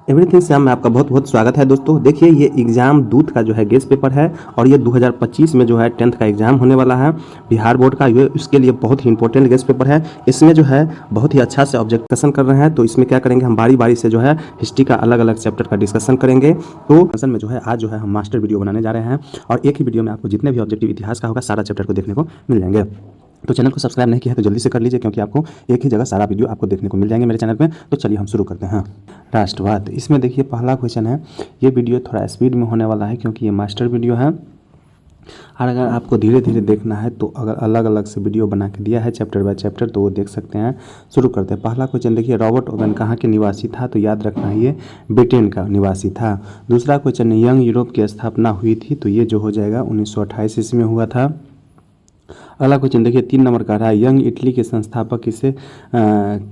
Everything से में आपका बहुत बहुत स्वागत है दोस्तों। देखिए ये एग्ज़ाम दूत का जो है गेस्ट पेपर है और ये 2025 में जो है 10th का एग्ज़ाम होने वाला है बिहार बोर्ड का। ये इसके लिए बहुत ही इंपॉर्टेंट गेस्ट पेपर है। इसमें जो है बहुत ही अच्छा से ऑब्जेक्शन कर रहे हैं। तो इसमें क्या करेंगे, हम बारी बारी से जो है हिस्ट्री का अलग अलग चैप्टर का डिस्कशन करेंगे। तो असल में जो है आज जो है हम मास्टर वीडियो बनाने जा रहे हैं और एक ही वीडियो में आपको जितने भी ऑब्जेक्टिव इतिहास का होगा सारा चैप्टर को देखने को मिल जाएंगे। तो चैनल को सब्सक्राइब नहीं किया है तो जल्दी से कर लीजिए, क्योंकि आपको एक ही जगह सारा वीडियो आपको देखने को मिल जाएंगे मेरे चैनल पे। तो चलिए हम शुरू करते हैं। राष्ट्रवाद, इसमें देखिए पहला क्वेश्चन है। ये वीडियो थोड़ा स्पीड में होने वाला है क्योंकि ये मास्टर वीडियो है और अगर आपको धीरे धीरे देखना है तो अगर अलग अलग से वीडियो बना के दिया है चैप्टर बाय चैप्टर तो वो देख सकते हैं। शुरू करते हैं। पहला क्वेश्चन देखिए, रॉबर्ट ओवेन कहाँ के निवासी था? तो याद रखना है ये ब्रिटेन का निवासी था। दूसरा क्वेश्चन, यंग यूरोप की स्थापना हुई थी? तो ये जो हो जाएगा 1928 ईस्वी में हुआ था। अगला क्वेश्चन देखिए 3 नंबर का रहा है, यंग इटली के संस्थापक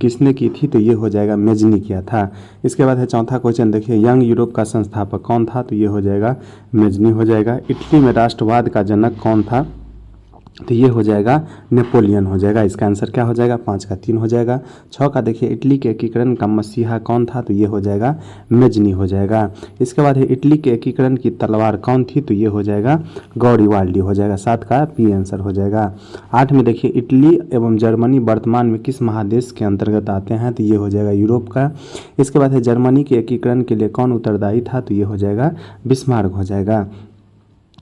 किसने की थी? तो ये हो जाएगा मेजनी किया था। इसके बाद है चौथा क्वेश्चन देखिए, यंग यूरोप का संस्थापक कौन था? तो ये हो जाएगा मेजनी हो जाएगा। इटली में राष्ट्रवाद का जनक कौन था? तो ये हो जाएगा नेपोलियन हो जाएगा। इसका आंसर क्या हो जाएगा? 5 का 3 हो जाएगा। 6 का देखिए, इटली के एकीकरण का मसीहा कौन था? तो ये हो जाएगा मेजनी हो जाएगा। इसके बाद है इटली के एकीकरण की तलवार कौन थी? तो ये हो जाएगा गौरिवाल्डी हो जाएगा। 7 का पी आंसर हो जाएगा। 8 में देखिए, इटली एवं जर्मनी वर्तमान में किस महादेश के अंतर्गत आते हैं? तो ये हो जाएगा यूरोप का। इसके बाद है जर्मनी के एकीकरण के लिए कौन उत्तरदायी था? तो ये हो जाएगा बिस्मार्क हो जाएगा।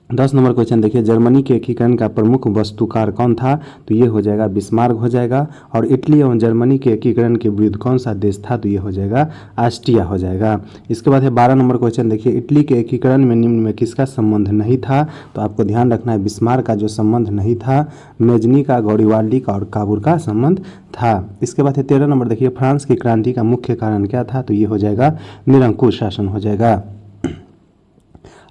10 नंबर क्वेश्चन देखिए, जर्मनी के एकीकरण का प्रमुख वास्तुकार कौन था? तो ये हो जाएगा बिस्मार्क हो जाएगा। और इटली एवं जर्मनी के एकीकरण के विरुद्ध कौन सा देश था? तो ये हो जाएगा ऑस्ट्रिया हो जाएगा। इसके बाद है 12 नंबर क्वेश्चन देखिए, इटली के एकीकरण में निम्न में किसका संबंध नहीं था? तो आपको ध्यान रखना है बिस्मार्क का जो संबंध नहीं था, मेजनी का, गौरिवाल्डी का और काबूल का संबंध था। इसके बाद है 13 नंबर देखिए, फ्रांस की क्रांति का मुख्य कारण क्या था? तो ये हो जाएगा निरंकुश शासन हो जाएगा।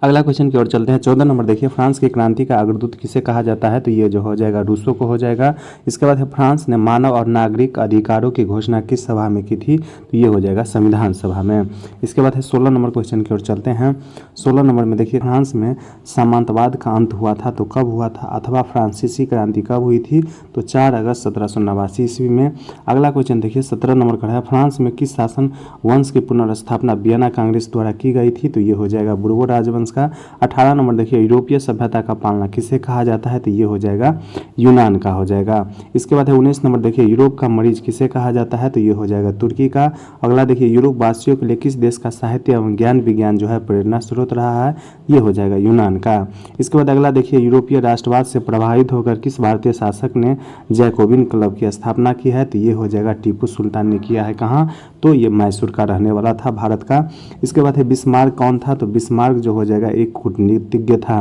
अगला क्वेश्चन की ओर चलते हैं। 14 नंबर देखिए, फ्रांस की क्रांति का अग्रदूत किसे कहा जाता है? तो ये जो हो जाएगा रूसो को हो जाएगा। इसके बाद है फ्रांस ने मानव और नागरिक अधिकारों की घोषणा किस सभा में की थी? तो ये हो जाएगा संविधान सभा में। इसके बाद है 16 नंबर क्वेश्चन की ओर चलते हैं। 16 नंबर में देखिए, फ्रांस में सामंतवाद का अंत हुआ था तो कब हुआ था? अथवा फ्रांसीसी क्रांति कब हुई थी? तो 4 अगस्त 1789 ईस्वी में। अगला क्वेश्चन देखिए 17 नंबर का है, फ्रांस में किस शासन वंश की पुनर्स्थापना वियना कांग्रेस द्वारा की गई थी? तो ये हो जाएगा बुर्बो राजवंश का। 18 नंबर देखिए, यूरोपीय सभ्यता का पालना किसे कहा जाता है? तो ये हो जाएगा यूनान का हो जाएगा। इसके बाद है 19 नंबर देखिए, यूरोप का मरीज किसे कहा जाता है? तो ये हो जाएगा तुर्की का। अगला देखिए, यूरोप वासियों के लिए किस देश का साहित्य एवं ज्ञान विज्ञान जो है प्रेरणा स्रोत रहा है? ये हो जाएगा यूनान का। इसके बाद अगला देखिए, यूरोपीय राष्ट्रवाद से प्रभावित होकर किस भारतीय शासक ने जैकोबिन क्लब की स्थापना की है? तो ये हो जाएगा टीपू सुल्तान ने किया है। कहाँ? तो ये मैसूर का रहने वाला था भारत का। इसके बाद है बिस्मार्क कौन था? तो बिस्मार्क जो हो जाएगा एक कूटनीतिज्ञ था।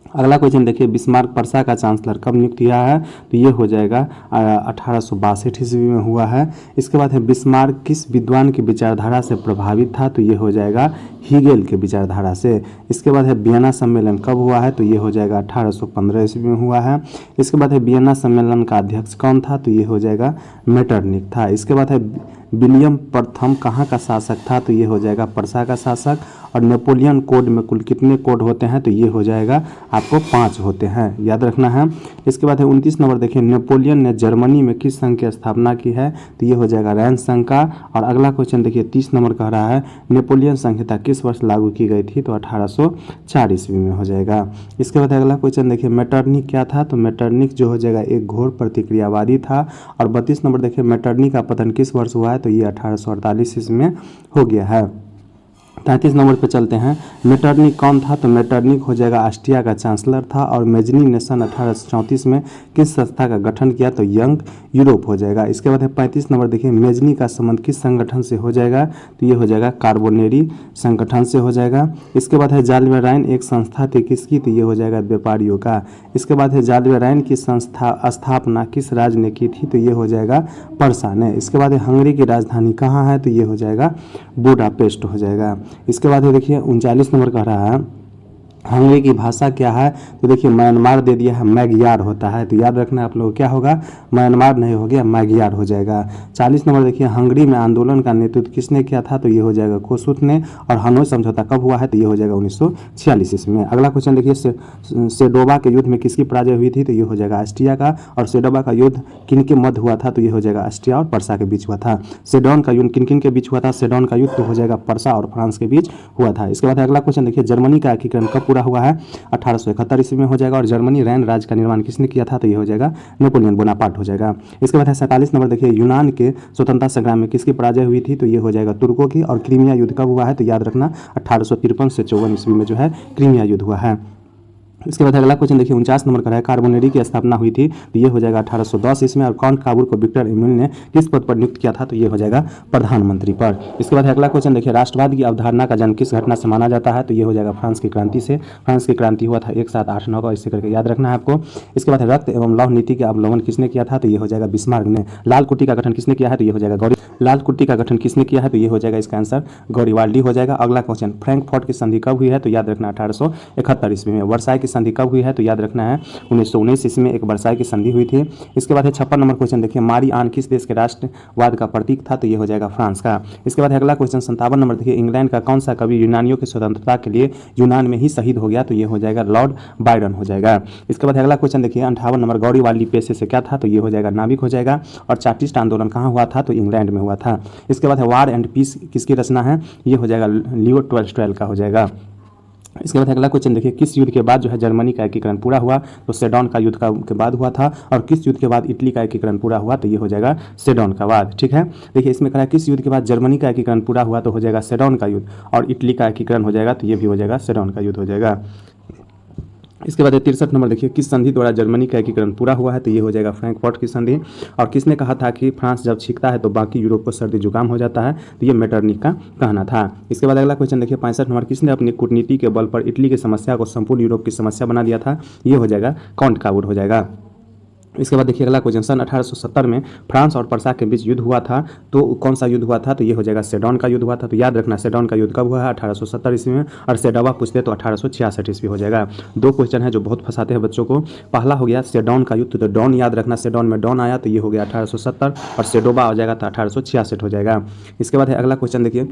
अगला क्वेश्चन देखिए, बिस्मार्क पर्सा का चांसलर कब नियुक्त किया है? तो ये हो जाएगा 1862 ईस्वी में हुआ है। इसके बाद है बिस्मार्क किस विद्वान की विचारधारा से प्रभावित था? तो ये हो जाएगा हीगेल के विचारधारा से। इसके बाद है वियना सम्मेलन कब हुआ है? तो ये हो जाएगा 1815 ईस्वी में हुआ है। इसके बाद है वियना सम्मेलन का अध्यक्ष कौन था? तो ये हो जाएगा मेटरनिक था। इसके बाद है विलियम प्रथम कहाँ का शासक था? तो ये हो जाएगा पर्सा का शासक। और नेपोलियन कोड में कुल कितने कोड होते हैं? तो ये हो जाएगा आपको 5 होते हैं, याद रखना है। इसके बाद है 29 नंबर देखिए, नेपोलियन ने जर्मनी में किस संघ की स्थापना की है? तो ये हो जाएगा रैन संघ का। और अगला क्वेश्चन देखिए 30 नंबर कह रहा है, नेपोलियन संहिता किस वर्ष लागू की गई थी? तो 1804 ईस्वी में हो जाएगा। इसके बाद अगला क्वेश्चन देखिए, मेटरनिक क्या था? तो मेटरनिक जो हो जाएगा एक घोर प्रतिक्रियावादी था। और 32 नंबर देखिए, मेटरनिक का पतन किस वर्ष हुआ है? तो ये 1848 ईस्वी में हो गया है। 33 नंबर पे चलते हैं, मेटरनिक कौन था? तो मेटरनिक हो जाएगा ऑस्ट्रिया का चांसलर था। और मेजनी ने सन 1834 में किस संस्था का गठन किया? तो यंग यूरोप हो जाएगा। इसके बाद है 35 नंबर देखिए, मेजनी का संबंध किस संगठन से हो जाएगा? तो ये हो जाएगा कार्बोनेरी संगठन से हो जाएगा। इसके बाद है जाल्वेराइन एक संस्था थी किसकी? तो ये हो जाएगा व्यापारियों का। इसके बाद है जाल्वेराइन की स्थापना किस राज्य ने की थी? तो ये हो जाएगा पर्सा ने। इसके बाद है हंगरी की राजधानी कहाँ है? तो ये हो जाएगा बुडापेस्ट हो जाएगा। इसके बाद देखिए 39 नंबर कह रहा है, हंगरी की भाषा क्या है? तो देखिए म्यांमार दे दिया है, मैग्यार होता है, तो याद रखना आप लोग क्या होगा, म्यांमार नहीं हो गया, मैग्यार हो जाएगा। 40 नंबर देखिए, हंगरी में आंदोलन का नेतृत्व किसने किया था? तो ये हो जाएगा कोसुत ने। और हनोई समझौता कब हुआ है? तो ये हो जाएगा 1946 ईस्वी में। अगला क्वेश्चन देखिए, सेडोबा के युद्ध में किसकी पराजय हुई थी? तो ये हो जाएगा ऑस्ट्रिया का। और सेडोबा का युद्ध किन के मध्य हुआ था? तो ये हो जाएगा ऑस्ट्रिया और पर्सा के बीच हुआ था। सेडोन का युद्ध किन किन के बीच हुआ था? सेडोन का युद्ध तो हो जाएगा पर्सा और फ्रांस के बीच हुआ था। इसके बाद अगला क्वेश्चन देखिए, जर्मनी का एकीकरण कब पूरा हुआ है? 1871 ईस्वी में हो जाएगा। और जर्मनी रैन राज्य का निर्माण किसने किया था? तो ये हो जाएगा नेपोलियन बोनापार्ट हो जाएगा। इसके बाद है 47 नंबर देखिए, यूनान के स्वतंत्रता संग्राम में किसकी पराजय हुई थी? तो ये हो जाएगा तुर्कों की। और क्रीमिया युद्ध कब हुआ है? तो याद रखना 1853 से 54 ईस्वी में जो है क्रीमिया युद्ध हुआ है। इसके बाद अगला क्वेश्चन देखिए, 49 नंबर का है, कार्बोनेरी की स्थापना हुई थी? तो ये हो जाएगा 1810 ईस्वी में। और काउंट काबूल को विक्टर एम्यूल ने किस पद पर नियुक्त किया था? तो ये हो जाएगा प्रधानमंत्री पर। इसके बाद अगला क्वेश्चन देखिए, राष्ट्रवाद की अवधारणा का जन्म किस घटना से माना जाता है? तो ये हो जाएगा फ्रांस की क्रांति से। फ्रांस की क्रांति हुआ था 1789 का, इससे करके याद रखना है आपको। इसके बाद रक्त एवं लौह नीति के अवलंबन किसने किया था? तो ये हो जाएगा बिस्मार्क ने। लाल कुट्टी का गठन किसने किया है? तो ये हो जाएगा लाल कुट्टी का गठन किसने किया है? तो ये हो जाएगा इसका आंसर गौरीवाल्डी हो जाएगा। अगला क्वेश्चन, फ्रैंकफर्ट की संधि कब हुई है? तो याद रखना 1871 ईस्वी में। वर्साई की संधि कब हुई है? तो याद रखना है 1919 ईस्वी में एक वर्साई की संधि हुई थी। इसके बाद है 56 नंबर क्वेश्चन देखिए, मारी आन किस देश के राष्ट्रवाद का प्रतीक था? तो ये हो जाएगा फ्रांस का। इसके बाद अगला क्वेश्चन 57 नंबर देखिए, इंग्लैंड का कौन सा कवि यूनानियों की स्वतंत्रता के लिए यूनान में ही शहीद हो गया? तो ये हो जाएगा लॉर्ड बायरन हो जाएगा। इसके बाद अगला क्वेश्चन देखिए, 58 नंबर, गौरीवाल्डी पेशे से क्या था? तो ये हो जाएगा नाविक हो जाएगा। और चार्टिस्ट आंदोलन कहाँ हुआ था? तो इंग्लैंड में हुआ था। इसके बाद है वार एंड पीस किसकी रचना है? ये हो जाएगा लियो टॉल्स्टॉय का हो जाएगा। इसके बाद अगला क्वेश्चन देखिए, किस युद्ध के बाद जो है जर्मनी का एकीकरण पूरा हुआ? तो सेडॉन का युद्ध के बाद हुआ था। और किस युद्ध के बाद इटली का एकीकरण पूरा हुआ? तो ये हो जाएगा सेडॉन का बाद। ठीक है, देखिए इसमें कहा किस युद्ध के बाद जर्मनी का एकीकरण पूरा हुआ? तो हो जाएगा सेडॉन का युद्ध। और इटली का एकीकरण हो जाएगा तो ये भी हो जाएगा सेडॉन का युद्ध हो जाएगा। इसके बाद 63 नंबर देखिए, किस संधि द्वारा जर्मनी का एकीकरण पूरा हुआ है? तो ये हो जाएगा फ्रैंकफर्ट की संधि। और किसने कहा था कि फ्रांस जब छींकता है तो बाकी यूरोप को सर्दी जुकाम हो जाता है? तो ये मेटरनिक का कहना था। इसके बाद अगला क्वेश्चन देखिए, 65 नंबर, किसने अपनी कूटनीति के बल पर इटली की समस्या को संपूर्ण यूरोप की समस्या बना दिया था? ये हो जाएगा काउंट काबूल हो जाएगा। इसके बाद देखिए अगला क्वेश्चन, सन 1870 में फ्रांस और पर्सा के बीच युद्ध हुआ था, तो कौन सा युद्ध हुआ था? तो ये हो जाएगा सेडॉन का युद्ध हुआ था। तो याद रखना सेडॉन का युद्ध कब हुआ है? 1870 ईस्वी में। और सेडोवा पूछते तो 1866 ईस्वी हो जाएगा। दो क्वेश्चन है जो बहुत फंसाते हैं बच्चों को। पहला हो गया सेडॉन का युद्ध, तो डॉन याद रखना, सेडॉन में डॉन आया तो ये हो गया 1870। और सेडोवा हो जाएगा तो 1866 हो जाएगा। इसके बाद है अगला क्वेश्चन देखिए,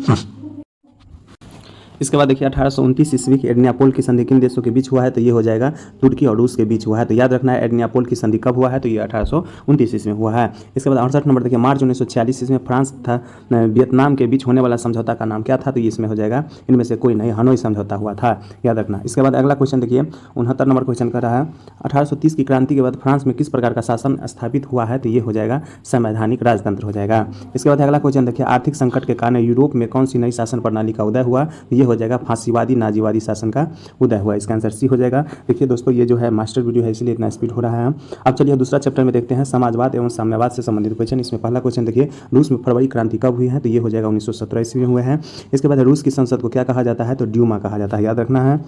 इसके बाद देखिए 1829 ईस्वी की एडनियापोल की संधि किन देशों के बीच हुआ है? तो ये हो जाएगा तुर्की और रूस के बीच हुआ है। तो याद रखना है एडनियापोल की संधि कब हुआ है? तो ये 1829 ईस्वी में हुआ है। इसके बाद 68 नंबर देखिए, मार्च 1946 ईस्वी में फ्रांस तथा वियतनाम के बीच होने वाला समझौता का नाम क्या था? तो ये इसमें हो जाएगा इनमें से कोई नहीं, हनोई समझौता हुआ था, याद रखना। इसके बाद अगला क्वेश्चन देखिए 69 नंबर क्वेश्चन कर रहा है, 1830 की क्रांति के बाद फ्रांस में किस प्रकार का शासन स्थापित हुआ है? तो ये हो जाएगा संवैधानिक राजतंत्र हो जाएगा। इसके बाद अगला क्वेश्चन देखिए, आर्थिक संकट के कारण यूरोप में कौन सी नई शासन प्रणाली का उदय हुआ? ये हो जाएगा फांसीवादी नाजीवादी शासन का उदय हुआ। इसका आंसर सी हो जाएगा। देखिए दोस्तों, ये जो है मास्टर वीडियो है इसलिए इतना स्पीड हो रहा है। अब चलिए दूसरा चैप्टर में देखते हैं, समाजवाद एवं साम्यवाद से संबंधित क्वेश्चन। इसमें पहला क्वेश्चन देखिए, रूस में फरवरी क्रांति कब हुई है? तो ये हो जाएगा 1917 ईस्वी में हुए हैं। इसके बाद रूस की संसद को क्या कहा जाता है? तो ड्यूमा कहा जाता है, याद रखना है।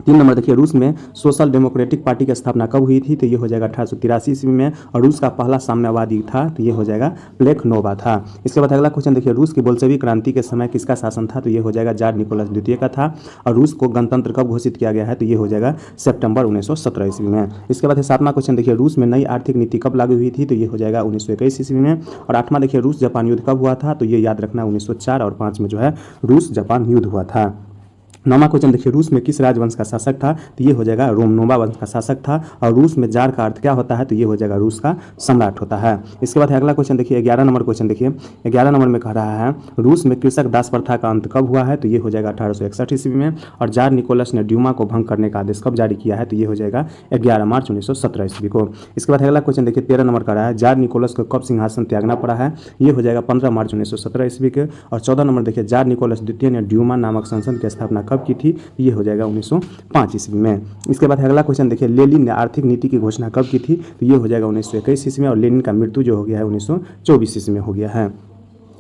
3 नंबर देखिए, रूस में सोशल डेमोक्रेटिक पार्टी की स्थापना कब हुई थी? तो ये हो जाएगा 1883 ईस्वी में। और रूस का पहला साम्यवादी था तो ये हो जाएगा प्लेखनोवा था। इसके बाद अगला क्वेश्चन देखिए, रूस की बोल्शेविक क्रांति के समय किसका शासन था? तो ये हो जाएगा जार निकोलस द्वितीय का था। और रूस को गणतंत्र कब घोषित किया गया है? तो ये हो जाएगा सितंबर 1917 ईस्वी में। इसके बाद 7वां क्वेश्चन देखिए, रूस में नई आर्थिक नीति कब लागू हुई थी? तो ये हो जाएगा 1921 ईस्वी में। और 8वां देखिए, रूस जापान युद्ध कब हुआ था? तो ये याद रखना 1904 और 5 में जो है रूस जापान युद्ध हुआ था। 9वां क्वेश्चन देखिए, रूस में किस राजवंश का शासक था? तो ये हो जाएगा रोमनोवा वंश का शासक था। और रूस में जार का अर्थ क्या होता है? तो ये हो जाएगा रूस का सम्राट होता है। इसके बाद अगला क्वेश्चन देखिए 11 नंबर क्वेश्चन देखिए, 11 नंबर में कह रहा है, रूस में कृषक दास प्रथा का अंत कब हुआ है? तो ये हो जाएगा 1861 ईस्वी में। और जार निकोलस ने ड्यूमा को भंग करने का आदेश कब जारी किया है? तो ये हो जाएगा 11 मार्च 1917 ईस्वी को। इसके बाद अगला क्वेश्चन देखिए 13 नंबर का रहा है, जार निकोलस को कब सिंहासन त्यागना पड़ा है? ये हो जाएगा 15 मार्च 1917 ईस्वी के। और 14 नंबर देखिए, जार निकोलस द्वितीय ने ड्यूमा नामक संसद की स्थापना कब की थी? ये हो जाएगा 1905 ईस्वी में। इसके बाद अगला क्वेश्चन देखिए, लेनिन ने आर्थिक नीति की घोषणा कब की थी? तो ये हो जाएगा 1921 ईस्वी में। और लेनिन का मृत्यु जो हो गया है 1924 ईस्वी में हो गया है।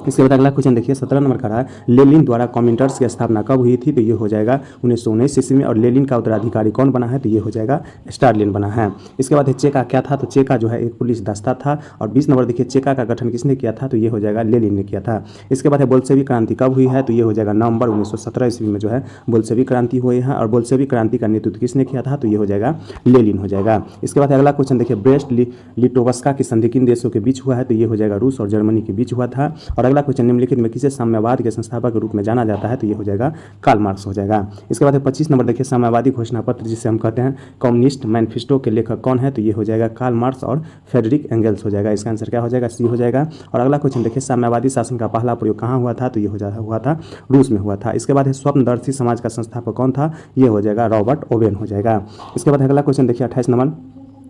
इसके बाद अगला क्वेश्चन देखिए 17 नंबर का रहा है, लेनिन द्वारा कॉमिंटर्स की स्थापना कब हुई थी? तो ये हो जाएगा 1919 ईस्वी में। और लेनिन का उत्तराधिकारी कौन बना है? तो ये हो जाएगा स्टालिन बना है। इसके बाद है चेका क्या था? तो चेका जो है एक पुलिस दस्ता था। और 20 नंबर देखिए चेका का गठन किसने किया था? तो ये हो जाएगा लेनिन ने किया था। इसके बाद है बोल्शेविक क्रांति कब हुई है? तो ये हो जाएगा नवंबर 1917 ईस्वी में जो है बोल्शेविक क्रांति हुई है। और बोल्शेविक क्रांति का नेतृत्व किसने किया था? तो ये हो जाएगा लेनिन हो जाएगा। इसके बाद अगला क्वेश्चन देखिए, ब्रेस्ट लिटोवस्का की संधि किन देशों के बीच हुआ है? तो ये हो जाएगा रूस और जर्मनी के बीच हुआ था। और अगला क्वेश्चन, निम्नलिखित में किसे साम्यवाद के संस्थापक के रूप में जाना जाता है? तो ये हो जाएगा कार्ल मार्क्स हो जाएगा। इसके बाद 25 नंबर देखिए, साम्यवादी घोषणा पत्र जिसे हम कहते हैं कम्युनिस्ट मैनिफेस्टो के लेखक कौन है? तो ये हो जाएगा कार्ल मार्क्स और फ्रेडरिक एंगल्स हो जाएगा। इसका आंसर क्या हो जाएगा? सी हो जाएगा। और अगला क्वेश्चन देखिए, साम्यवादी शासन का पहला प्रयोग कहाँ हुआ था? तो ये हुआ था रूस में हुआ था। इसके बाद स्वप्नदर्शी समाज का संस्थापक कौन था? ये हो जाएगा रॉबर्ट ओवेन हो जाएगा। इसके बाद अगला क्वेश्चन देखिए 28 नंबर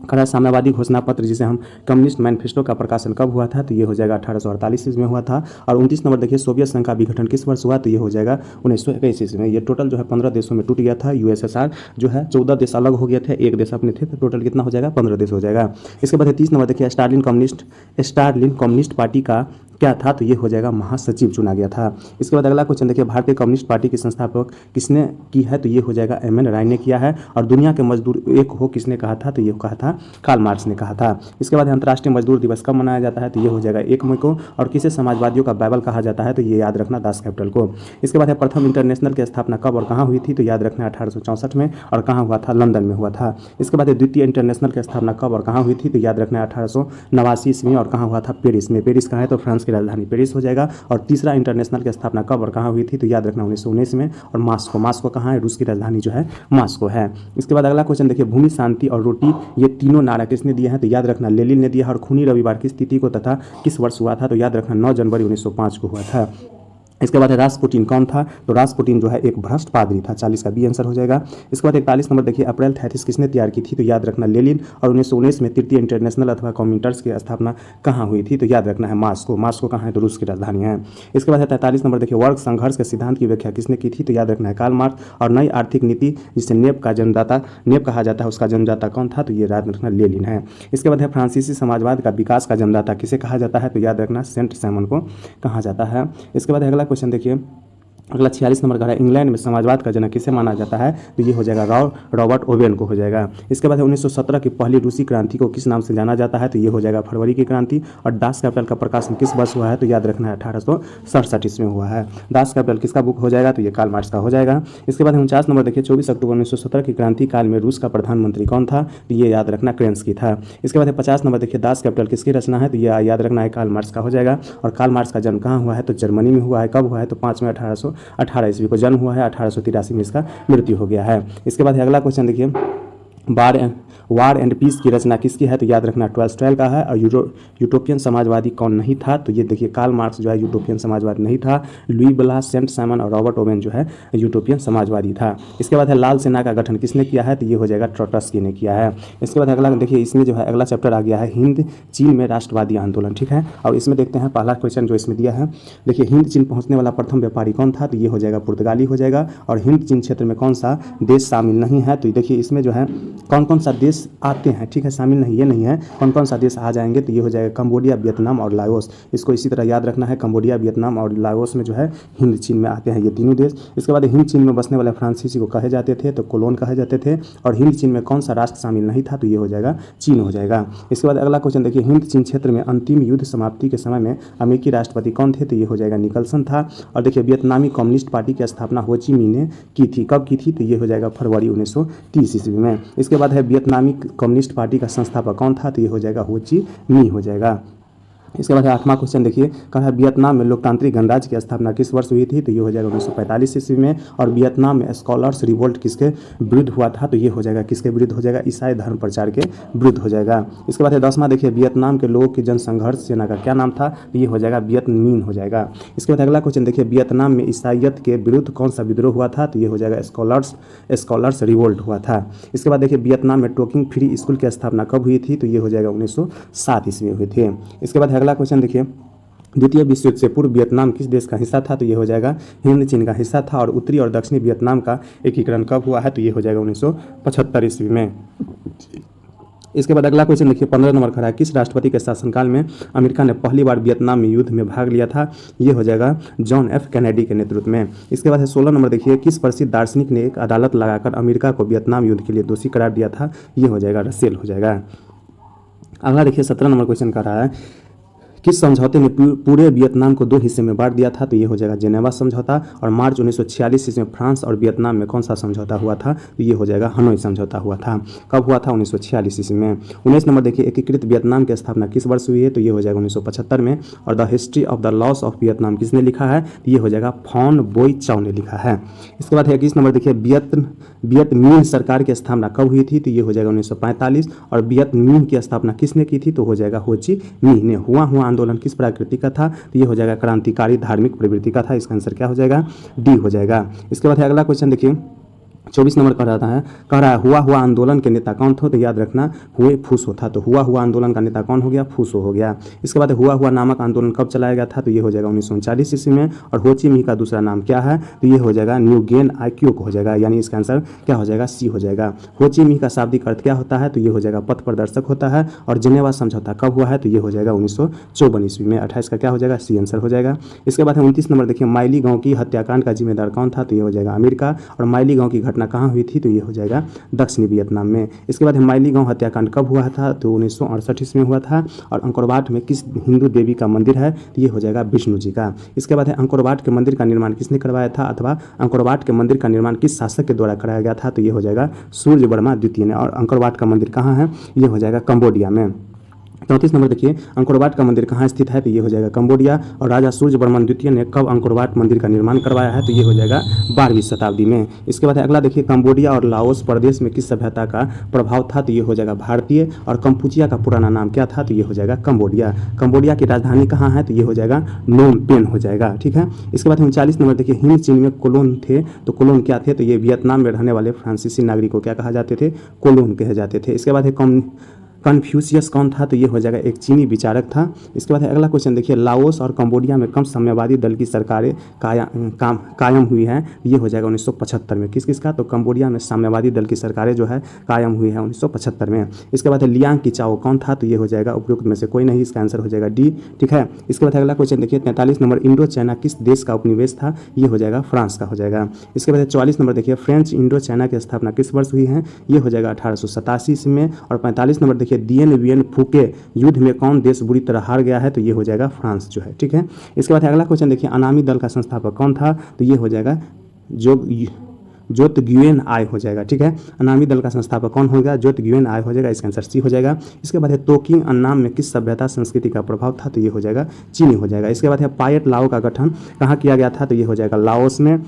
खड़ा, साम्यवादी घोषणा पत्र जिसे हम कम्युनिस्ट मैनिफेस्टो का प्रकाशन कब हुआ था? तो ये हो जाएगा 1848 ईस्वी में हुआ था। और 29 नंबर देखिए, सोवियत संघ का विघटन किस वर्ष हुआ? तो ये हो जाएगा 1921 ईस्वी में। ये टोटल जो है 15 देशों में टूट गया था। यूएसएसआर जो है 14 देश अलग हो गए थे, एक देश अपने थे, तो टोटल कितना हो जाएगा? 15 देश हो जाएगा। इसके बाद 30 नंबर देखिए, स्टालिन कम्युनिस्ट पार्टी का क्या था? तो ये हो जाएगा महासचिव चुना गया था। इसके बाद अगला क्वेश्चन देखिए, भारतीय कम्युनिस्ट पार्टी की संस्थापक किसने की है? तो ये हो जाएगा एम.एन. राय ने किया है। और दुनिया के मजदूर एक हो किसने कहा था? तो ये कहा था कार्ल मार्क्स ने कहा था। इसके बाद अंतर्राष्ट्रीय मजदूर दिवस कब मनाया जाता है? तो ये हो जाएगा 1 मई को। और किसे समाजवादियों का बाइबल कहा जाता है? तो ये याद रखना, दास कैपिटल को। इसके बाद प्रथम इंटरनेशनल की स्थापना कब और कहाँ हुई थी? तो याद रखना 1864 में। और कहाँ हुआ था? लंदन में हुआ था। इसके बाद द्वितीय इंटरनेशनल की स्थापना कब और कहाँ हुई थी? तो याद रखना 1889 ईस्वी में। और कहाँ हुआ था? पेरिस में। पेरिस कहाँ है? तो फ्रांस की राजधानी पेरिस हो जाएगा। और तीसरा इंटरनेशनल की स्थापना कब और कहाँ हुई थी? तो याद रखना 1919 में। और मास्को कहाँ है? रूस की राजधानी जो है मास्को है। इसके बाद अगला क्वेश्चन देखिए, भूमि, शांति और रोटी ये तीनों नारा किसने दिए हैं? तो याद रखना लेनिन ने दिया है। और खूनी रविवार किस तिथि को तथा किस वर्ष हुआ था? तो याद रखना 9 जनवरी 1905 को हुआ था। इसके बाद रासपुटिन कौन था? तो रासपुटिन जो है एक भ्रष्ट पादरी था। 40 का बी आंसर हो जाएगा। इसके बाद 41 नंबर देखिए, अप्रैल 38 किसने तैयार की थी? तो याद रखना लेनिन। और 1919 में तृतीय इंटरनेशनल अथवा कम्युनिस्ट्स की स्थापना कहाँ हुई थी? तो याद रखना है मास्को कहाँ है? तो रूस की राजधानी है। इसके बाद 43 नंबर देखिए, वर्ग संघर्ष के सिद्धांत की व्याख्या किसने की थी? तो याद रखना है कार्ल मार्क्स। और नई आर्थिक नीति जिसे नेप कहा जाता है, उसका जन्मदाता कौन था? तो ये याद रखना लेनिन है। इसके बाद फ्रांसीसी समाजवाद का विकास का जन्मदाता किसे कहा जाता है? तो याद रखना सेंट साइमन को कहा जाता है। इसके बाद अगला क्वेश्चन देखिए, अगला 46 नंबर का है, इंग्लैंड में समाजवाद का जनक किसे माना जाता है? तो ये हो जाएगा रॉबर्ट ओवेन को हो जाएगा। इसके बाद 1917 की पहली रूसी क्रांति को किस नाम से जाना जाता है? तो ये हो जाएगा फरवरी की क्रांति। और दास कैपिटल का प्रकाशन किस वर्ष हुआ है? तो याद रखना है 1867 ईस्वी में हुआ है। दास कैपिटल किसका बुक हो जाएगा? तो ये कार्ल मार्क्स का हो जाएगा। इसके बाद 49 नंबर देखिए, 24 अक्टूबर 1917 की क्रांति काल में रूस का प्रधानमंत्री कौन था? तो ये याद रखना क्रेंस्की था। इसके बाद 50 नंबर देखिए, दास कैपिटल किसकी रचना है? तो ये याद रखना है कार्ल मार्क्स का हो जाएगा। और कार्ल मार्क्स का जन्म कहाँ हुआ है? तो जर्मनी में हुआ है। कब हुआ है? तो 5 मई 1818 ईस्वी को जन्म हुआ है। 1883 में इसका मृत्यु हो गया है। इसके बाद अगला क्वेश्चन देखिए, वार एंड पीस की रचना किसकी है? तो याद रखना टॉल्स्टॉय का है। और यूटोपियन समाजवादी कौन नहीं था? तो ये देखिए कार्ल मार्क्स जो है यूटोपियन समाजवादी नहीं था। लुई ब्लास, सेंट साइमन और रॉबर्ट ओवेन जो है यूटोपियन समाजवादी था। इसके बाद है लाल सेना का गठन किसने किया है? तो ये हो जाएगा ट्रोट्स्की ने किया है। इसके बाद अगला देखिए, इसमें जो है अगला चैप्टर आ गया है हिंद चीन में राष्ट्रवादी आंदोलन। ठीक है, और इसमें देखते हैं पहला क्वेश्चन जो इसमें दिया है। देखिए, हिंद चीन पहुंचने वाला प्रथम व्यापारी कौन था? तो ये हो जाएगा पुर्तगाली हो जाएगा। और हिंद चीन क्षेत्र में कौन सा देश शामिल नहीं है? तो देखिए इसमें जो है कौन कौन सा देश आते हैं, ठीक है, शामिल नहीं, ये नहीं है, कौन कौन सा देश आ जाएंगे? तो ये हो जाएगा कंबोडिया, वियतनाम और लाओस। इसको इसी तरह याद रखना है, कंबोडिया, वियतनाम और लाओस में जो है हिंद चीन में आते हैं ये तीनों देश। इसके बाद हिंद चीन में बसने वाले फ्रांसीसी को कहे जाते थे, तो कोलोन कहे जाते थे। और हिंद चीन में कौन सा राष्ट्र शामिल नहीं था? तो ये हो जाएगा चीन हो जाएगा। इसके बाद अगला क्वेश्चन देखिए, हिंद चीन क्षेत्र में अंतिम युद्ध समाप्ति के समय में अमेरिकी राष्ट्रपति कौन थे? तो ये हो जाएगा निकलसन था। और देखिए, वियतनामी कम्युनिस्ट पार्टी की स्थापना हो ची मिन्ह ने की थी। कब की थी? तो ये हो जाएगा फरवरी 1930 ईस्वी में। इसके बाद है वियतनामी कम्युनिस्ट पार्टी का संस्थापक कौन था? तो ये हो जाएगा हो ची मिन्ह हो जाएगा। इसके बाद 8वां क्वेश्चन देखिए, कहा वियतनाम में लोकतांत्रिक गणराज्य की स्थापना किस वर्ष हुई थी? तो ये हो जाएगा 1945 ईस्वी में। और वियतनाम में स्कॉलर्स रिवोल्ट किसके विरुद्ध हुआ था? तो ये हो जाएगा किसके विरुद्ध हो जाएगा? ईसाई धर्म प्रचार के विरुद्ध हो जाएगा। इसके बाद 10वां देखिए, वियतनाम के लोगों की जनसंघर्ष सेना का क्या नाम था? तो ये हो जाएगा वियत मिन हो जाएगा। इसके बाद अगला क्वेश्चन देखिए, वियतनाम में ईसाइयत के विरुद्ध कौन सा विद्रोह हुआ था? तो ये हो जाएगा स्कॉलर्स रिवोल्ट हुआ था। इसके बाद देखिए, वियतनाम में टोकिंग फ्री स्कूल की स्थापना कब हुई थी? तो ये हो जाएगा 1907 ईस्वी में हुई थी। इसके बाद अगला क्वेश्चन देखिए, द्वितीय विश्व युद्ध से पूर्व वियतनाम किस देश का हिस्सा था? तो ये हो जाएगा हिंद चीन का हिस्सा था। और उत्तरी और दक्षिणी वियतनाम का एकीकरण कब हुआ है? तो ये हो जाएगा 1975 ईस्वी में। इसके बाद अगला क्वेश्चन देखिए 15 नंबर खड़ा है, किस राष्ट्रपति के शासनकाल में अमेरिका ने पहली बार वियतनाम में युद्ध में भाग लिया था? ये हो जाएगा जॉन एफ कैनेडी के नेतृत्व में। इसके बाद है 16 नंबर देखिए, किस प्रसिद्ध दार्शनिक ने एक अदालत लगाकर अमेरिका को वियतनाम युद्ध के लिए दोषी करार दिया था? ये हो जाएगा रसेल हो जाएगा। अगला देखिए 17 नंबर क्वेश्चन कर रहा है, किस समझौते ने पूरे वियतनाम को दो हिस्से में बांट दिया था? तो ये हो जाएगा जेनेवा समझौता। और मार्च 1946 ईस्वी में फ्रांस और वियतनाम में कौन सा समझौता हुआ था? तो ये हो जाएगा हनोई समझौता हुआ था। कब हुआ था? 1946 ईस्वी में। 19 नंबर देखिए, एकीकृत वियतनाम की स्थापना किस वर्ष हुई है? तो ये हो जाएगा 1975 में। और the history of the loss of Vietnam किसने लिखा है? तो ये हो जाएगा फॉन बोई चाओ ने लिखा है। इसके बाद 21 नंबर देखिए, वियत मिन्ह सरकार की स्थापना कब हुई थी? तो ये हो जाएगा 1945। और वियत मिन्ह की स्थापना किसने की थी? तो हो जाएगा हो ची मिन्ह ने। हुआ आंदोलन किस प्रकृति का था? तो ये हो जाएगा क्रांतिकारी धार्मिक प्रवृत्ति का था। इसका आंसर क्या हो जाएगा? डी हो जाएगा। इसके बाद अगला क्वेश्चन देखिए 24 नंबर कह रहा है हुआ आंदोलन के नेता कौन थे? तो याद रखना हुए फूसो था। तो हुआ आंदोलन का नेता कौन हो गया? फूसो हो गया। इसके बाद हुआ नामक आंदोलन कब चलाया गया था? तो ये हो जाएगा 1939 ईस्वी में। और हो ची मिन्ह का दूसरा नाम क्या है? तो ये हो जाएगा न्यूगेन आइक्यूक हो जाएगा, यानी इसका आंसर क्या हो जाएगा? सी हो जाएगा। हो ची मिन्ह का शाब्दिक अर्थ क्या होता है? तो ये हो जाएगा पथ प्रदर्शक होता है। और जेनेवा समझौता कब हुआ है? तो ये हो जाएगा 1954 ईस्वी में। 28 का क्या हो जाएगा? सी आंसर हो जाएगा। इसके बाद 29 नंबर देखिए, माइली गाँव की हत्याकांड का जिम्मेदार कौन था? तो ये हो जाएगा अमेरिका। और माइली गाँव की घटना कहाँ हुई थी? तो ये हो जाएगा दक्षिणी वियतनाम में। इसके बाद माइली गांव हत्याकांड कब हुआ था? तो 1968 ईस्वी में हुआ था। और अंकोरवाट में किस हिंदू देवी का मंदिर है? तो ये हो जाएगा विष्णु जी का। इसके बाद अंकोरवाट के मंदिर का निर्माण किसने करवाया था, अथवा अंकोरवाट के मंदिर का निर्माण किस शासक के द्वारा कराया गया था? तो ये हो जाएगा सूर्य वर्मा द्वितीय ने। और अंकोरवाट का मंदिर कहाँ है? ये हो जाएगा कंबोडिया में। 34 नंबर देखिए, अंकोरवाट का मंदिर कहाँ स्थित है? तो ये हो जाएगा कंबोडिया। और राजा सूर्य वर्मन द्वितीय ने कब अंकोरवाट मंदिर का निर्माण करवाया है? तो ये हो जाएगा 12वीं शताब्दी में। इसके बाद अगला देखिए, कंबोडिया और लाओस प्रदेश में किस सभ्यता का प्रभाव था? तो ये हो जाएगा भारतीय। और कंपुचिया का पुराना नाम क्या था? तो ये हो जाएगा कंबोडिया। कंबोडिया की राजधानी कहाँ है? तो ये हो जाएगा नोम पेन हो जाएगा। ठीक है। इसके बाद 39 नंबर देखिए, हिंद चीन में कोलोन थे। तो कोलोन क्या थे? तो ये वियतनाम में रहने वाले फ्रांसीसी नागरिक को क्या कहा जाते थे? कोलोन कहे जाते थे। इसके बाद कन्फ्यूशियस कौन था? तो ये हो जाएगा एक चीनी विचारक था। इसके बाद अगला क्वेश्चन देखिए, लाओस और कंबोडिया में कम साम्यवादी दल की सरकारें कायम हुई हैं? ये हो जाएगा 1975 में। किसका? तो कंबोडिया में साम्यवादी दल की सरकारें जो है कायम हुई है 1975 में। इसके बाद लियांग किचाओ कौन था? तो ये हो जाएगा उपयुक्त में से कोई नहीं, इसका आंसर हो जाएगा डी। ठीक है। इसके बाद अगला क्वेश्चन देखिए 43 नंबर, इंडो चाइना किस देश का उपनिवेश था? ये हो जाएगा फ्रांस का हो जाएगा। इसके बाद 44 नंबर देखिए, फ्रेंच इंडो चाइना की स्थापना किस वर्ष हुई है? ये हो जाएगा 1887 ईस्वी में। और 45 नंबर देखिए, दिएन वियन फू के युद्ध में कौन देश बुरी तरह हार गया है? तो ये हो जाएगा फ्रांस जो है। ठीक है। इसके बाद अगला क्वेश्चन देखिए, अनामी दल का संस्थापक कौन था? तो ये हो जाएगा जोत ग्युएन आय हो जाएगा। ठीक है। अनामी दल का संस्थापक कौन होगा? जोत ग्युएन आय हो जाएगा। इसका आंसर सी हो जाएगा। इसके बाद है तोकिंग अन्नाम में किस सभ्यता संस्कृति का प्रभाव था? तो ये हो जाएगा चीनी हो जाएगा। इसके बाद है पायट लाओ का गठन कहाँ किया गया था? तो ये हो जाएगा लाओस में।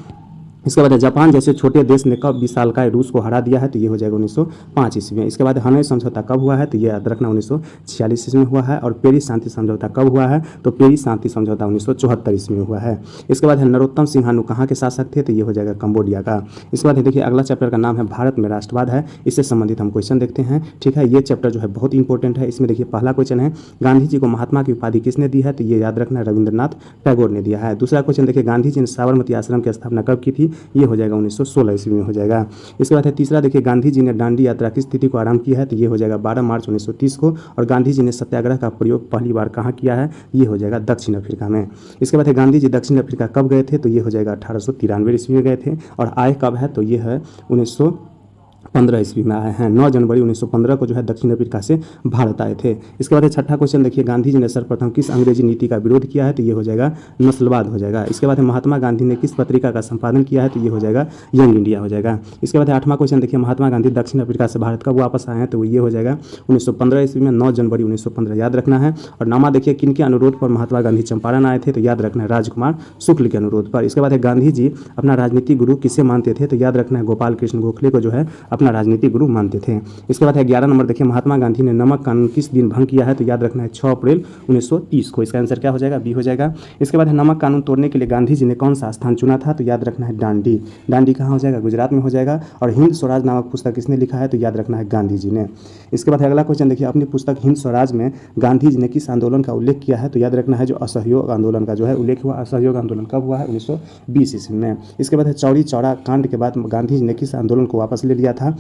इसके बाद जापान जैसे छोटे देश ने कब विशालकाय रूस को हरा दिया है? तो ये हो जाएगा 1905 ईस्वी में। इसके बाद हनोई समझौता कब हुआ है? तो ये याद रखना 1946 ईस्वी में हुआ है। और पेरिस शांति समझौता कब हुआ है? तो पेरिस शांति समझौता 1974 ईस्वी में हुआ है। इसके बाद है नरोत्तम सिंहानु कहाँ के शासक थे? तो ये हो जाएगा कंबोडिया का। इसके बाद देखिए अगला चैप्टर का नाम है भारत में राष्ट्रवाद है। इससे संबंधित हम क्वेश्चन देखते हैं। ठीक है। ये चैप्टर जो है बहुत इंपॉर्टेंट है। इसमें देखिए पहला क्वेश्चन है, गांधी जी को महात्मा की उपाधि किसने दी है? तो ये याद रखना रविंद्रनाथ टैगोर ने दिया है। दूसरा क्वेश्चन देखिए, गांधी जी ने साबरमती आश्रम की स्थापना कब की थी? ये हो जाएगा 1916 ईस्वी में हो जाएगा। इसके बाद है तीसरा देखिए, गांधी जी ने दांडी यात्रा की स्थिति को आरंभ किया है? तो ये हो जाएगा 12 मार्च 1930 को। और गांधी जी ने सत्याग्रह का प्रयोग पहली बार कहाँ किया है? ये हो जाएगा दक्षिण अफ्रीका में। इसके बाद है गांधी जी दक्षिण अफ्रीका कब गए थे? तो ये हो जाएगा 1893 ईस्वी में गए थे। और आए कब है? तो ये है 1915 ईस्वी में आए हैं। 9 जनवरी 1915 को जो है दक्षिण अफ्रीका से भारत आए थे। इसके बाद छठा क्वेश्चन देखिए, गांधी जी ने सर्वप्रथम किस अंग्रेजी नीति का विरोध किया है? तो ये हो जाएगा नस्लवाद हो जाएगा। इसके बाद महात्मा गांधी ने किस पत्रिका का संपादन किया है? तो ये हो जाएगा यंग इंडिया हो जाएगा। इसके बाद 8वां क्वेश्चन देखिए, महात्मा गांधी दक्षिण अफ्रीका से भारत कब वापस आए हैं? तो ये हो जाएगा 1915 ईस्वी में, 9 जनवरी 1915 याद रखना है। और 9वां देखिए, किनके अनुरोध पर महात्मा गांधी चंपारण आए थे? तो याद रखना है राजकुमार शुक्ल के अनुरोध पर। इसके बाद गांधी जी अपना राजनीतिक गुरु किसे मानते थे? तो याद रखना है गोपाल कृष्ण गोखले को जो है अपना राजनीतिक गुरु मानते थे। इसके बाद 11 नंबर देखिए, महात्मा गांधी ने नमक कानून किस दिन भंग किया है? तो याद रखना है 6 अप्रैल 1930 को। इसका आंसर क्या हो जाएगा? बी हो जाएगा। इसके बाद नमक कानून तोड़ने के लिए गांधी जी ने कौन सा स्थान चुना था? तो याद रखना है दांडी। दांडी कहाँ हो जाएगा? गुजरात में हो जाएगा। और हिंद स्वराज नामक पुस्तक किसने लिखा है? तो याद रखना है गांधी जी ने। इसके बाद अगला क्वेश्चन देखिए, अपनी पुस्तक हिंद स्वराज में गांधी जी ने किस आंदोलन का उल्लेख किया है? तो याद रखना है जो असहयोग आंदोलन का जो है उल्लेख हुआ। असहयोग आंदोलन कब हुआ है? 1920 ईस्वी में। इसके बाद चौरी चौरा कांड के बाद गांधी जी ने किस आंदोलन को वापस ले लिया था?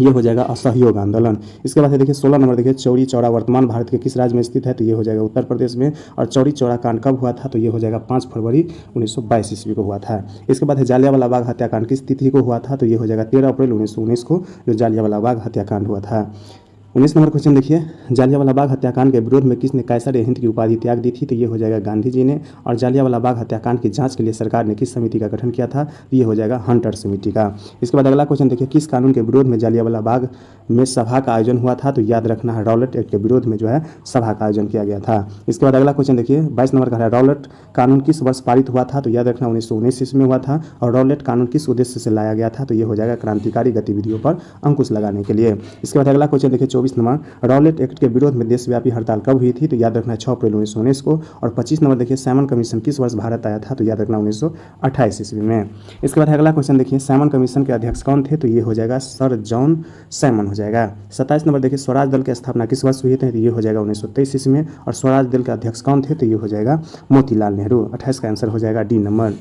ये हो जाएगा असहयोग आंदोलन। इसके बाद है देखिए 16 नंबर देखिए चौरी चौरा वर्तमान भारत के किस राज्य में स्थित है, तो ये हो जाएगा उत्तर प्रदेश में। और चौरी चौरा कांड कब हुआ था, तो ये हो जाएगा 5 फरवरी 1922 ईस्वी को हुआ था। इसके बाद है जालियांवाला बाग हत्याकांड किस तिथि को हुआ था, तो ये हो जाएगा 13 अप्रैल 1919 को जो जालियांवाला बाग हत्याकांड हुआ था। 19 नंबर क्वेश्चन देखिए जालियांवाला बाग हत्याकांड के विरोध में किसने कैसर ए हिंद की उपाधि त्याग दी थी, तो ये हो जाएगा गांधी जी ने। और जालियांवाला बाग हत्याकांड की जांच के लिए सरकार ने किस समिति का गठन किया था, तो ये हो जाएगा हंटर समिति का। इसके बाद अगला क्वेश्चन देखिए किस कानून के विरोध में जालियांवाला बाग में सभा का आयोजन हुआ था, तो याद रखना है रॉलेट एक्ट के विरोध में जो है सभा का आयोजन किया गया था। इसके बाद अगला क्वेश्चन देखिए 22 नंबर का है रॉलेट कानून किस वर्ष पारित हुआ था, तो याद रखना 1919 ईस्वी में हुआ था। और रॉलेट कानून किस उद्देश्य से लाया गया था, तो ये हो जाएगा क्रांतिकारी गतिविधियों पर अंकुश लगाने के लिए। इसके बाद अगला क्वेश्चन देखिए 24 नंबर रॉलेट एक्ट के विरोध में देशव्यापी हड़ताल कब हुई थी, तो याद रखना है 6 अप्रैल 1919 को। और 25 नंबर देखिए साइमन कमीशन किस वर्ष भारत आया था, तो याद रखना 1928 ईस्वी में। इसके बाद अगला क्वेश्चन देखिए साइमन कमीशन के अध्यक्ष कौन थे, तो ये हो जाएगा सर जॉन साइमन हो जाएगा। 27 नंबर देखिए स्वराज दल की स्थापना किस वर्ष हुई थी, तो ये हो जाएगा 1923 ईस्वी में। और स्वराज दल के अध्यक्ष कौन थे, तो ये हो जाएगा मोतीलाल नेहरू। 28 का आंसर हो जाएगा डी नंबर।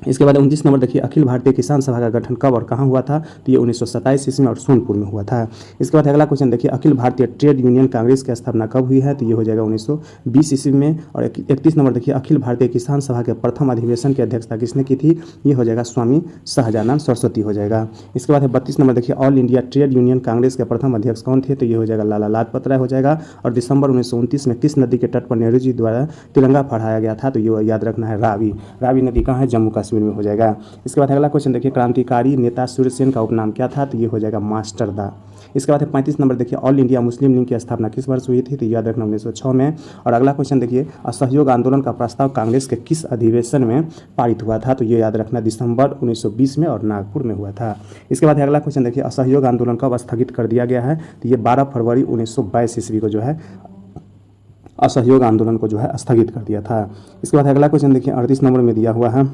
इसके बाद 29 नंबर देखिए अखिल भारतीय किसान सभा का गठन कब और कहाँ हुआ था, तो ये 1927 ईस्वी में और सोनपुर में हुआ था। इसके बाद अगला क्वेश्चन देखिए अखिल भारतीय ट्रेड यूनियन कांग्रेस की स्थापना कब हुई है, तो ये हो जाएगा 1920 ईस्वी में। और 31 नंबर देखिए अखिल भारतीय किसान सभा के प्रथम अधिवेशन की अध्यक्षता किसने की थी, ये हो जाएगा स्वामी सहजानंद सरस्वती हो जाएगा। इसके बाद 32 नंबर देखिए all India trade union Congress के प्रथम अध्यक्ष कौन थे, तो ये हो जाएगा लाला लाजपत राय हो जाएगा। और दिसंबर 1929 में किस नदी के तट पर नेहरू जी द्वारा तिरंगा फहराया गया था, तो ये याद रखना है रावी। रावी नदी कहाँ है, जम्मू कश्मीर में हो जाएगा। इसके बाद अगला क्वेश्चन देखिए क्रांतिकारी नेता सूर्यसेन का उपनाम क्या था, तो ये हो जाएगा मास्टर दा। इसके बाद 35 नंबर देखिए ऑल इंडिया मुस्लिम लीग की स्थापना किस वर्ष हुई थी, तो याद रखना 1906 में। और अगला क्वेश्चन देखिए असहयोग आंदोलन का प्रस्ताव कांग्रेस के किस अधिवेशन में पारित हुआ था, तो ये याद रखना दिसंबर 1920 में और नागपुर में हुआ था। इसके बाद अगला क्वेश्चन देखिए असहयोग आंदोलन कब स्थगित कर दिया गया है, तो ये 12 फरवरी 1922 ईस्वी को जो है असहयोग आंदोलन को जो है स्थगित कर दिया था। इसके बाद अगला क्वेश्चन देखिए 38 नंबर में दिया हुआ है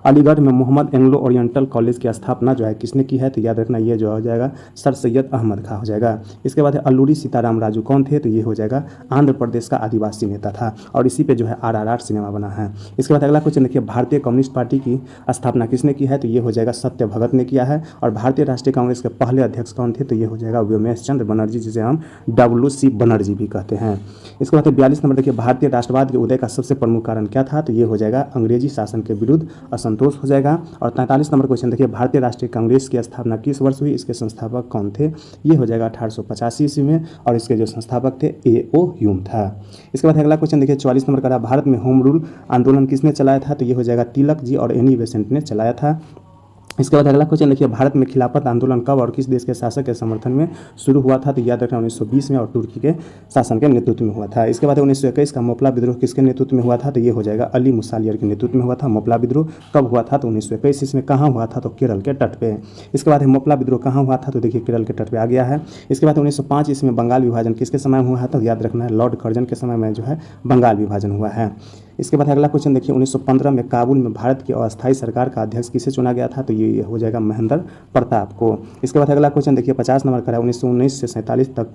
अलीगढ़ में मोहम्मद एंग्लो ओरिएंटल कॉलेज की स्थापना जो है किसने की है, तो याद रखना ये जो हो जाएगा सर सैयद अहमद खां हो जाएगा। इसके बाद है अल्लूरी सीताराम राजू कौन थे, तो ये हो जाएगा आंध्र प्रदेश का आदिवासी नेता था। और इसी पे जो है RRR सिनेमा बना है। इसके बाद अगला क्वेश्चन देखिए भारतीय कम्युनिस्ट पार्टी की स्थापना किसने की है, तो ये हो जाएगा सत्य भगत ने किया है। और भारतीय राष्ट्रीय कांग्रेस के पहले अध्यक्ष कौन थे, तो ये हो जाएगा व्योमेश चंद्र बनर्जी जिसे हम WC बनर्जी भी कहते हैं। इसके बाद 42 नंबर देखिए भारतीय राष्ट्रवाद के उदय का सबसे प्रमुख कारण क्या था, तो ये हो जाएगा अंग्रेजी शासन के विरुद्ध असंतोष हो जाएगा। और 43 नंबर क्वेश्चन देखिए भारतीय राष्ट्रीय कांग्रेस की स्थापना किस वर्ष हुई, इसके संस्थापक कौन थे, ये हो जाएगा 1885 ईस्वी में। और इसके जो संस्थापक थे A.O. ह्यूम था। इसके बाद अगला क्वेश्चन देखिए 44 नंबर का भारत में होम रूल आंदोलन किसने चलाया था, तो ये हो जाएगा तिलक जी और एनी बेसेंट ने चलाया था। इसके बाद अगला क्वेश्चन देखिए भारत में खिलाफत आंदोलन कब और किस देश के शासक के समर्थन में शुरू हुआ था, तो याद रखना 1920 में और तुर्की के शासन के नेतृत्व में हुआ था। इसके बाद 1921 का मोपला विद्रोह किसके नेतृत्व में हुआ था, तो ये हो जाएगा अली मुसालियर के नेतृत्व में हुआ था। मोपला विद्रोह कब हुआ था, तो 1921 इसमें कहाँ हुआ था, तो केरल के तट पे। इसके बाद मोपला विद्रोह कहाँ हुआ था, तो देखिए केरल के तट पे आ गया है। इसके बाद 1905 इसमें बंगाल विभाजन किसके समय हुआ है, तो याद रखना है लॉर्ड कर्जन के समय में जो है बंगाल विभाजन हुआ है। इसके बाद अगला क्वेश्चन देखिए 1915 में काबुल में भारत की अस्थायी सरकार का अध्यक्ष किसे चुना गया था, तो ये हो जाएगा महेंद्र प्रताप को। इसके बाद अगला क्वेश्चन देखिए 50 नंबर का है 1919 से 47 तक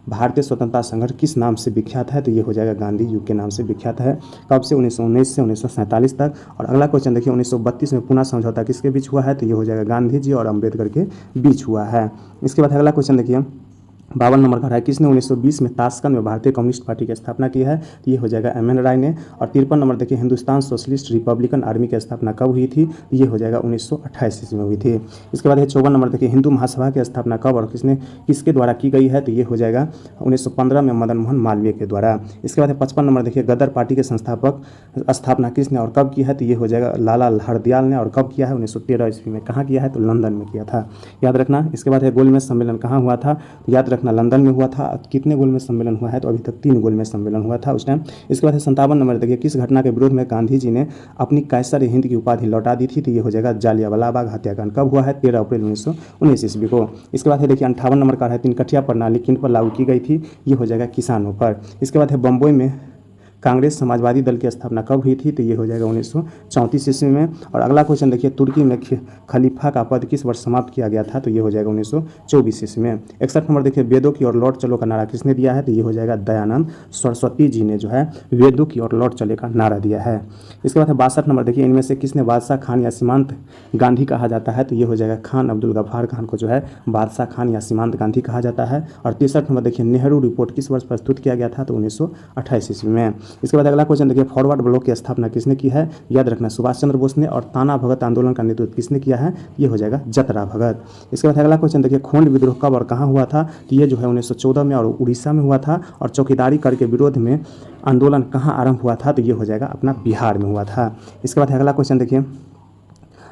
भारतीय स्वतंत्रता संघर्ष किस नाम से विख्यात है, तो ये हो जाएगा गांधी युग के नाम से विख्यात है। कब से 1919 से 1947 तक। और अगला क्वेश्चन देखिए 1932 में पुनः समझौता किसके बीच हुआ है, तो ये हो जाएगा गांधी जी और अम्बेडकर के बीच हुआ है। इसके बाद अगला क्वेश्चन देखिए 52 नंबर का है किसने 1920 में ताशकंद में भारतीय कम्युनिस्ट पार्टी की स्थापना की है, तो ये हो जाएगा MN राय ने। और 53 नंबर देखिए हिंदुस्तान सोशलिस्ट रिपब्लिकन आर्मी की स्थापना कब हुई थी, तो ये हो जाएगा 1928 ईस्वी में हुई थी। इसके बाद 54 नंबर देखिए हिंदू महासभा की स्थापना कब और किसके द्वारा की गई है, तो ये हो जाएगा 1915 में मदन मोहन मालवीय के द्वारा। इसके बाद 55 नंबर देखिए गदर पार्टी के संस्थापक स्थापना किसने और कब की है, तो ये हो जाएगा लाला हरदयाल ने। और कब किया है 1913 ईस्वी में। कहाँ किया है, तो लंदन में किया था, याद रखना। इसके बाद गोलमेज सम्मेलन कहाँ हुआ था, याद रखना लंदन में हुआ था। कितने गोलमेज सम्मेलन हुआ है, तो अभी तक 3 गोलमेज सम्मेलन हुआ था उस टाइम। इसके बाद 57 नंबर देखिए किस घटना के विरोध में गांधी जी ने अपनी कैसर हिंद की उपाधि लौटा दी थी, तो ये हो जाएगा जालियांवाला बाग हत्याकांड कब हुआ है, 13 अप्रैल 1919 ईस्वी को। इसके बाद है देखिए 58 नंबर का है तीन कठिया प्रणाली किन पर लागू की गई थी, ये हो जाएगा किसानों पर। इसके बाद है बम्बई में कांग्रेस समाजवादी दल की स्थापना कब हुई थी, तो ये हो जाएगा 1934 ईस्वी में। और अगला क्वेश्चन देखिए, तुर्की में खलीफा का पद किस वर्ष समाप्त किया गया था, तो ये हो जाएगा 1924 ईस्वी में। 61 नंबर देखिए, वेदों की ओर लौट चलो का नारा किसने दिया है, तो ये हो जाएगा दयानंद सरस्वती जी ने जो है वेदों की ओर लौट चले का नारा दिया है। इसके बाद है 62 नंबर देखिए, इनमें से किसने बादशाह खान या सीमांत गांधी कहा जाता है, तो ये हो जाएगा खान अब्दुल गफ्फार खान को जो है बादशाह खान या सीमांत गांधी कहा जाता है। और 63 नंबर देखिए, नेहरू रिपोर्ट किस वर्ष प्रस्तुत किया गया था, तो 1928 ईस्वी में। इसके बाद अगला क्वेश्चन देखिए, फॉरवर्ड ब्लॉक की स्थापना किसने की है, याद रखना सुभाष चंद्र बोस ने। और ताना भगत आंदोलन का नेतृत्व किसने किया है, ये हो जाएगा जतरा भगत। इसके बाद अगला क्वेश्चन देखिए, खोंड विद्रोह कब और कहाँ हुआ था, तो ये जो है 1914 में और उड़ीसा में हुआ था। और चौकीदारी कर के विरोध में आंदोलन कहाँ आरंभ हुआ था, तो ये हो जाएगा अपना बिहार में हुआ था। इसके बाद अगला क्वेश्चन देखिए,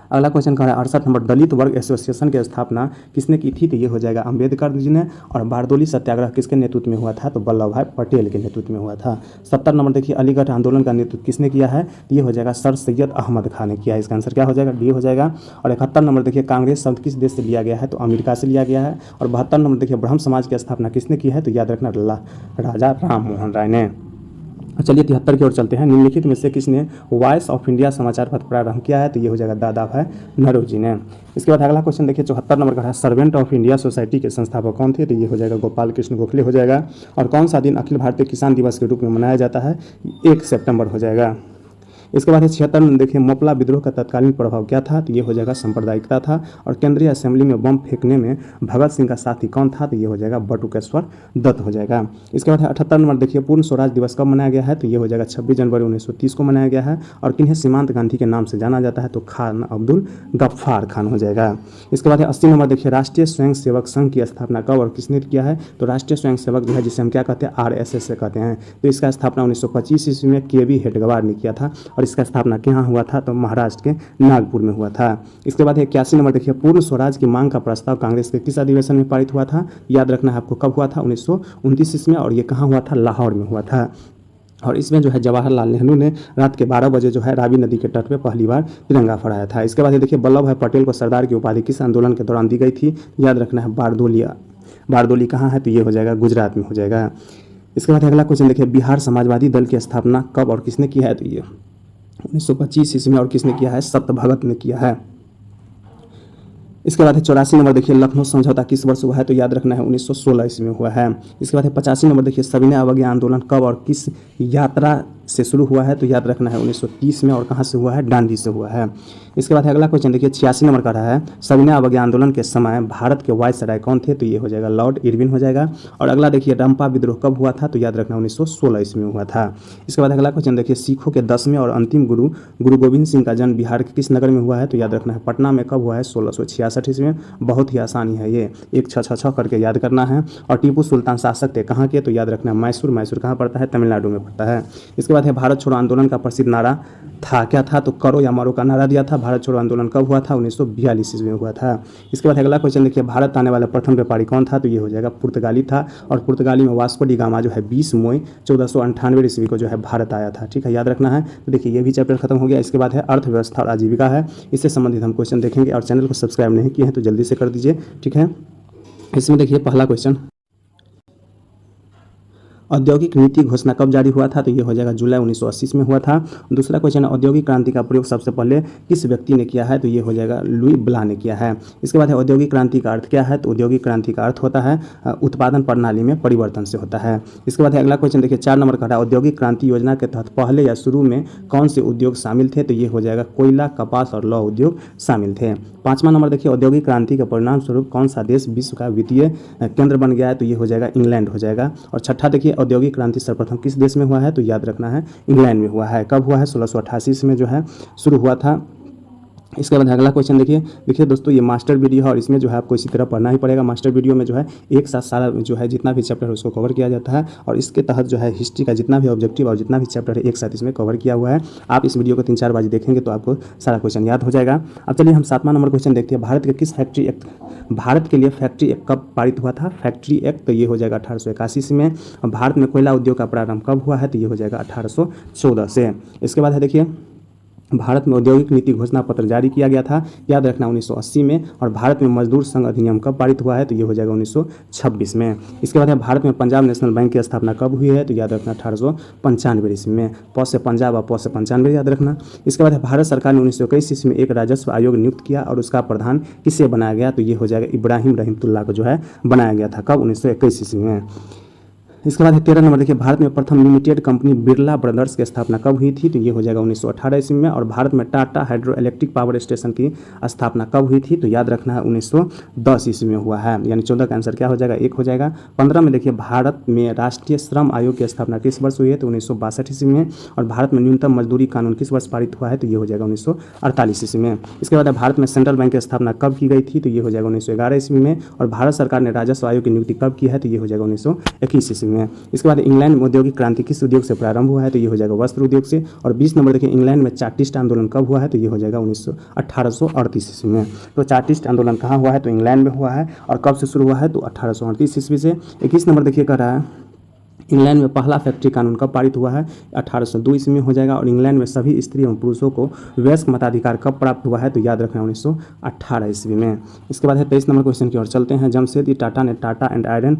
अगला क्वेश्चन कह रहा है 68 नंबर, दलित वर्ग एसोसिएशन की स्थापना किसने की थी, तो ये हो जाएगा अंबेडकर जी ने। और बारदोली सत्याग्रह किसके नेतृत्व में हुआ था, तो वल्लभ भाई पटेल के नेतृत्व में हुआ था। 70 नंबर देखिए, अलीगढ़ आंदोलन का नेतृत्व किसने किया है, तो ये हो जाएगा सर सैयद अहमद खान ने किया है। इसका आंसर क्या हो जाएगा, डी हो जाएगा। और 71 नंबर देखिए, कांग्रेस शब्द किस देश से लिया गया है, तो अमेरिका से लिया गया है। और 72 नंबर देखिए, ब्रह्म समाज की स्थापना किसने की है, तो याद रखना राजा राम मोहन राय ने। चलिए 73 की ओर चलते हैं। निम्नलिखित में से किसने वॉइस ऑफ इंडिया समाचार पत्र प्रारंभ किया है, तो ये हो जाएगा दादा भाई नौरोजी ने। इसके बाद अगला क्वेश्चन देखिए, 74 नंबर का है, सर्वेंट ऑफ इंडिया सोसाइटी के संस्थापक कौन थे, तो ये हो जाएगा गोपाल कृष्ण गोखले हो जाएगा। और कौन सा दिन अखिल भारतीय किसान दिवस के रूप में मनाया जाता है, 1 सितंबर हो जाएगा। इसके बाद 76 में देखिए, मोपला विद्रोह का तत्कालीन प्रभाव क्या था, तो ये हो जाएगा सांप्रदायिकता था। और केंद्रीय असेंबली में बम फेंकने में भगत सिंह का साथी कौन था, तो ये हो जाएगा बटुकेश्वर दत्त हो जाएगा। इसके बाद 78 नंबर देखिए, पूर्ण स्वराज दिवस कब मनाया गया है, तो ये हो जाएगा 26 जनवरी 1930 को मनाया गया है। और किन्हें सीमांत गांधी के नाम से जाना जाता है, तो खान अब्दुल गफ्फार खान हो जाएगा। इसके बाद 80 नंबर देखिए, राष्ट्रीय स्वयं सेवक संघ की स्थापना कब और किसने किया है, तो राष्ट्रीय स्वयं सेवक जो है जिसे हम क्या कहते हैं, RSS से कहते हैं, तो इसका स्थापना 1925 ईस्वी में KV हेडगेवार ने किया था। और इसका स्थापना कहाँ हुआ था, तो महाराष्ट्र के नागपुर में हुआ था। इसके बाद 81 नंबर देखिए, पूर्ण स्वराज की मांग का प्रस्ताव कांग्रेस के किस अधिवेशन में पारित हुआ था, याद रखना है आपको कब हुआ था, 1929 ईस्वी में। और ये कहाँ हुआ था, लाहौर में हुआ था। और इसमें जो है जवाहरलाल नेहरू ने रात के 12 बजे जो है रावी नदी के तट पे पहली बार तिरंगा फहराया था। इसके बाद ये देखिए, वल्लभ भाई पटेल को सरदार की उपाधि किस आंदोलन के दौरान दी गई थी, याद रखना है बारदोली कहाँ है, तो ये हो जाएगा गुजरात में हो जाएगा। इसके बाद अगला क्वेश्चन देखिए, बिहार समाजवादी दल की स्थापना कब और किसने किया है, तो ये 1925 ईस्वी में। और किसने किया है, सत्य भगत ने किया है। इसके बाद 84 नंबर देखिए, लखनऊ समझौता किस वर्ष हुआ है, तो याद रखना है 1916 ईस्वी में हुआ है। इसके बाद 85 नंबर देखिए, सविनय अवज्ञा आंदोलन कब और किस यात्रा से शुरू हुआ है, तो याद रखना है 1930 में। और कहाँ से हुआ है, डांडी से हुआ है। इसके बाद अगला क्वेश्चन देखिए, 86 नंबर का रहा है, सविनय अवज्ञा आंदोलन के समय भारत के वायसराय कौन थे, तो ये हो जाएगा लॉर्ड इरविन हो जाएगा। और अगला देखिए, रंपा विद्रोह कब हुआ था, तो याद रखना 1916 ईस्वी में हुआ था। इसके बाद अगला क्वेश्चन देखिए, सिखों के 10वें और अंतिम गुरु गोविंद सिंह का जन्म बिहार के किस नगर में हुआ है, तो याद रखना है पटना में। कब हुआ है, 1666 ईस्वी में। बहुत ही आसानी है ये, 1 6 6 6 करके याद करना है। और टीपू सुल्तान शासक थे कहाँ के, तो याद रखना है मैसूर कहाँ पड़ता है, तमिलनाडु में पड़ता है। इसके बाद है, भारत छोड़ो आंदोलन का प्रसिद्ध नारा था क्या था, तो करो या मरो का नारा दिया था। भारत छोड़ो आंदोलन कब हुआ था, 1942 ईस्वी में हुआ था। इसके बाद अगला क्वेश्चन देखिए, भारत आने वाला प्रथम व्यापारी कौन था, तो ये हो जाएगा पुर्तगाली था। और पुर्तगाली में वास्को डी गामा जो है 20 मई 1498 ईस्वी को जो है भारत आया था। ठीक है, याद रखना है। तो देखिए ये भी चैप्टर खत्म हो गया। इसके बाद है अर्थव्यवस्था और आजीविका है, इससे संबंधित हम क्वेश्चन देखेंगे। और चैनल को सब्सक्राइब नहीं किए हैं तो जल्दी से कर दीजिए। ठीक है, इसमें देखिए पहला क्वेश्चन, औद्योगिक नीति घोषणा कब जारी हुआ था, तो ये हो जाएगा जुलाई 1980 में हुआ था। दूसरा क्वेश्चन है, औद्योगिक क्रांति का प्रयोग सबसे पहले किस व्यक्ति ने किया है, तो ये हो जाएगा लुई ब्ला ने किया है। इसके बाद है, औद्योगिक क्रांति का अर्थ क्या है, तो औद्योगिक क्रांति का अर्थ होता है उत्पादन प्रणाली में परिवर्तन से होता है। इसके बाद है अगला क्वेश्चन देखिए 4 नंबर का, औद्योगिक क्रांति योजना के तहत पहले या शुरू में कौन से उद्योग शामिल थे, तो ये हो जाएगा कोयला, कपास और लौह उद्योग शामिल थे। 5वां नंबर देखिए, औद्योगिक क्रांति के परिणाम स्वरूप कौन सा देश विश्व का वित्तीय केंद्र बन गया है, तो ये हो जाएगा इंग्लैंड हो जाएगा। और 6ठा देखिए, औद्योगिक क्रांति सर्वप्रथम किस देश में हुआ है, तो याद रखना है इंग्लैंड में हुआ है। कब हुआ है, 1688 में जो है शुरू हुआ था। इसके बाद अगला क्वेश्चन देखिए दोस्तों, ये मास्टर वीडियो है और इसमें जो है आपको इसी तरह पढ़ना ही पड़ेगा। मास्टर वीडियो में जो है एक साथ सारा जो है जितना भी चैप्टर है उसको कवर किया जाता है। और इसके तहत जो है हिस्ट्री का जितना भी ऑब्जेक्टिव और जितना भी चैप्टर है एक साथ इसमें कवर किया हुआ है। आप इस वीडियो को 3-4 बार देखेंगे तो आपको सारा क्वेश्चन याद हो जाएगा। अब चलिए हम 7वां नंबर क्वेश्चन देखते हैं, भारत के किस फैक्ट्री एक्ट, भारत के लिए फैक्ट्री एक्ट कब पारित हुआ था। फैक्ट्री एक्ट तो ये हो जाएगा 1881 में। भारत में कोयला उद्योग का प्रारंभ कब हुआ है, तो ये हो जाएगा 1814 से। इसके बाद है देखिए भारत में औद्योगिक नीति घोषणा पत्र जारी किया गया था, याद रखना 1980 में। और भारत में मजदूर संघ अधिनियम कब पारित हुआ है, तो ये हो जाएगा 1926 में। इसके बाद है भारत में पंजाब नेशनल बैंक की स्थापना कब हुई है, तो याद रखना 1895 ईस्वी में। प से पंजाब और प से 95 याद रखना। इसके बाद है भारत सरकार ने 1921 ईस्वी में एक राजस्व आयोग नियुक्त किया और उसका प्रधान किसे बनाया गया, तो ये हो जाएगा इब्राहिम रहीमतुल्लाह को जो है बनाया गया था। कब, 1921 ईस्वी में। इसके बाद है 13 नंबर देखिए, भारत में प्रथम लिमिटेड कंपनी बिरला ब्रदर्स की स्थापना कब हुई थी, तो ये हो जाएगा 1918 ईस्वी में। और भारत में Tata hydro electric power station की स्थापना कब हुई थी, तो याद रखना है 1910 ईस्वी में हुआ है, यानी 14 का आंसर क्या हो जाएगा, 1 हो जाएगा। 15 में देखिए, भारत में राष्ट्रीय श्रम आयोग की स्थापना किस वर्ष हुई है, तो 1962 ईस्वी में। और भारत में न्यूनतम मजदूरी कानून किस वर्ष पारित हुआ है, तो ये हो जाएगा 1948 ईस्वी में। इसके बाद भारत में सेंट्रल बैंक की स्थापना कब की गई थी, तो ये हो जाएगा 1911 ईस्वी में। और भारत सरकार ने राजस्व आयोग की नियुक्ति कब की है, तो ये हो जाएगा 1921 ईस्वी में। इसके बाद इंग्लैंड में औद्योगिक क्रांति किस उद्योग से प्रारंभ हुआ है, तो ये हो जाएगा वस्त्र उद्योग से। और 20 नंबर देखिए, इंग्लैंड में चार्टिस्ट आंदोलन कब हुआ है, तो ये हो जाएगा 1838 ईस्वी में। तो चार्टिस्ट आंदोलन कहाँ हुआ है, तो इंग्लैंड में हुआ है। और कब से शुरू हुआ है, तो 1838 ईस्वी से। 21 नंबर देखिए कह रहा है, इंग्लैंड में पहला फैक्ट्री कानून कब पारित हुआ है, 1802 ईस्वी में हो जाएगा। और इंग्लैंड में सभी स्त्री एवं पुरुषों को वयस्क मताधिकार कब प्राप्त हुआ है, तो याद रखना 1918 ईस्वी में। इसके बाद है 23 नंबर क्वेश्चन की ओर चलते हैं। जमशेदजी टाटा ने Tata and iron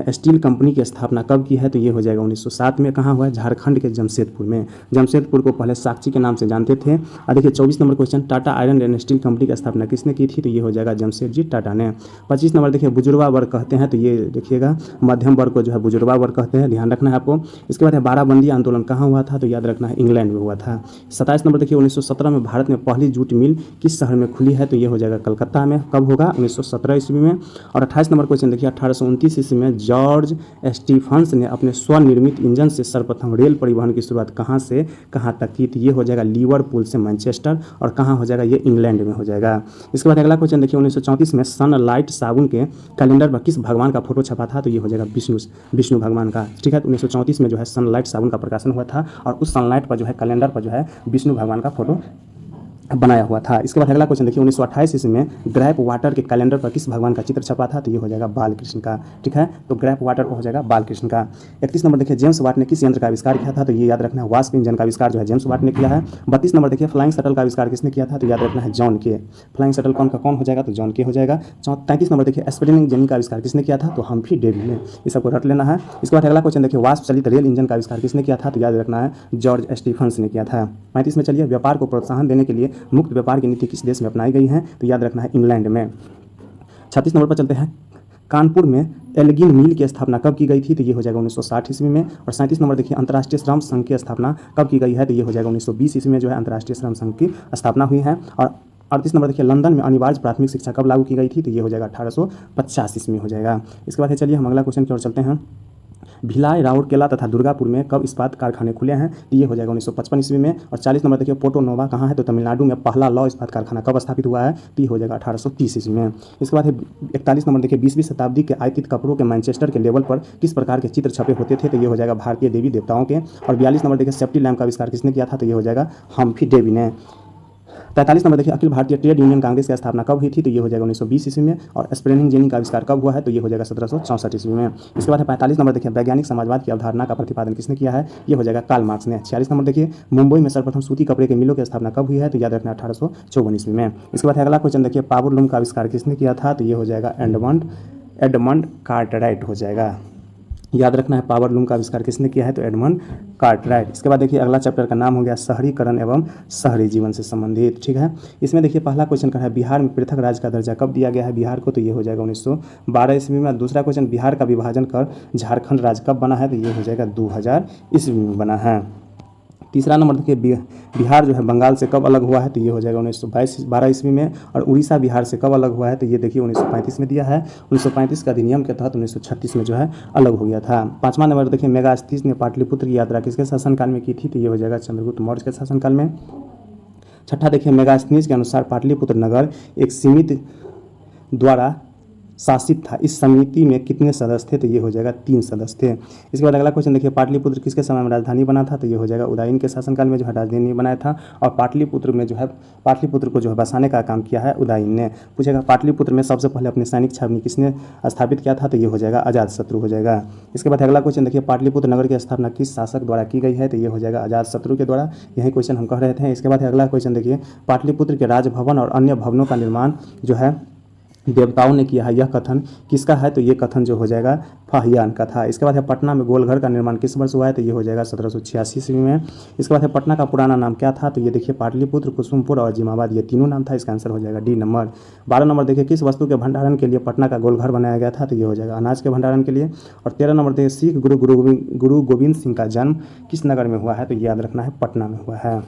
steel company की स्थापना कब की है, तो ये हो जाएगा 1907 में। कहाँ हुआ है, झारखंड के जमशेदपुर में। जमशेदपुर को पहले साक्षी के नाम से जानते थे। और देखिए 24 number question, Tata iron and steel company की स्थापना किसने की थी, तो ये हो जाएगा जमशेदजी टाटा ने। 25 नंबर देखिए, बुजुर्गा वर्ग कहते हैं, तो ये देखिएगा मध्यम वर्ग को जो है बुजुर्गा वर्ग कहते हैं, ध्यान रखना है आपको। इसके बाद है बाराबंदी आंदोलन कहाँ हुआ था, तो याद रखना है इंग्लैंड में हुआ था। 27 नंबर देखिए, 1917 में भारत में पहली जूट मिल किस शहर में खुली है, तो ये हो जाएगा कलकत्ता में। कब होगा, 1917 ईस्वी में। और 28 नंबर क्वेश्चन देखिए, 1829 ईस्वी में जॉर्ज स्टीफंस ने अपने स्वनिर्मित इंजन से सर्वप्रथम रेल परिवहन की शुरुआत कहाँ से कहाँ तक की, तो ये हो जाएगा लिवरपूल से मैनचेस्टर। और कहाँ हो जाएगा, ये इंग्लैंड में हो जाएगा। इसके बाद अगला क्वेश्चन देखिए, 1934 में सनलाइट साबुन के कैलेंडर पर किस भगवान का फोटो छपा था, तो ये हो जाएगा विष्णु भगवान का। ठीक है, तो 1934 में जो है सनलाइट साबुन का प्रकाशन हुआ था और उस सनलाइट पर जो है कैलेंडर पर जो है विष्णु भगवान का फोटो बनाया हुआ था। इसके बाद अगला क्वेश्चन देखिए, 1928 ईस्वी में ग्रैप वाटर के कैलेंडर पर किस भगवान का चित्र छपा था, तो ये हो जाएगा बालकृष्ण का। ठीक है, तो ग्रैप वाटर हो जाएगा बालकृष्ण का। 31 नंबर देखिए, जेम्स वाट ने किस यंत्र का आविष्कार किया था, तो ये याद रखना है वास्प इंजन का आविष्कार जो है जेम्स वाट ने किया है। 32 नंबर देखिए, फ्लाइंग शटल का आविष्कार किसने किया था, तो याद रखना है जॉन के। फ्लाइंग शटल कौन हो जाएगा, तो जॉन के हो जाएगा। 33 नंबर देखिए, स्प्रिंग इंजन का आविष्कार किसने किया था, तो हम्फ्री डेवी ने। इस सबको रट लेना है। इसके बाद अगला क्वेश्चन देखिए, वाष्प चलित रेल इंजन का आविष्कार किसने किया था, तो याद रखना है जॉर्ज स्टीफंस ने किया था। 35 में चलिए, व्यापार को प्रोत्साहन देने के लिए मुक्त व्यापार की नीति किस देश में अपनाई गई है, तो याद रखना है इंग्लैंड में। 36 नंबर पर चलते हैं, कानपुर में एल्गिन मिल की स्थापना कब की गई थी, तो ये हो जाएगा 1960 ईस्वी में। और 37 नंबर देखिए, अंतर्राष्ट्रीय श्रम संघ की स्थापना कब की गई है, तो ये हो जाएगा 1920 ईस्वी में जो है अंतर्राष्ट्रीय श्रम संघ की स्थापना हुई है। और 38 नंबर देखिए, लंदन में अनिवार्य प्राथमिक शिक्षा कब लागू की गई थी, तो ये हो जाएगा 1850 ईस्वी में हो जाएगा। इसके बाद चलिए हम अगला क्वेश्चन की ओर चलते हैं। भिलाई, राउरकेला तथा दुर्गापुर में कब इस्पात कारखाने खुले हैं, तो ये हो जाएगा 1955 ईस्वी में। और 40 नंबर देखिए, पोर्टो नोवा कहाँ है, तो तमिलनाडु में पहला लौ इस्पात कारखाना कब स्थापित हुआ है, तो ये हो जाएगा 1830 ईस्वी में। इसके बाद 41 नंबर देखिए, 20वीं शताब्दी के आयातित कपड़ों के मैनचेस्टर के लेवल पर किस प्रकार के चित्र छपे होते थे, तो ये हो जाएगा भारतीय देवी देवताओं के। और 42 नंबर देखिए, सेफ्टी लैम्प का आविष्कार किसने किया था, तो ये हो जाएगा हम्फ्री डेवी ने। 43 नंबर देखिए, अखिल भारतीय ट्रेड यूनियन कांग्रेस की स्थापना कब हुई थी, तो ये हो जाएगा 1920 ईस्वी में। और स्प्रेनिंग जेनी का आविष्कार कब हुआ है, तो ये हो जाएगा 1764 ईस्वी में। इसके बाद 45 नंबर देखिए, वैज्ञानिक समाजवाद की अवधारणा का प्रतिपादन किसने किया है, ये हो जाएगा कार्ल मार्क्स ने। 46 नंबर देखिए, मुंबई में सर्वप्रथम सूती कपड़े के मिलों की स्थापना कब हुई है, तो याद रखना 1854 ईस्वी में। इसके बाद अगला क्वेश्चन देखिए, पावर लूम का आविष्कार किसने किया था, तो ये हो जाएगा एडमंड कार्टराइट हो जाएगा। याद रखना है पावर लूम का आविष्कार किसने किया है, तो एडमंड कार्टराइट। इसके बाद देखिए, अगला चैप्टर का नाम हो गया शहरीकरण एवं शहरी जीवन से संबंधित। ठीक है, इसमें देखिए पहला क्वेश्चन का है, बिहार में पृथक राज्य का दर्जा कब दिया गया है बिहार को, तो ये हो जाएगा 1912 ईस्वी में। दूसरा क्वेश्चन, बिहार का विभाजन कर झारखंड राज्य कब बना है, तो ये हो जाएगा 2000 ईस्वी में बना है। तीसरा नंबर देखिए, बिहार जो है बंगाल से कब अलग हुआ है, तो ये हो जाएगा 1912 ईस्वी में। और उड़ीसा बिहार से कब अलग हुआ है, तो ये देखिए 1935 में दिया है। 1935 का अधिनियम के तहत 1936 में जो है अलग हो गया था। पाँचवा नंबर देखिए, मेगास्थनीज ने पाटलिपुत्र की यात्रा किसके शासनकाल में की थी, तो ये हो जाएगा चंद्रगुप्त मौर्य के शासनकाल में। छठा देखिए, मेगास्थनीज के अनुसार पाटलिपुत्र नगर एक सीमित द्वारा शासित था। इस समिति में कितने सदस्य थे? तो ये हो जाएगा 3 सदस्य थे। इसके बाद अगला क्वेश्चन देखिए, पाटलिपुत्र किसके समय में राजधानी बना था? तो ये हो जाएगा उदयन के शासनकाल में जो है राजधानी बनाया था। और पाटलिपुत्र में जो है पाटलिपुत्र को जो है बसाने का काम किया है उदयन ने। पूछेगा पाटलिपुत्र में सबसे पहले अपनी सैनिक छावनी किसने स्थापित किया था? तो ये हो जाएगा अजातशत्रु हो जाएगा। इसके बाद अगला क्वेश्चन देखिए, पाटलिपुत्र नगर की स्थापना किस शासक द्वारा की गई है? तो ये हो जाएगा अजातशत्रु के द्वारा। यही क्वेश्चन हम कह रहे थे। इसके बाद अगला क्वेश्चन देखिए, पाटलिपुत्र के राजभवन और अन्य भवनों का निर्माण जो है देवताओं ने किया है, यह कथन किसका है? तो ये कथन जो हो जाएगा फाहियान का था। इसके बाद है पटना में गोलघर का निर्माण किस वर्ष हुआ है? तो ये हो जाएगा 1786 ईस्वी में। इसके बाद है पटना का पुराना नाम क्या था? तो ये देखिए पाटलिपुत्र, कुसुमपुर और जिमाबाद, ये तीनों नाम था। इसका आंसर हो जाएगा डी नंबर। 12 नंबर देखिए, किस वस्तु के भंडारण के लिए पटना का गोलघर बनाया गया था? तो ये हो जाएगा अनाज के भंडारण के लिए। और 13 नंबर देखिए, सिख गुरु गोविंद सिंह का जन्म किस नगर में हुआ है? तो याद रखना है पटना में हुआ है।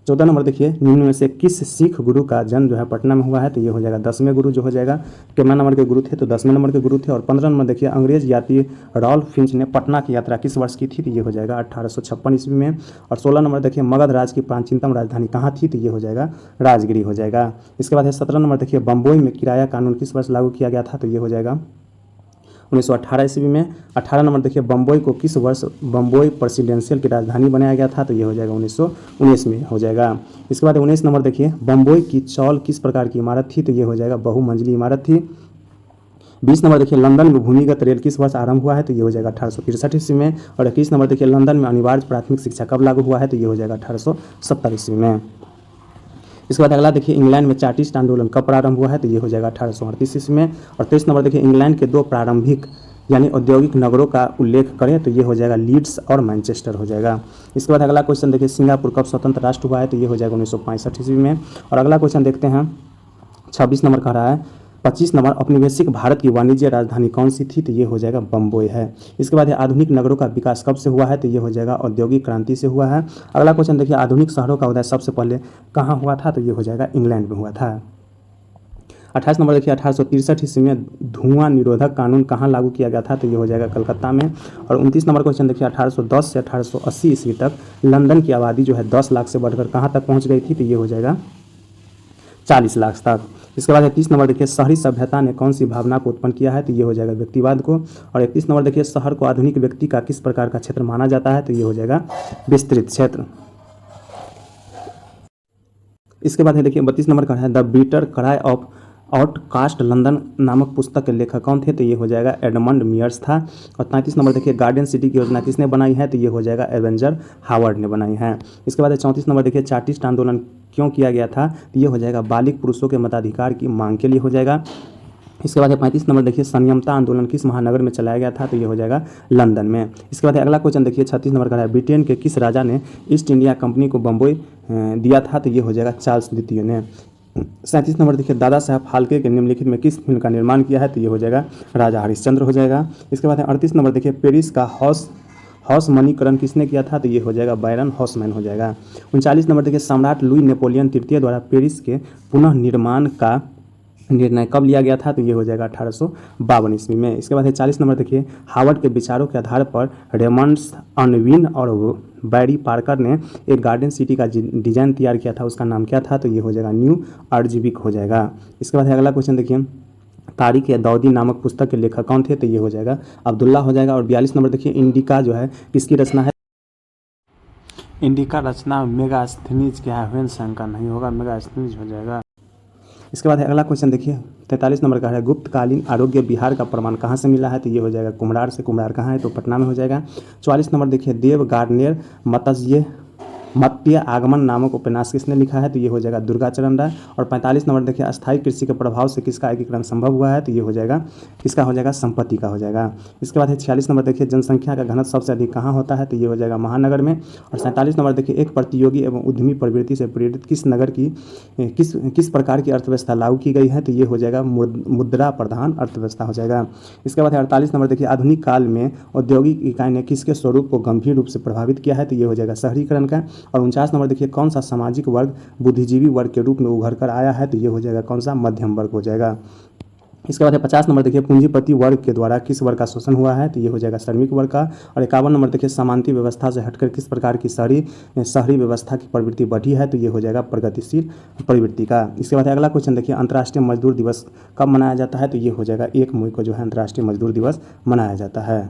14 नंबर देखिए, निम्न में से किस सिख गुरु का जन्म जो है पटना में हुआ है? तो ये हो जाएगा 10वें गुरु जो हो जाएगा। कितना नंबर के गुरु थे? तो 10वें नंबर के गुरु थे। और 15 नंबर देखिए, अंग्रेज यात्री रॉल्फ फिंच ने पटना की यात्रा किस वर्ष की थी? तो ये हो जाएगा 1856 ईस्वी में। और 16 नंबर देखिए, मगध राज की प्राचीनतम राजधानी कहाँ थी? तो ये हो जाएगा राजगिरी हो जाएगा। इसके बाद है 17 नंबर देखिए, बम्बई में किराया कानून किस वर्ष लागू किया गया था? तो ये हो जाएगा 1918 ईस्वी में। 18 नंबर देखिए, बम्बई को किस वर्ष बम्बई प्रेसिडेंशियल की राजधानी बनाया गया था? तो ये हो जाएगा 1919 में हो जाएगा। इसके बाद 19 नंबर देखिए, बम्बई की चौल किस प्रकार की इमारत थी? तो ये हो जाएगा बहुमंजिली इमारत थी। 20 नंबर देखिए, लंदन में भूमिगत रेल किस वर्ष आरंभ हुआ है? तो ये हो जाएगा 1863 ईस्वी में। और 21 नंबर देखिए, लंदन में अनिवार्य प्राथमिक शिक्षा कब लागू हुआ है? तो ये हो जाएगा 1870 ईस्वी में। इसके बाद अगला देखिए, इंग्लैंड में चार्टिस्ट आंदोलन कब प्रारंभ हुआ है? तो ये हो जाएगा 1838 ईस्वी में। और 23 नंबर देखिए, इंग्लैंड के 2 प्रारंभिक यानी औद्योगिक नगरों का उल्लेख करें तो ये हो जाएगा लीड्स और मैनचेस्टर हो जाएगा। इसके बाद अगला क्वेश्चन देखिए, सिंगापुर कब स्वतंत्र राष्ट्र हुआ है? तो ये हो जाएगा 1965 ईस्वी में। और अगला क्वेश्चन देखते हैं, 26 नंबर कह रहा है, 25 नंबर, औपनिवेशिक भारत की वाणिज्य राजधानी कौन सी थी? तो ये हो जाएगा बम्बई है। इसके बाद आधुनिक नगरों का विकास कब से हुआ है? तो ये हो जाएगा औद्योगिक क्रांति से हुआ है। अगला क्वेश्चन देखिए, आधुनिक शहरों का उदय सबसे पहले कहाँ हुआ था? तो ये हो जाएगा इंग्लैंड में हुआ था। 28 नंबर देखिए, 1863 ईस्वी में धुआं निरोधक कानून कहाँ लागू किया गया था? तो ये हो जाएगा कलकत्ता में। और 29 नंबर क्वेश्चन देखिए, 1810 से 1880 ईस्वी तक लंदन की आबादी जो है 10 लाख से बढ़कर कहाँ तक पहुँच गई थी? तो ये हो जाएगा 40 लाख तक। इसके बाद 30 नंबर देखिए, शहरी सभ्यता ने कौन सी भावना को उत्पन्न किया है? तो ये हो जाएगा व्यक्तिवाद को। और 31 नंबर देखिए, शहर को आधुनिक व्यक्ति का किस प्रकार का क्षेत्र माना जाता है? तो ये हो जाएगा विस्तृत क्षेत्र। इसके बाद है देखिए 32 नंबर का है, the bitter cry of outcast London नामक पुस्तक के लेखक कौन थे? तो ये हो जाएगा एडमंड मियर्स था। और 33 नंबर देखिए, गार्डन सिटी की योजना किसने बनाई है? तो ये हो जाएगा एवेंजर हावर्ड ने बनाई है। इसके बाद 34 नंबर देखिए, चार्टिस्ट आंदोलन क्यों किया गया था? तो ये हो जाएगा बालिग पुरुषों के मताधिकार की मांग के लिए हो जाएगा। इसके बाद 35 नंबर देखिए, संयमता आंदोलन किस महानगर में चलाया गया था? तो ये हो जाएगा लंदन में। इसके बाद अगला क्वेश्चन देखिए 36 नंबर का है, ब्रिटेन के किस राजा ने ईस्ट इंडिया कंपनी को बम्बई दिया था? तो ये हो जाएगा चार्ल्स द्वितीय ने। 37 नंबर देखिए, दादा साहब फाल्के के निम्नलिखित में किस फिल्म का निर्माण किया है? तो ये हो जाएगा राजा हरिश्चंद्र हो जाएगा। इसके बाद 38 नंबर देखिए, पेरिस का हाउस मनीकरण किसने किया था? तो ये हो जाएगा बैरन हॉसमैन हो जाएगा। 39 नंबर देखिए, सम्राट लुई नेपोलियन तृतीय द्वारा पेरिस के पुनः निर्माण का निर्णय कब लिया गया था? तो ये हो जाएगा 1852 ईस्वी में। इसके बाद 40 नंबर देखिए, हार्वर्ड के विचारों के आधार पर रेमंड्स अनविन और बैरी पार्कर ने एक गार्डन सिटी का डिजाइन तैयार किया था, उसका नाम क्या था? तो ये हो जाएगा न्यू अर्जविक हो जाएगा। इसके बाद अगला क्वेश्चन देखिए, तारिक दाऊदी नामक पुस्तक के लेखक कौन थे? तो ये हो जाएगा अब्दुल्ला हो जाएगा। और 42 नंबर देखिए, इंडिका जो है किसकी रचना है? इंडिका रचना मेगास्थनीज क्या है? ह्वेनसांग का नहीं होगा, मेगास्थनीज हो जाएगा। इसके बाद अगला क्वेश्चन देखिए 43 नंबर का है, गुप्तकालीन आरोग्य विहार का प्रमाण कहाँ से मिला है? तो ये हो जाएगा कुम्हरार से। कुम्हरार कहाँ है? तो पटना में हो जाएगा। 44 नंबर देखिए, देव गार्नियर मत्स्य आगमन नामक उपन्यास किसने लिखा है? तो ये हो जाएगा दुर्गाचरण राय। और 45 नंबर देखिए, अस्थायी कृषि के प्रभाव से किसका एकीकरण संभव हुआ है? तो ये हो जाएगा किसका हो जाएगा? संपत्ति का हो जाएगा। इसके बाद 46 नंबर देखिए, जनसंख्या का घनत्व सबसे अधिक कहाँ होता है? तो ये हो जाएगा महानगर में। और 47 नंबर देखिए, एक प्रतियोगी एवं उद्यमी प्रवृत्ति से प्रेरित किस नगर की किस प्रकार की अर्थव्यवस्था लागू की गई है? तो ये हो जाएगा मुद्रा प्रधान अर्थव्यवस्था हो जाएगा। इसके बाद 48 नंबर देखिए, आधुनिक काल में औद्योगिक इकाई ने किसके स्वरूप को गंभीर रूप से प्रभावित किया है? तो ये हो जाएगा शहरीकरण का। और 49 नंबर देखिए, कौन सा सामाजिक वर्ग बुद्धिजीवी वर्ग के रूप में उभर कर आया है? तो ये हो जाएगा कौन सा? मध्यम वर्ग हो जाएगा। इसके बाद है 50 नंबर देखिए पूंजीपति वर्ग के द्वारा किस वर्ग का शोषण हुआ है, तो ये हो जाएगा श्रमिक वर्ग का। और 51 नंबर देखिए समांती व्यवस्था से हटकर किस प्रकार की शहरी शहरी व्यवस्था की प्रवृत्ति बढ़ी है, तो ये हो जाएगा प्रगतिशील प्रवृत्ति का। इसके बाद अगला क्वेश्चन देखिए अंतर्राष्ट्रीय मजदूर दिवस कब मनाया जाता है, तो ये हो जाएगा 1 मई को जो है अंतर्राष्ट्रीय मजदूर दिवस मनाया जाता है।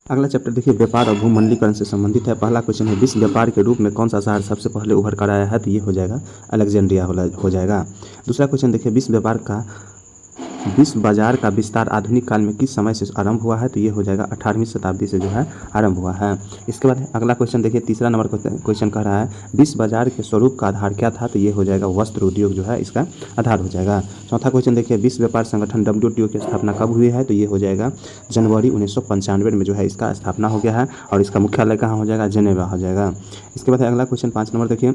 अगला चैप्टर देखिए व्यापार और भूमंडलीकरण से संबंधित है। पहला क्वेश्चन है विश्व व्यापार के रूप में कौन सा शहर सबसे पहले उभर कर आया है, तो ये हो जाएगा अलेक्जेंड्रिया हो जाएगा। दूसरा क्वेश्चन देखिए विश्व बाजार का विस्तार आधुनिक काल में किस समय से आरंभ हुआ है, तो ये हो जाएगा 18वीं शताब्दी से जो है आरंभ हुआ है। इसके बाद अगला क्वेश्चन देखिए तीसरा नंबर क्वेश्चन कह रहा है विश्व बाजार के स्वरूप का आधार क्या था, तो ये हो जाएगा वस्त्र उद्योग जो है इसका आधार हो जाएगा। चौथा क्वेश्चन देखिए विश्व व्यापार संगठन WTO की स्थापना कब हुई है, तो ये हो जाएगा जनवरी 1995 में जो है इसका स्थापना हो गया है और इसका मुख्यालय कहाँ हो जाएगा, जेनेवा हो जाएगा। इसके बाद अगला क्वेश्चन 5 नंबर देखिए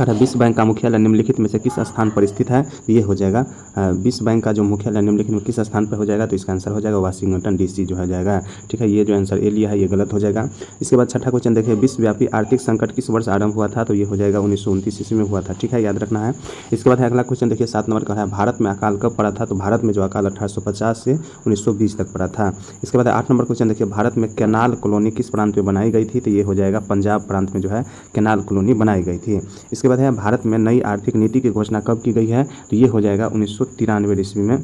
विश्व बैंक का मुख्यालय निम्नलिखित में से किस स्थान पर स्थित है, ये हो जाएगा विश्व बैंक का जो मुख्यालय निम्नलिखित में किस स्थान पर हो जाएगा, तो इसका आंसर हो जाएगा वाशिंगटन DC जो हो जाएगा। ठीक है, ये जो आंसर ए लिया है ये गलत हो जाएगा। इसके बाद छठा क्वेश्चन देखिए विश्वव्यापी आर्थिक संकट किस वर्ष आरंभ हुआ था, तो ये हो जाएगा 1929 ईस्वी में हुआ था। ठीक है, याद रखना है। इसके बाद अगला क्वेश्चन देखिए 7 नंबर का है भारत में अकाल कब पड़ा था, तो भारत में जो अकाल 1850 से 1920 तक पड़ा था। इसके बाद 8 नंबर क्वेश्चन देखिए भारत में कैनाल कॉलोनी किस प्रांत में बनाई गई थी, तो ये हो जाएगा पंजाब प्रांत में जो है कैनाल कॉलोनी बनाई गई थी। इसके बाद है भारत में नई आर्थिक नीति की घोषणा कब की गई है, तो ये हो जाएगा 1993 ईस्वी में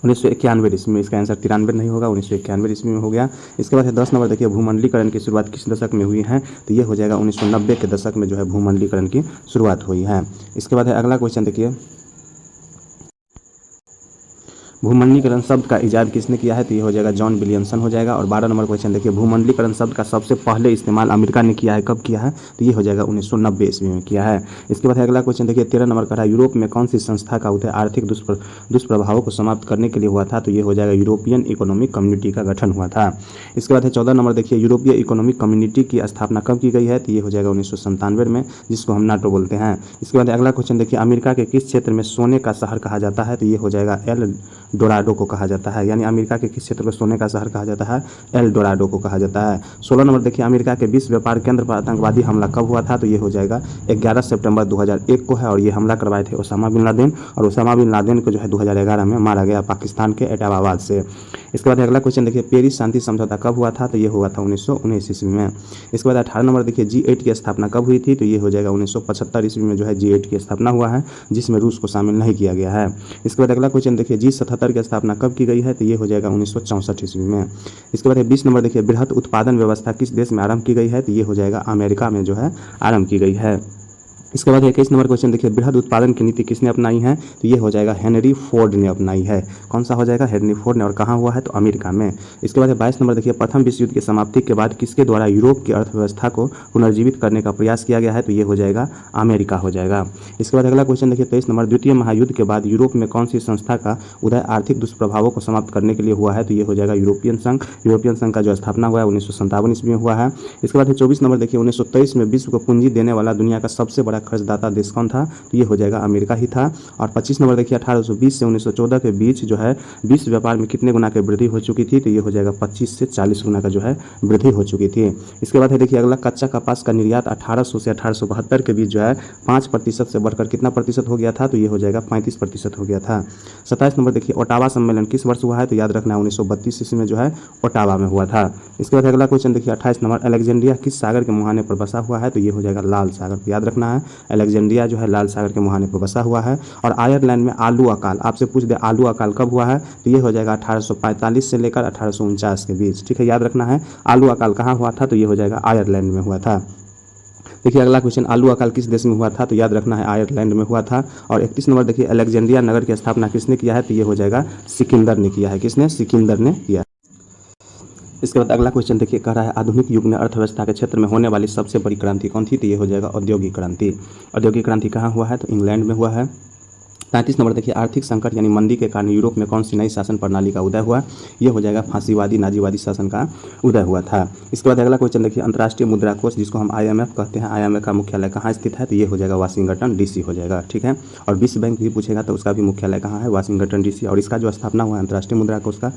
1991 ईस्वी में। इसका आंसर 93 नहीं होगा, 1991 ईस्वी में हो गया। इसके बाद है 10 नंबर देखिए भूमंडलीकरण की शुरुआत किस दशक में हुई है, तो ये हो जाएगा 1990 के दशक में जो है भूमंडलीकरण की शुरुआत हुई है। इसके बाद है अगला क्वेश्चन देखिए भूमंडलीकरण शब्द का इजाद किसने किया है, तो ये हो जाएगा जॉन विलियमसन हो जाएगा। और 12 नंबर क्वेश्चन देखिए भूमंडलीकरण शब्द का सबसे पहले इस्तेमाल अमेरिका ने किया है, कब किया है, तो ये हो जाएगा 1990 ईस्वी में किया है। इसके बाद अगला क्वेश्चन देखिए 13 नंबर का है यूरोप में कौन सी संस्था का उदय आर्थिक दुष्प्रभावों को समाप्त करने के लिए हुआ था, तो ये हो जाएगा यूरोपियन इकोनॉमिक कम्युनिटी का गठन हुआ था। इसके बाद है 14 नंबर देखिए यूरोपीय इकोनॉमिक कम्युनिटी की स्थापना कब की गई है, तो ये हो जाएगा 1997 में, जिसको हम नाटो बोलते हैं। इसके बाद अगला क्वेश्चन देखिए अमेरिका के किस क्षेत्र में सोने का शहर कहा जाता है, तो ये हो जाएगा एल डोराडो को कहा जाता है। यानी अमेरिका के किस क्षेत्र को सोने का शहर कहा जाता है, एल डोराडो को कहा जाता है। 16 नंबर देखिए अमेरिका के विश्व व्यापार केंद्र पर आतंकवादी हमला कब हुआ था, तो ये हो जाएगा 11 सितंबर 2001 को है और ये हमला करवाए थे ओसामा बिन लादेन, और ओसामा बिन लादेन को जो है 2011 में मारा गया पाकिस्तान के एटाबाद से। इसके बाद अगला क्वेश्चन देखिए पेरिस शांति समझौता कब हुआ था, तो ये हुआ था 1919 ईस्वी में। इसके बाद 18 नंबर देखिए G8 की स्थापना कब हुई थी, तो ये हो जाएगा 1975 ईस्वी में जो है G8 की स्थापना हुआ है, जिसमें रूस को शामिल नहीं किया गया है। इसके बाद अगला क्वेश्चन देखिए G77 की स्थापना कब की गई है, तो ये हो जाएगा 1964 ईस्वी में। इसके बाद 20 नंबर देखिए बृहत उत्पादन व्यवस्था किस देश में आरंभ की गई है, तो ये हो जाएगा अमेरिका में जो है आरंभ की गई है। इसके बाद 21 नंबर क्वेश्चन देखिए बृहद उत्पादन की नीति किसने अपनाई है, तो ये हो जाएगा हेनरी फोर्ड ने अपनाई है। कौन सा हो जाएगा, हेनरी फोर्ड ने, और कहाँ हुआ है, तो अमेरिका में। इसके बाद 22 नंबर देखिए प्रथम विश्व युद्ध की समाप्ति के बाद किसके द्वारा यूरोप की अर्थव्यवस्था को पुनर्जीवित करने का प्रयास किया गया है, तो ये हो जाएगा अमेरिका हो जाएगा। इसके बाद अगला क्वेश्चन देखिए 23 नंबर द्वितीय महायुद्ध के बाद यूरोप में कौन सी संस्था का उदय आर्थिक दुष्प्रभावों को समाप्त करने के लिए हुआ है, तो ये हो जाएगा यूरोपियन संघ। यूरोपियन संघ का जो स्थापना हुआ है 1957 ईस्वी में हुआ है। इसके बाद 24 नंबर देखिए 1923 में विश्व को पूंजी देने वाला दुनिया का सबसे बड़ा खर्चदाता देश था, तो ये हो जाएगा अमेरिका ही था। और 25 नंबर देखिए 1820 से 1914 के बीच जो है विश्व व्यापार में कितने गुना की वृद्धि हो चुकी थी, तो ये हो जाएगा 25 से 40 गुना का जो है वृद्धि हो चुकी थी। इसके बाद है देखिए अगला कच्चा कपास का निर्यात 1800 से 1872 के बीच जो है 5% से बढ़कर कितना प्रतिशत हो गया था, तो ये हो जाएगा 35% हो गया था। 27 नंबर देखिए ओटावा सम्मेलन किस वर्ष हुआ है, तो याद रखना है 1932 ईस्वी में जो है ओटावा में हुआ था। इसके बाद अगला क्वेश्चन देखिए 28 नंबर अलेक्जेंड्रिया किस सागर के मुहाने पर बसा हुआ है, तो ये हो जाएगा लाल सागर। याद रखना है अलेक्जेंड्रिया जो है लाल सागर के मुहाने पर बसा हुआ है। और आयरलैंड में आलू अकाल, आपसे पूछ दे आलू अकाल कब हुआ है, तो ये हो जाएगा 1845 से लेकर 1849 के बीच। ठीक है, याद रखना है आलू अकाल कहाँ हुआ था, तो ये हो जाएगा आयरलैंड में हुआ था। देखिए अगला क्वेश्चन आलू अकाल किस देश में हुआ था, तो याद रखना है आयरलैंड में हुआ था। और 31 नंबर देखिए अलेक्जेंड्रिया नगर की स्थापना किसने किया है, तो ये हो जाएगा सिकंदर ने किया है। किसने, सिकंदर ने किया। इसके बाद अगला क्वेश्चन देखिए कह रहा है आधुनिक युग में अर्थव्यवस्था के क्षेत्र में होने वाली सबसे बड़ी क्रांति कौन थी, तो ये हो जाएगा औद्योगिक क्रांति। औद्योगिक क्रांति कहाँ हुआ है, तो इंग्लैंड में हुआ है। 35 नंबर देखिए आर्थिक संकट यानी मंदी के कारण यूरोप में कौन सी नई शासन प्रणाली का उदय हुआ, ये हो जाएगा फांसीवादी नाजीवादी शासन का उदय हुआ था। इसके बाद अगला क्वेश्चन देखिए अंतर्राष्ट्रीय मुद्रा कोष जिसको हम IMF कहते हैं, IMF का मुख्यालय कहाँ स्थित है, तो ये हो जाएगा वाशिंगटन DC हो जाएगा। ठीक है, और विश्व बैंक भी पूछेगा तो उसका भी मुख्यालय कहाँ है, वाशिंगटन DC। और इसका जो स्थापना हुआ है अंतर्राष्ट्रीय मुद्रा कोष का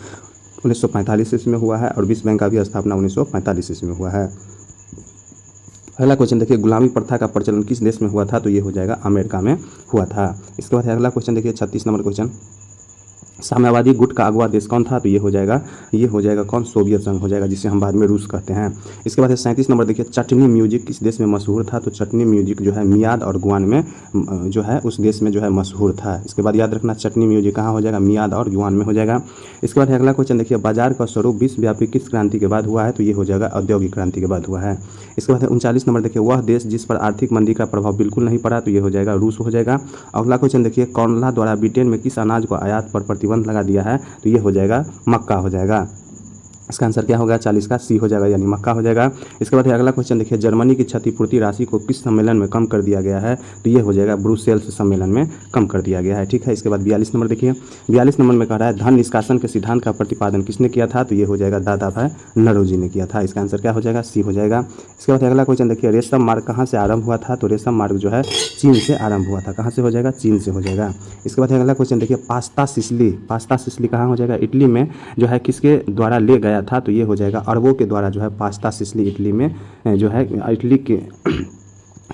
1945 ईस्वी में हुआ है और विश्व बैंक का भी स्थापना 1945 ईस्वी में हुआ है। अगला क्वेश्चन देखिए गुलामी प्रथा का प्रचलन किस देश में हुआ था, तो ये हो जाएगा अमेरिका में हुआ था। इसके बाद अगला क्वेश्चन देखिए 36 नंबर क्वेश्चन साम्यवादी गुट का अगवा देश कौन था? तो ये हो जाएगा कौन? सोवियत संघ हो जाएगा, जिसे हम बाद में रूस कहते हैं। इसके बाद है 37 नंबर देखिए, चटनी म्यूजिक किस देश में मशहूर था? तो चटनी म्यूजिक जो है मियाद और गुआन में जो है उस देश में जो है मशहूर था। इसके बाद याद रखना चटनी म्यूजिक कहाँ हो जाएगा? मियाद और गुआन में हो जाएगा। इसके बाद अगला क्वेश्चन देखिए, बाजार का स्वरूप विश्वव्यापी किस क्रांति के बाद हुआ है? तो ये हो जाएगा औद्योगिक क्रांति के बाद हुआ है। इसके बाद 39 नंबर देखिए, वह देश जिस पर आर्थिक मंदी का प्रभाव बिल्कुल नहीं पड़ा? तो ये हो जाएगा रूस हो जाएगा। अगला क्वेश्चन देखिए, कॉर्नला द्वारा ब्रिटेन में किस अनाज को आयात पर प्रतिबंध लगा दिया है? तो ये हो जाएगा मक्का हो जाएगा। इसका आंसर क्या होगा? 40 का सी हो जाएगा, यानी मक्का हो जाएगा। इसके बाद अगला क्वेश्चन देखिए, जर्मनी की क्षतिपूर्ति राशि को किस सम्मेलन में कम कर दिया गया है? तो ये हो जाएगा ब्रुसेल्स सम्मेलन में कम कर दिया गया है। ठीक है। इसके बाद 42 नंबर देखिए, 42 नंबर में कह रहा है धन निष्कासन के सिद्धांत का प्रतिपादन किसने किया था? तो ये हो जाएगा दादा भाई नौरोजी ने किया था। इसका आंसर क्या हो जाएगा? सी हो जाएगा। इसके बाद अगला क्वेश्चन देखिए, रेशम मार्ग कहाँ से आरंभ हुआ था? तो रेशम मार्ग जो है चीन से आरंभ हुआ था। कहाँ से हो जाएगा? चीन से हो जाएगा। इसके बाद अगला क्वेश्चन देखिए, पास्ता सिसिली कहाँ हो जाएगा? इटली में जो है किसके द्वारा ले गया था? तो ये हो जाएगा अरबों के द्वारा जो है पास्ता सिसिली इटली में जो है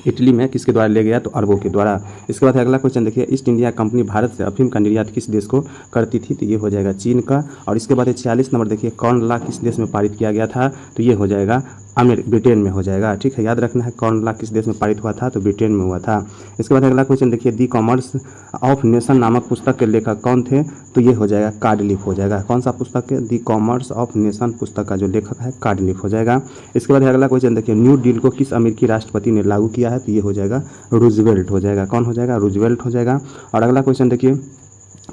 इटली में किसके द्वारा ले गया? तो अरबों के द्वारा। इसके बाद अगला क्वेश्चन देखिए, ईस्ट इंडिया कंपनी भारत से अफीम का निर्यात किस देश को करती थी? तो ये हो जाएगा चीन का। और इसके बाद 46 नंबर देखिए, कॉर्न लॉ किस देश में पारित किया गया था? तो ये हो जाएगा ब्रिटेन में हो जाएगा। ठीक है, याद रखना है कॉर्न लॉ किस देश में पारित हुआ था? तो ब्रिटेन में हुआ था। इसके बाद अगला क्वेश्चन देखिए, दी कॉमर्स ऑफ नेशन नामक पुस्तक के लेखक कौन थे? तो ये हो जाएगा कार्डलिफ हो जाएगा। कौन सा पुस्तक है? दी कॉमर्स ऑफ नेशन पुस्तक का जो लेखक है कार्डलिफ हो जाएगा। इसके बाद अगला क्वेश्चन देखिए, न्यू डील को किस अमेरिकी राष्ट्रपति ने लागू किया है? तो ये हो जाएगा रूजवेल्ट हो जाएगा। कौन हो जाएगा? रूजवेल्ट हो जाएगा। और अगला क्वेश्चन देखिए,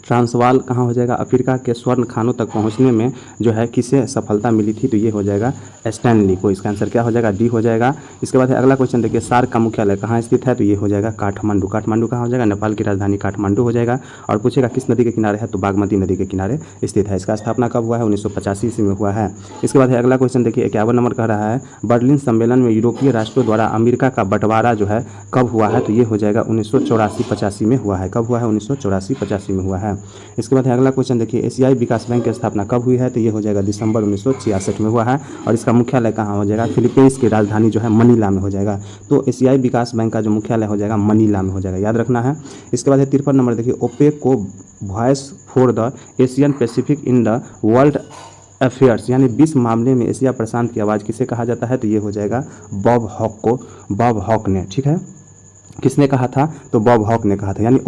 ट्रांसवाल कहाँ हो जाएगा? अफ्रीका के स्वर्ण खानों तक पहुँचने में जो है किसे सफलता मिली थी? तो ये हो जाएगा स्टैनली को। इसका आंसर क्या हो जाएगा? डी हो जाएगा। इसके बाद अगला क्वेश्चन देखिए, सार्क का मुख्यालय कहाँ स्थित है? तो ये हो जाएगा काठमांडू। काठमांडू कहाँ हो जाएगा? नेपाल की राजधानी काठमांडू हो जाएगा। और पूछेगा किस नदी के किनारे है? तो बागमती नदी के किनारे स्थित है। इसका स्थापना कब हुआ है? 1985 ईस्वी में हुआ है। इसके बाद अगला क्वेश्चन देखिए, 51 नंबर कह रहा है बर्लिन सम्मेलन में यूरोपीय राष्ट्रों द्वारा अमेरिका का बंटवारा जो है कब हुआ है? तो ये हो जाएगा 1984-85 में हुआ है। कब हुआ है? 1984-85 में हुआ है। इसके बाद अगला क्वेश्चन देखिए, एशियाई विकास बैंक की स्थापना कब हुई है? तो ये हो जाएगा दिसंबर 1966 में हुआ है। और इसका मुख्यालय कहाँ हो जाएगा? फिलीपींस की राजधानी जो है मनीला में हो जाएगा। तो एशियाई विकास बैंक का जो मुख्यालय हो जाएगा मनीला में हो जाएगा, याद रखना है। इसके बाद 53 नंबर देखिए, ओपेक को voice for the Asian Pacific in the world affairs यानी विश्व मामले में एशिया प्रशांत की आवाज़ किसे कहा जाता है? तो ये हो जाएगा बॉब हॉक को। बॉब हॉक ने, ठीक है, किसने कहा था? तो बॉब हॉक ने कहा था। यानी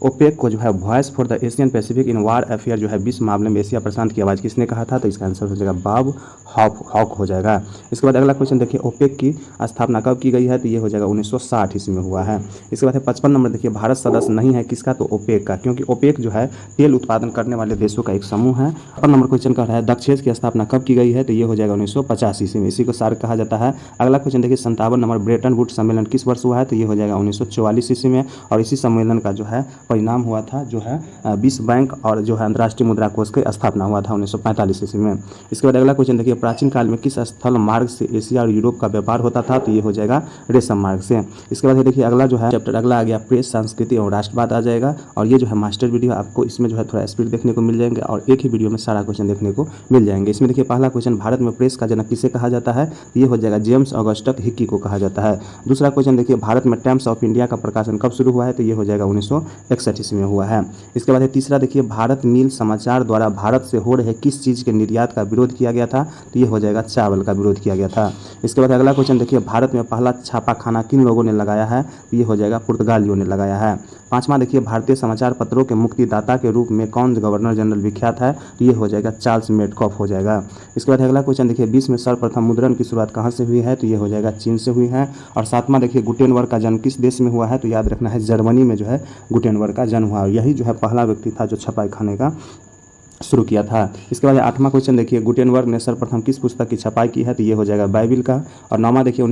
ओपेक को जो है voice for the Asian Pacific in war affair जो है विश्व मामले में एशिया प्रशांत की आवाज़ किसने कहा था? तो इसका आंसर हो जाएगा बॉब हॉक हो जाएगा। इसके बाद अगला क्वेश्चन देखिए, ओपेक की स्थापना कब की गई है? तो ये हो जाएगा 1960 ईस्वी में हुआ है। इसके बाद 55 नंबर देखिए, भारत सदस्य नहीं है किसका? तो ओपेक का, क्योंकि ओपेक जो है तेल उत्पादन करने वाले देशों का एक समूह है। 55 नंबर क्वेश्चन का है दक्षेज की स्थापना कब की गई है? तो ये हो जाएगा 1950 ईस्वी में। इसी को सार्क कहा जाता है। अगला क्वेश्चन देखिए, 57 नंबर ब्रेटन वुड्स सम्मेलन किस वर्ष हुआ है? तो ये हो जाएगा 1944 ईस्वी में। और इसी सम्मेलन का जो है परिणाम हुआ था जो है विश्व बैंक और जो है अंतर्राष्ट्रीय मुद्रा कोष की स्थापना हुआ था 1945 ईस्वी में। इसके बाद अगला क्वेश्चन देखिए, प्राचीन काल में किस स्थल मार्ग से एशिया और यूरोप का व्यापार होता था? तो ये हो जाएगा रेशम मार्ग से। इसके बाद देखिए अगला जो है चैप्टर अगला आ गया प्रेस, संस्कृति और राष्ट्रवाद आ जाएगा। और ये जो है मास्टर वीडियो आपको इसमें जो है थोड़ा स्पीड देखने को मिल जाएंगे और एक ही वीडियो में सारा क्वेश्चन देखने को मिल जाएंगे। इसमें देखिए पहला क्वेश्चन, भारत में प्रेस का जनक किसे कहा जाता है? ये हो जाएगा जेम्स ऑगस्टस हिक्की को कहा जाता है। दूसरा क्वेश्चन देखिए, भारत में टाइम्स ऑफ इंडिया का प्रकाशन कब शुरू हुआ है? तो ये हो जाएगा 1961 ईस्वी में हुआ है। इसके बाद तीसरा देखिए, भारत मील समाचार द्वारा भारत से हो रहे किस चीज़ के निर्यात का विरोध किया गया था? तो ये हो जाएगा चावल का विरोध किया गया था। इसके बाद अगला क्वेश्चन देखिए, भारत में पहला छापाखाना किन लोगों ने लगाया है? तो ये हो जाएगा पुर्तगालियों ने लगाया है। पांचवा देखिए, भारतीय समाचार पत्रों के मुक्तिदाता के रूप में कौन गवर्नर जनरल विख्यात है? तो ये हो जाएगा चार्ल्स मेडकॉफ हो जाएगा। इसके बाद अगला क्वेश्चन देखिए, विश्व में सर्वप्रथम मुद्रण की शुरुआत कहाँ से हुई है? तो ये हो जाएगा चीन से हुई है। और सातवां देखिए, गुटेनबर्ग का जन्म किस देश में हुआ है? तो याद रखना है जर्मनी में जो है गुटेनबर्ग का जन्म हुआ। यही जो है पहला व्यक्ति था जो छपाई खाने का शुरू किया था। इसके बाद आठवां क्वेश्चन देखिए, गुटेनबर्ग ने सर्वप्रथम किस पुस्तक की छपाई की है? तो ये हो जाएगा बाइबिल का। और नौवां देखिए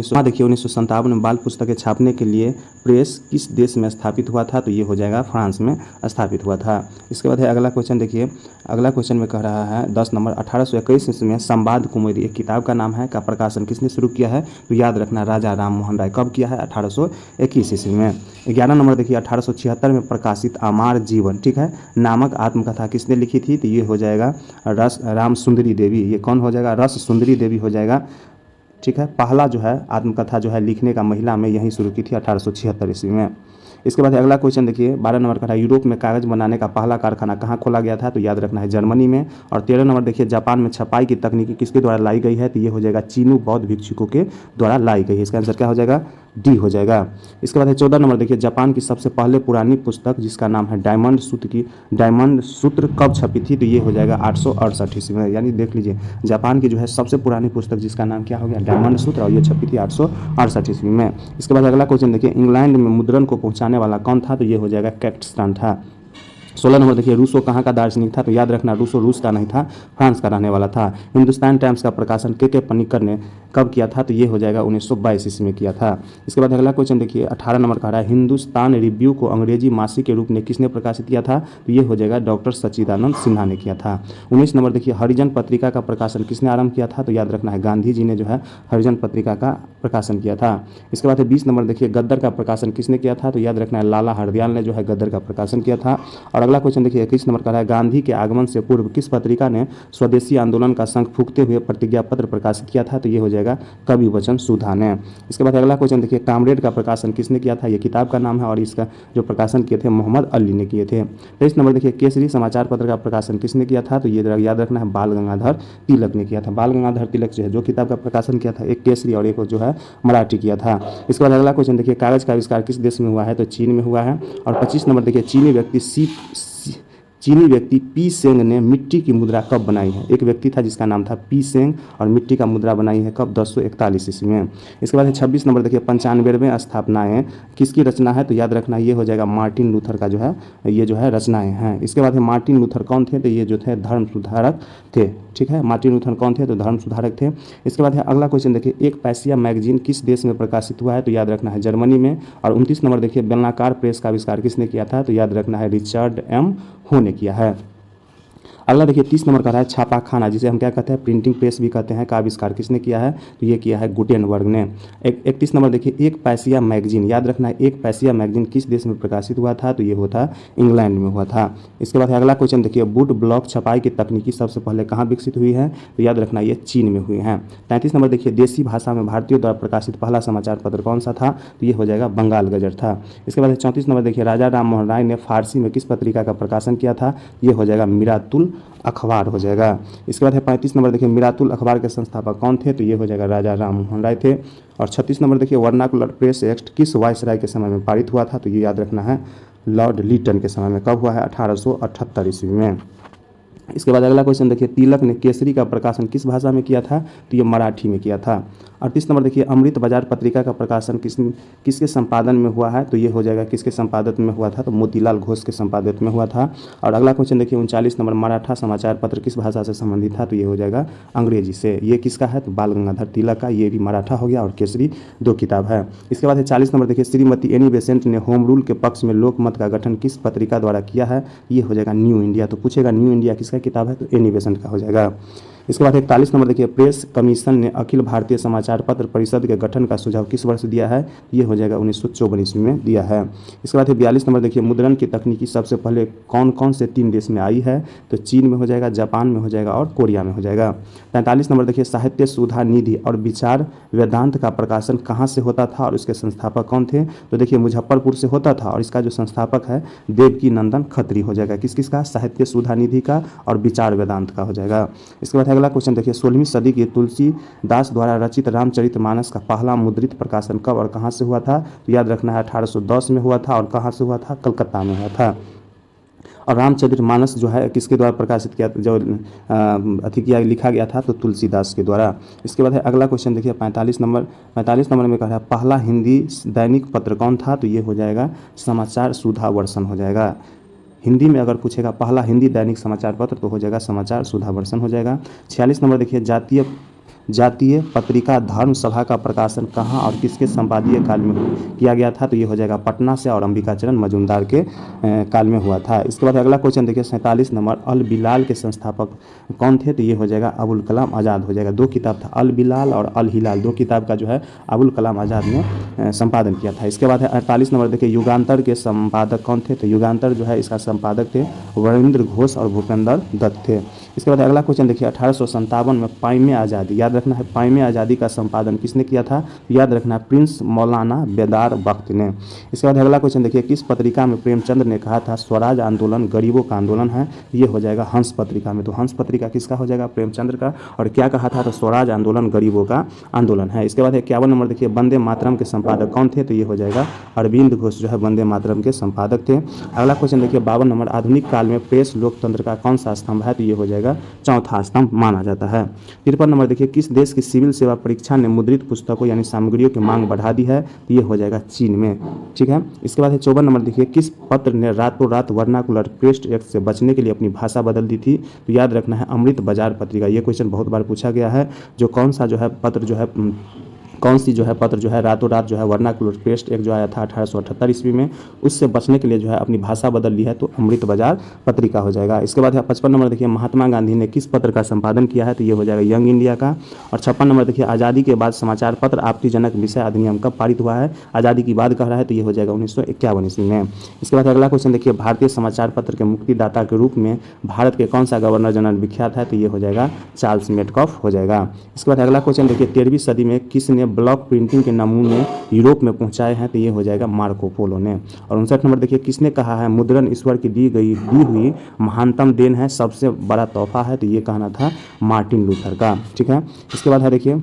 1957 में बाल पुस्तकें छापने के लिए प्रेस किस देश में स्थापित हुआ था? तो ये हो जाएगा फ्रांस में स्थापित हुआ था। इसके बाद अगला क्वेश्चन देखिए, अगला क्वेश्चन में कह रहा है 10 नंबर 1821 ईस्वी में संवाद कुमुदी एक किताब का नाम है, का प्रकाशन किसने शुरू किया है? तो याद रखना राजा राम मोहन राय। कब किया है? 1821 ईस्वी में। 11 नंबर देखिए, 1876 में प्रकाशित अमार जीवन, ठीक है, नामक आत्मकथा किसने लिखी थी? तो ये हो जाएगा राम सुंदरी देवी। ये कौन हो जाएगा? रस सुंदरी देवी हो जाएगा, ठीक है। पहला जो है आत्मकथा जो है लिखने का महिला में यहीं शुरू की थी 1876 ईस्वी में। इसके बाद अगला क्वेश्चन देखिए 12 नंबर का है, यूरोप में कागज बनाने का पहला कारखाना कहाँ खोला गया था? तो याद रखना है जर्मनी में। और 13 नंबर देखिए, जापान में छपाई की तकनीकी किसके द्वारा लाई गई है? तो ये हो जाएगा चीनू बौद्ध भिक्षुकों के द्वारा लाई गई है। इसका आंसर क्या हो जाएगा? डी हो जाएगा। इसके बाद है 14 नंबर देखिए, जापान की सबसे पहले पुरानी पुस्तक जिसका नाम है डायमंड सूत्र कब छपी थी? तो ये हो जाएगा 868 ईस्वी में। यानी देख लीजिए, जापान की जो है सबसे पुरानी पुस्तक जिसका नाम क्या हो गया? डायमंड सूत्र, और ये छपी थी 868 ईस्वी में। इसके बाद अगला क्वेश्चन देखिए, इंग्लैंड में मुद्रण को पहुंचाने वाला कौन था? तो ये हो जाएगा कैक्टस्टन था। 16 नंबर देखिए, रूसो कहाँ का दार्शनिक था? तो याद रखना, रूसो रूस का नहीं था, फ्रांस का रहने वाला था। हिंदुस्तान टाइम्स का प्रकाशन के पनिकर ने कब किया था? तो ये हो जाएगा 1922 ईस्वी में किया था। इसके बाद अगला क्वेश्चन देखिए 18 नंबर का रहा है, हिंदुस्तान रिव्यू को अंग्रेजी मासिक के रूप में किसने प्रकाशित किया था? तो ये हो जाएगा डॉक्टर सच्चिदानंद सिन्हा ने किया था। 19 नंबर देखिए, हरिजन पत्रिका का प्रकाशन किसने आरंभ किया था? तो याद रखना है गांधी जी ने जो है हरिजन पत्रिका का प्रकाशन किया था। इसके बाद 20 नंबर देखिए, गद्दर का प्रकाशन किसने किया था? तो याद रखना है लाला हरदयाल ने जो है गद्दर का प्रकाशन किया था। और अगला क्वेश्चन देखिए 21 नंबर का है, गांधी के आगमन से पूर्व किस पत्रिका ने स्वदेशी आंदोलन का शंख फूंकते हुए प्रतिज्ञा पत्र प्रकाशित किया था? तो ये हो जाएगा कवि वचन सुधा ने। इसके बाद अगला क्वेश्चन देखिए, कामरेड का प्रकाशन किसने किया था? ये किताब का नाम है, और इसका जो प्रकाशन किए थे मोहम्मद अली ने किए थे। 23 नंबर देखिए, केसरी समाचार पत्र का प्रकाशन किसने किया था? तो ये याद रखना है बाल गंगाधर तिलक ने किया था। बाल गंगाधर तिलक जो है जो किताब का प्रकाशन किया था, एक केसरी और एक जो है मराठी किया था। इसके बाद अगला क्वेश्चन देखिए, कागज का आविष्कार किस देश में हुआ है? तो चीन में हुआ है। और 25 नंबर देखिए, चीनी व्यक्ति पी सेंग ने मिट्टी की मुद्रा कब बनाई है? एक व्यक्ति था जिसका नाम था पी सेंग, और मिट्टी का मुद्रा बनाई है कब? 1041 ईस्वी में। इसके बाद 26 नंबर देखिए, 95वें स्थापनाएं किसकी रचना है? तो याद रखना ये हो जाएगा मार्टिन लूथर का जो है ये जो है रचनाएं हैं। इसके बाद मार्टिन लूथर कौन थे? तो ये जो थे धर्म सुधारक थे। ठीक है, मार्टिन लूथर कौन थे? तो धर्म सुधारक थे। इसके बाद अगला क्वेश्चन देखिए, एक पैसिया मैगजीन किस देश में प्रकाशित हुआ है? तो याद रखना है जर्मनी में। और 29 नंबर देखिए, बेलनाकार प्रेस का आविष्कार किसने किया था? तो याद रखना है रिचर्ड एम हो ने किया है। अगला देखिए 30 नंबर का है, छापाखाना जिसे हम क्या कहते हैं? प्रिंटिंग प्रेस भी कहते हैं, का आविष्कार किसने किया है? तो ये किया है गुटेनबर्ग ने। 31 नंबर देखिए, एक पैसिया मैगजीन, याद रखना है एक पैसिया मैगजीन किस देश में प्रकाशित हुआ था? तो ये होता इंग्लैंड में हुआ था। इसके बाद अगला क्वेश्चन देखिए, वुड ब्लॉक छपाई की तकनीकी सबसे पहले कहाँ विकसित हुई है? तो याद रखना ये चीन में हुई है। 33 नंबर देखिए, देसी भाषा में भारतीयों द्वारा प्रकाशित पहला समाचार पत्र कौन सा था? तो ये हो जाएगा बंगाल गजर था। इसके बाद 34 नंबर देखिए, राजा राम मोहन राय ने फारसी में किस पत्रिका का प्रकाशन किया था? ये हो जाएगा मिरातुल अखबार हो जाएगा। इसके बाद है 35 नंबर देखिए, मिरातुल अखबार के संस्थापक कौन थे? तो ये हो जाएगा राजा राम मोहन राय थे। और 36 नंबर देखिए, वर्नाकुलर प्रेस एक्ट किस वायसराय के समय में पारित हुआ था? तो ये याद रखना है लॉर्ड लिटन के समय में। कब हुआ है? 1878 ईस्वी में। इसके बाद अगला क्वेश्चन देखिए, तिलक ने केसरी का प्रकाशन किस भाषा में किया था? तो ये मराठी में किया था। 38 नंबर देखिए, अमृत बाजार पत्रिका का प्रकाशन किसके संपादन में हुआ है? तो ये हो जाएगा किसके संपादक में हुआ था? तो मोतीलाल घोष के संपादक में हुआ था। और अगला क्वेश्चन देखिए 39 नंबर, मराठा समाचार पत्र किस भाषा से संबंधित था? तो ये हो जाएगा अंग्रेजी से। ये किसका है? तो बाल गंगाधर तिलक का। ये भी मराठा हो गया, और केसरी 2 किताब है। इसके बाद है 40 नंबर देखिए, श्रीमती एनी बेसेंट ने होम रूल के पक्ष में लोकमत का गठन किस पत्रिका द्वारा किया है? ये हो जाएगा न्यू इंडिया। तो पूछेगा न्यू इंडिया किसका किताब है? तो एनी बेसेंट का हो जाएगा। इसके बाद 41 नंबर देखिए, प्रेस कमीशन ने अखिल भारतीय समाचार पत्र परिषद के गठन का सुझाव किस वर्ष दिया है? ये हो जाएगा 1954 ईस्वी में दिया है। इसके बाद 42 नंबर देखिए, मुद्रण की तकनीकी सबसे पहले कौन कौन से 3 देश में आई है? तो चीन में हो जाएगा, जापान में हो जाएगा, और कोरिया में हो जाएगा। 43 नंबर देखिए, साहित्य सुधा निधि और विचार वेदांत का प्रकाशन कहाँ से होता था और इसके संस्थापक कौन थे? तो देखिए मुजफ्फरपुर से होता था, और इसका जो संस्थापक है देवकी नंदन खत्री हो जाएगा। किस किस का? साहित्य सुधा निधि का और विचार वेदांत का हो जाएगा। इसके बाद अगला क्वेश्चन देखिए, 16वीं सदी के तुलसीदास द्वारा रचित रामचरितमानस का पहला मुद्रित प्रकाशन कब और कहाँ से हुआ था? तो याद रखना है 1810 में हुआ था। और कहाँ से हुआ था? कलकत्ता में हुआ था। और रामचरितमानस जो है किसके द्वारा प्रकाशित किया, जो लिखा गया था? तो तुलसीदास के द्वारा। इसके बाद है अगला क्वेश्चन देखिए 45 नंबर में कह रहा है, पहला हिंदी दैनिक पत्र कौन था? तो ये हो जाएगा समाचार सुधा वर्षन हो जाएगा। हिंदी में अगर पूछेगा पहला हिंदी दैनिक समाचार पत्र तो हो जाएगा समाचार सुधा वर्षन हो जाएगा। 46 नंबर देखिए, जातीय पत्रिका धर्म सभा का प्रकाशन कहाँ और किसके संपादकीय काल में किया गया था? तो ये हो जाएगा पटना से, और अंबिकाचरण मजूमदार के काल में हुआ था। इसके बाद अगला क्वेश्चन देखिए 47 नंबर, अल बिलाल के संस्थापक कौन थे? तो ये हो जाएगा अबुल कलाम आज़ाद हो जाएगा। 2 किताब था, अल बिलाल और अल हिलाल, 2 किताब का जो है अबुल कलाम आज़ाद ने संपादन किया था। इसके बाद है 48 नंबर देखिए, युगांतर के संपादक कौन थे? तो युगांतर जो है इसका संपादक थे वरिंद्र घोष और भूपेंद्र दत्त थे। इसके बाद अगला क्वेश्चन देखिए 1857 में पाइमे आज़ादी, याद रखना है पाइमे आज़ादी का संपादन किसने किया था, याद रखना है प्रिंस मौलाना बेदार बख्त ने। इसके बाद अगला क्वेश्चन देखिए किस पत्रिका में प्रेमचंद्र ने कहा था स्वराज आंदोलन गरीबों का आंदोलन है, ये हो जाएगा हंस पत्रिका में। तो हंस पत्रिका किसका हो जाएगा, प्रेमचंद्र का, और क्या कहा था, तो स्वराज आंदोलन गरीबों का आंदोलन है। इसके बाद 51 नंबर देखिए वंदे मातरम के संपादक कौन थे, तो ये हो जाएगा अरविंद घोष जो है वंदे मातरम के संपादक थे। अगला क्वेश्चन देखिए 52 नंबर आधुनिक काल में प्रेस लोकतंत्र का कौन सा स्तंभ है, तो ये हो जाएगा चौथा स्तंभ माना जाता है। 53 नंबर देखिए किस देश की सिविल सेवा परीक्षा ने मुद्रित पुस्तकों यानी सामग्रियों की मांग बढ़ा दी है, तो ये हो जाएगा चीन में, ठीक है। इसके बाद 54 नंबर देखिए किस पत्र ने रातों रात वर्नाकुलर पेस्ट एक्ट से बचने के लिए अपनी भाषा बदल दी थी, तो याद रखना है अमृत बाजार पत्रिका। ये क्वेश्चन बहुत बार पूछा गया है, जो कौन सा जो है पत्र जो है कौन सी जो है पत्र जो है रातों रात जो है वर्नाकुलर पेस्ट एक जो आया था 1878 ईस्वी में, उससे बचने के लिए जो है अपनी भाषा बदल ली है, तो अमृत बाजार पत्रिका हो जाएगा। इसके बाद 55 नंबर देखिए महात्मा गांधी ने किस पत्र का संपादन किया है, तो ये हो जाएगा यंग इंडिया का। और 56 नंबर देखिए आज़ादी के बाद समाचार पत्र आपत्तिजनक विषय अधिनियम कब पारित हुआ है, आज़ादी की बात कह रहा है, तो ये हो जाएगा 1951 ईस्वी में। इसके बाद अगला क्वेश्चन देखिए भारतीय समाचार पत्र के मुक्तिदाता के रूप में भारत के कौन सा गवर्नर जनरल विख्यात है, तो ये हो जाएगा चार्ल्स मेटकॉफ हो जाएगा। इसके बाद अगला क्वेश्चन देखिए 13वीं सदी में किसने ब्लॉक प्रिंटिंग के नमूने यूरोप में पहुंचाए हैं, तो ये हो जाएगा मार्को पोलो ने। और 59 नंबर देखिए किसने कहा है मुद्रण ईश्वर की दी हुई महानतम देन है, सबसे बड़ा तोहफा है, तो ये कहना था मार्टिन लूथर का, ठीक है। इसके बाद है देखिए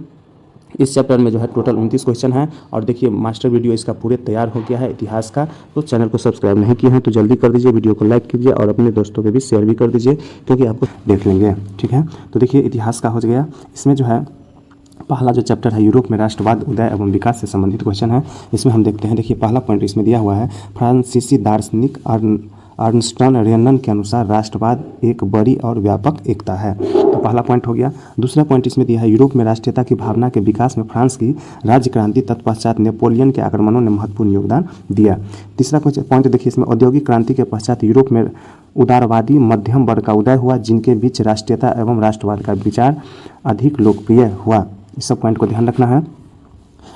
इस चैप्टर में जो है टोटल 29 क्वेश्चन है, और देखिए मास्टर वीडियो इसका पूरे तैयार हो गया है इतिहास का। तो चैनल को सब्सक्राइब नहीं किए हैं तो जल्दी कर दीजिए, वीडियो को लाइक कीजिए और अपने दोस्तों के भी शेयर भी कर दीजिए, क्योंकि आपको देख लेंगे, ठीक है। तो देखिए इतिहास का हो गया, इसमें जो है पहला जो चैप्टर है यूरोप में राष्ट्रवाद उदय एवं विकास से संबंधित क्वेश्चन है। इसमें हम देखते हैं, देखिए पहला पॉइंट इसमें दिया हुआ है फ्रांसीसी दार्शनिक अर्नस्ट रेनन के अनुसार राष्ट्रवाद एक बड़ी और व्यापक एकता है, तो पहला पॉइंट हो गया। दूसरा पॉइंट इसमें दिया है यूरोप में राष्ट्रीयता की भावना के विकास में फ्रांस की राज्य क्रांति तत्पश्चात नेपोलियन के आक्रमणों ने महत्वपूर्ण योगदान दिया। तीसरा पॉइंट देखिए इसमें औद्योगिक क्रांति के पश्चात यूरोप में उदारवादी मध्यम वर्ग का उदय हुआ, जिनके बीच राष्ट्रीयता एवं राष्ट्रवाद का विचार अधिक लोकप्रिय हुआ। इस सब पॉइंट को ध्यान रखना है।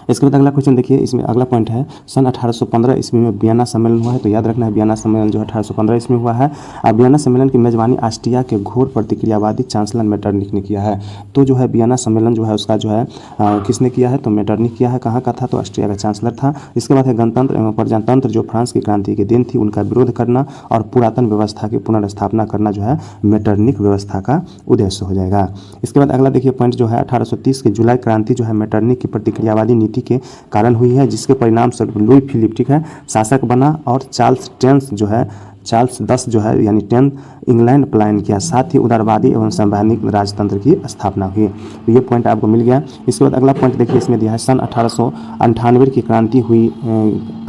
इसके बाद अगला क्वेश्चन देखिए, इसमें अगला पॉइंट है सन 1815 ईस्वी में वियना सम्मेलन हुआ है, तो याद रखना है वियना सम्मेलन जो 1815 ईस्वी में हुआ है। अब वियना सम्मेलन की मेजबानी ऑस्ट्रिया के घोर प्रतिक्रियावादी चांसलर मेटरनिक ने किया है। तो जो है वियना सम्मेलन जो है उसका जो है किसने किया है, तो मेटरनिक किया है। कहाँ का था, तो ऑस्ट्रिया का चांसलर था। इसके बाद है गणतंत्र एवं प्रजातंत्र जो फ्रांस की क्रांति के दिन थी उनका विरोध करना और पुरातन व्यवस्था की पुनर्स्थापना करना जो है मेटरनिक व्यवस्था का उद्देश्य हो जाएगा। इसके बाद अगला देखिए पॉइंट जो है 1830 की जुलाई क्रांति जो है मेटरनिक की प्रतिक्रियावादी नीति के कारण हुई है, जिसके परिणाम स्वरूप लुई फिलिप, ठीक है, शासक बना और चार्ल्स 10 जो है यानी 10 इंग्लैंड पलायन किया, साथ ही उदारवादी एवं संवैधानिक राजतंत्र की स्थापना हुई। तो ये पॉइंट आपको मिल गया। इसके बाद अगला पॉइंट देखिए इसमें दिया है सन 1898 की क्रांति हुई,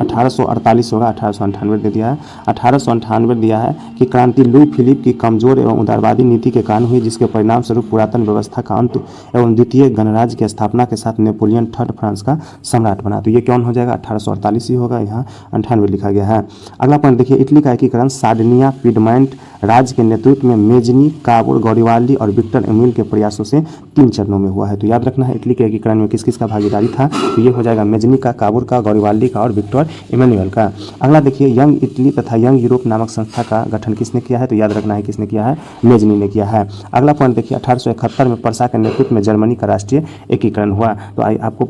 1848 होगा, 1898 दे दिया है, 1898 दिया है कि क्रांति लुई फिलिप की कमजोर एवं उदारवादी नीति के कारण हुई, जिसके परिणाम स्वरूप पुरातन व्यवस्था का अंत एवं द्वितीय गणराज्य की स्थापना के साथ नेपोलियन थर्ड फ्रांस का सम्राट बना। तो ये कौन हो जाएगा, 1848 ही होगा, यहाँ 98 लिखा गया है। अगला पॉइंट देखिए इटली का एकीकरण सार्डिनिया पिडमैंट राज्य के नेतृत्व में मेजनी, काबुल, गौरिवाल्डी और विक्टर एमिल के प्रयासों से 3 चरणों में हुआ है। तो याद रखना है इटली के एकीकरण में किस किस का भागीदारी था, तो ये हो जाएगा मेजनी का, काबुल का, गौरिवाल्डी का और विक्टर इमैनुअल का। अगला देखिए यंग इटली तथा यंग यूरोप नामक संस्था का गठन किसने किया है, तो याद रखना है किसने किया है, मेजनी ने किया है। अगला पॉइंट देखिए 1871 में पर्सा के नेतृत्व में जर्मनी का राष्ट्रीय एकीकरण हुआ। तो आपको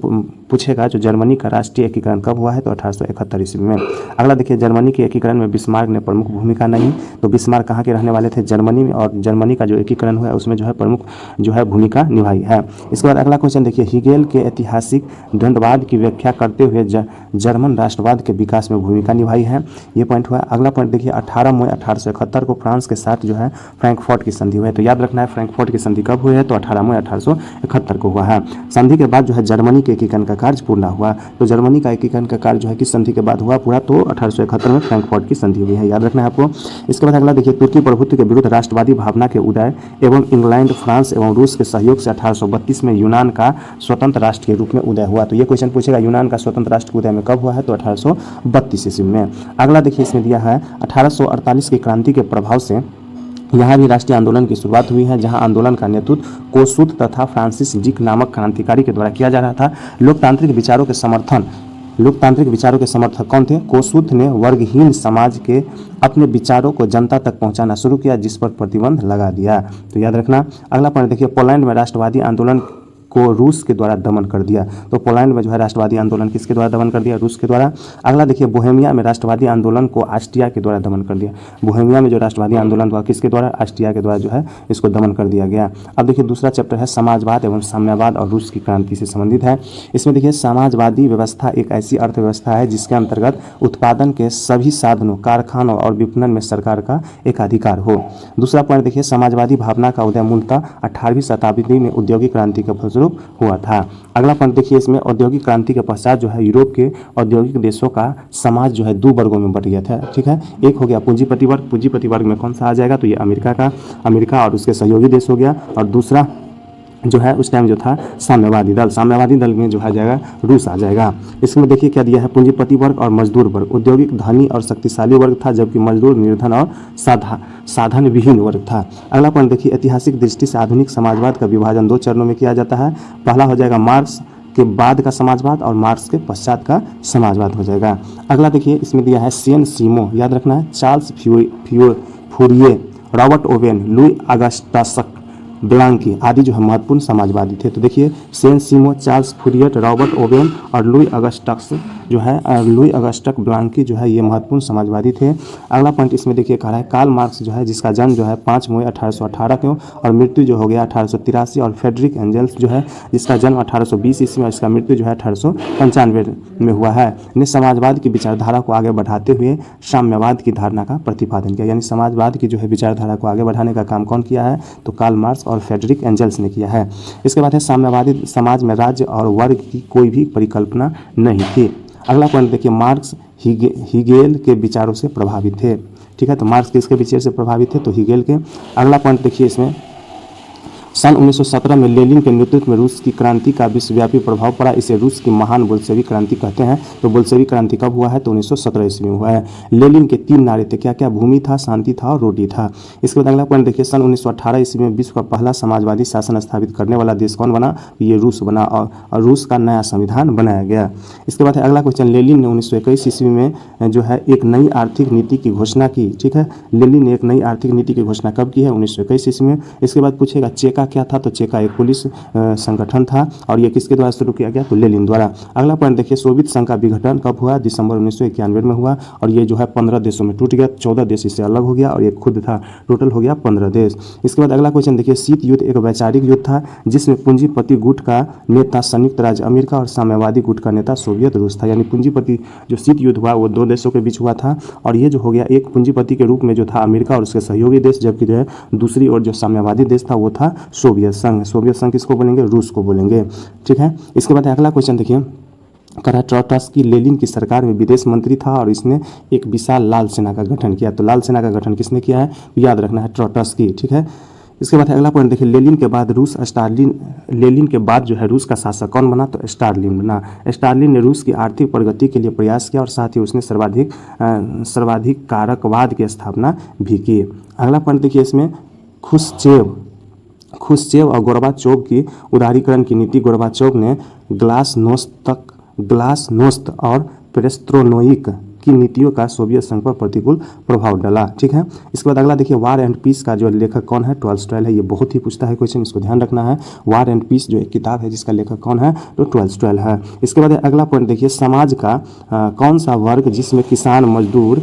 पूछेगा जो जर्मनी का राष्ट्रीय एकीकरण कब हुआ है, तो 1871 ईस्वी में। अगला देखिए जर्मनी के एकीकरण में बिस्मार्क ने प्रमुख भूमिका नहीं, तो बिस्मार्क कहाँ के रहने वाले थे, जर्मनी में, और जर्मनी का जो एकीकरण हुआ है उसमें जो है प्रमुख जो है भूमिका निभाई है। इसके बाद अगला क्वेश्चन देखिए हिगेल के ऐतिहासिक द्वंद्ववाद की व्याख्या करते हुए जर्मन राष्ट्रवाद के विकास में भूमिका निभाई है, ये पॉइंट हुआ। अगला पॉइंट देखिए 18 मई 1871 को फ्रांस के साथ जो है फ्रैंकफर्ट की संधि हुई है। तो याद रखना है फ्रैंकफर्ट की संधि कब हुई है, तो 18 मई 1871 को हुआ है। संधि के बाद जो है जर्मनी के एकीकरण का कार्य पूर्ण हुआ। तो जर्मनी का एकीकरण का कार्य जो है किस संधि के बाद हुआ पूरा, तो 1871 में फ्रैंकफर्ट की संधि हुई है, याद रखना है आपको। इसके बाद अगला देखिए तुर्की प्रभुत्व के विरुद्ध राष्ट्रवादी भावना के उदय एवं इंग्लैंड, फ्रांस एवं रूस के सहयोग से 1832 में यूनान का स्वतंत्र राष्ट्र के रूप में उदय हुआ। तो ये क्वेश्चन पूछेगा यूनान का स्वतंत्र राष्ट्र के उदय में कब हुआ है, तो 1832 ईस्वी में। अगला देखिए इसमें दिया है 1848 की क्रांति के प्रभाव से यहाँ भी राष्ट्रीय आंदोलन की शुरुआत हुई है, जहाँ आंदोलन का नेतृत्व कोसूद तथा फ्रांसिस डिक नामक क्रांतिकारी के द्वारा किया जा रहा था। लोकतांत्रिक विचारों के समर्थन लोकतांत्रिक विचारों के समर्थक कौन थे? कोसुथ ने वर्गहीन समाज के अपने विचारों को जनता तक पहुंचाना शुरू किया, जिस पर प्रतिबंध लगा दिया। तो याद रखना। अगला पॉइंट देखिए, पोलैंड में राष्ट्रवादी आंदोलन को रूस के द्वारा दमन कर दिया। तो पोलैंड में जो है राष्ट्रवादी आंदोलन किसके द्वारा दमन कर दिया? रूस के द्वारा। अगला देखिए, बोहेमिया में राष्ट्रवादी आंदोलन को ऑस्ट्रिया के द्वारा दमन कर दिया। बोहेमिया में जो राष्ट्रवादी आंदोलन हुआ किसके द्वारा? ऑस्ट्रिया के द्वारा जो है इसको दमन कर दिया गया। अब देखिए दूसरा चैप्टर है समाजवाद एवं साम्यवाद और रूस की क्रांति से संबंधित है। इसमें देखिए समाजवादी व्यवस्था एक ऐसी अर्थव्यवस्था है जिसके अंतर्गत उत्पादन के सभी साधनों, कारखानों और विपणन में सरकार का एकाधिकार हो। दूसरा पॉइंट देखिए, समाजवादी भावना का उदय मूलतः 18वीं शताब्दी में औद्योगिक क्रांति के फलस्वरूप हुआ था। अगला पॉइंट देखिए, इसमें औद्योगिक क्रांति के पश्चात जो है यूरोप के औद्योगिक देशों का समाज जो है दो वर्गों में बट गया था। ठीक है, एक हो गया पूंजीपति वर्ग। पूंजीपति वर्ग में कौन सा आ जाएगा? तो ये अमेरिका और उसके सहयोगी देश हो गया। और दूसरा जो है उस टाइम जो था साम्यवादी दल में जो आ जाएगा रूस आ जाएगा। इसमें देखिए क्या दिया है, पूंजीपति वर्ग और मजदूर वर्ग। औद्योगिक धनी और शक्तिशाली वर्ग था, जबकि मजदूर निर्धन और साधन विहीन वर्ग था। अगला पॉइंट देखिए, ऐतिहासिक दृष्टि से आधुनिक समाजवाद का विभाजन दो चरणों में किया जाता है। पहला हो जाएगा मार्क्स के बाद का समाजवाद और मार्क्स के पश्चात का समाजवाद हो जाएगा। अगला देखिए इसमें दिया है सेन सिमो, याद रखना है, Charles Fourier, Robert Owen, Louis Augustus Blanqui आदि जो है महत्वपूर्ण समाजवादी थे। तो देखिए Saint Simon, Charles Fourier, Robert Owen और लुई अगस्टस ब्लांकी जो है ये महत्वपूर्ण समाजवादी थे। अगला पॉइंट इसमें देखिए कहा है कार्ल मार्क्स जो है जिसका जन्म जो है 5 मई 1818 को और मृत्यु जो हो गया 1883, और फ्रेडरिक एंजल्स जो है जिसका जन्म 1820 ईस्वी में और इसका मृत्यु जो है 1895 में हुआ है, ने समाजवाद की विचारधारा को आगे बढ़ाते हुए साम्यवाद की धारणा का प्रतिपादन किया। यानी समाजवाद की जो है विचारधारा को आगे बढ़ाने का काम कौन किया है? तो कार्ल मार्क्स और फ्रेडरिक एंजल्स ने किया है। इसके बाद है साम्यवादी समाज में राज्य और वर्ग की कोई भी परिकल्पना नहीं थी। अगला पॉइंट देखिए, मार्क्स हीगेल के विचारों से प्रभावित थे। ठीक है, तो मार्क्स किसके विचार से प्रभावित थे? तो हीगेल के। अगला पॉइंट देखिए इसमें सन 1917 में लेनिन के नेतृत्व में रूस की क्रांति का विश्वव्यापी प्रभाव पड़ा। इसे रूस की महान बोल्शेविक क्रांति कहते हैं। तो बोल्शेविक क्रांति कब हुआ है? तो 1917 ईस्वी में हुआ है। लेनिन के 3 नारे थे, क्या क्या? भूमि था, शांति था और रोटी था। इसके बाद अगला पॉइंट देखिए, सन 1918 ईस्वी में विश्व का पहला समाजवादी शासन स्थापित करने वाला देश कौन बना? ये रूस बना और रूस का नया संविधान बनाया गया। इसके बाद अगला क्वेश्चन, लेनिन ने 1921 ईस्वी में जो है एक नई आर्थिक नीति की घोषणा की। ठीक है, लेनिन ने एक नई आर्थिक नीति की घोषणा कब की है? 1921 ईस्वी में। इसके बाद पूछेगा चेका क्या था? तो चेका एक पुलिस संगठन था और ये किसके द्वारा शुरू किया गया? तो लेनिन द्वारा। अगला पॉइंट देखिए, सोवियत संघ का विघटन कब हुआ? दिसंबर 1991 में हुआ और ये जो है 15 देशों में टूट गया। 14 देश इससे अलग हो गया और ये खुद था, टोटल हो गया 15 देश। इसके बाद अगला क्वेश्चन देखिए, शीत युद्ध एक वैचारिक युद्ध था जिसमें पूंजीपति गुट का नेता संयुक्त राज्य अमेरिका और साम्यवादी गुट का नेता सोवियत रूस था। यानी पूंजीपति जो शीत युद्ध हुआ वो 2 देशों के बीच हुआ था और ये जो हो गया एक पूंजीपति के रूप में जो था अमेरिका और उसके सहयोगी देश, जबकि जो है दूसरी ओर जो साम्यवादी देश था वो था सोवियत संघ। सोवियत संघ किसको बोलेंगे? रूस को बोलेंगे। ठीक है, इसके बाद अगला क्वेश्चन देखिए, ट्रॉट्स्की लेनिन की सरकार में विदेश मंत्री था और इसने एक विशाल लाल सेना का गठन किया। तो लाल सेना का गठन किसने किया है? याद रखना है, ट्रॉट्स्की। ठीक है, इसके बाद अगला पॉइंट देखिए, लेनिन के बाद जो है रूस का शासक कौन बना? तो स्टालिन बना। स्टालिन ने रूस की आर्थिक प्रगति के लिए प्रयास किया और साथ ही उसने सर्वाधिक कारकवाद की स्थापना भी की। अगला पॉइंट देखिए इसमें, खुश्चेव और गोर्बाचोव की उदारीकरण की नीति। गोर्बाचोव ने ग्लासनोस्त और पेरेस्ट्रोनोइक की नीतियों का सोवियत संघ पर प्रतिकूल प्रभाव डाला। ठीक है, इसके बाद अगला देखिए, वार एंड पीस का जो लेखक कौन है? टॉल्स्टॉय है। ये बहुत ही पूछता है क्वेश्चन, इसको ध्यान रखना है। वार एंड पीस जो एक किताब है जिसका लेखक कौन है? तो टॉल्स्टॉय है। इसके बाद अगला पॉइंट देखिए, समाज का कौन सा वर्ग जिसमें किसान मजदूर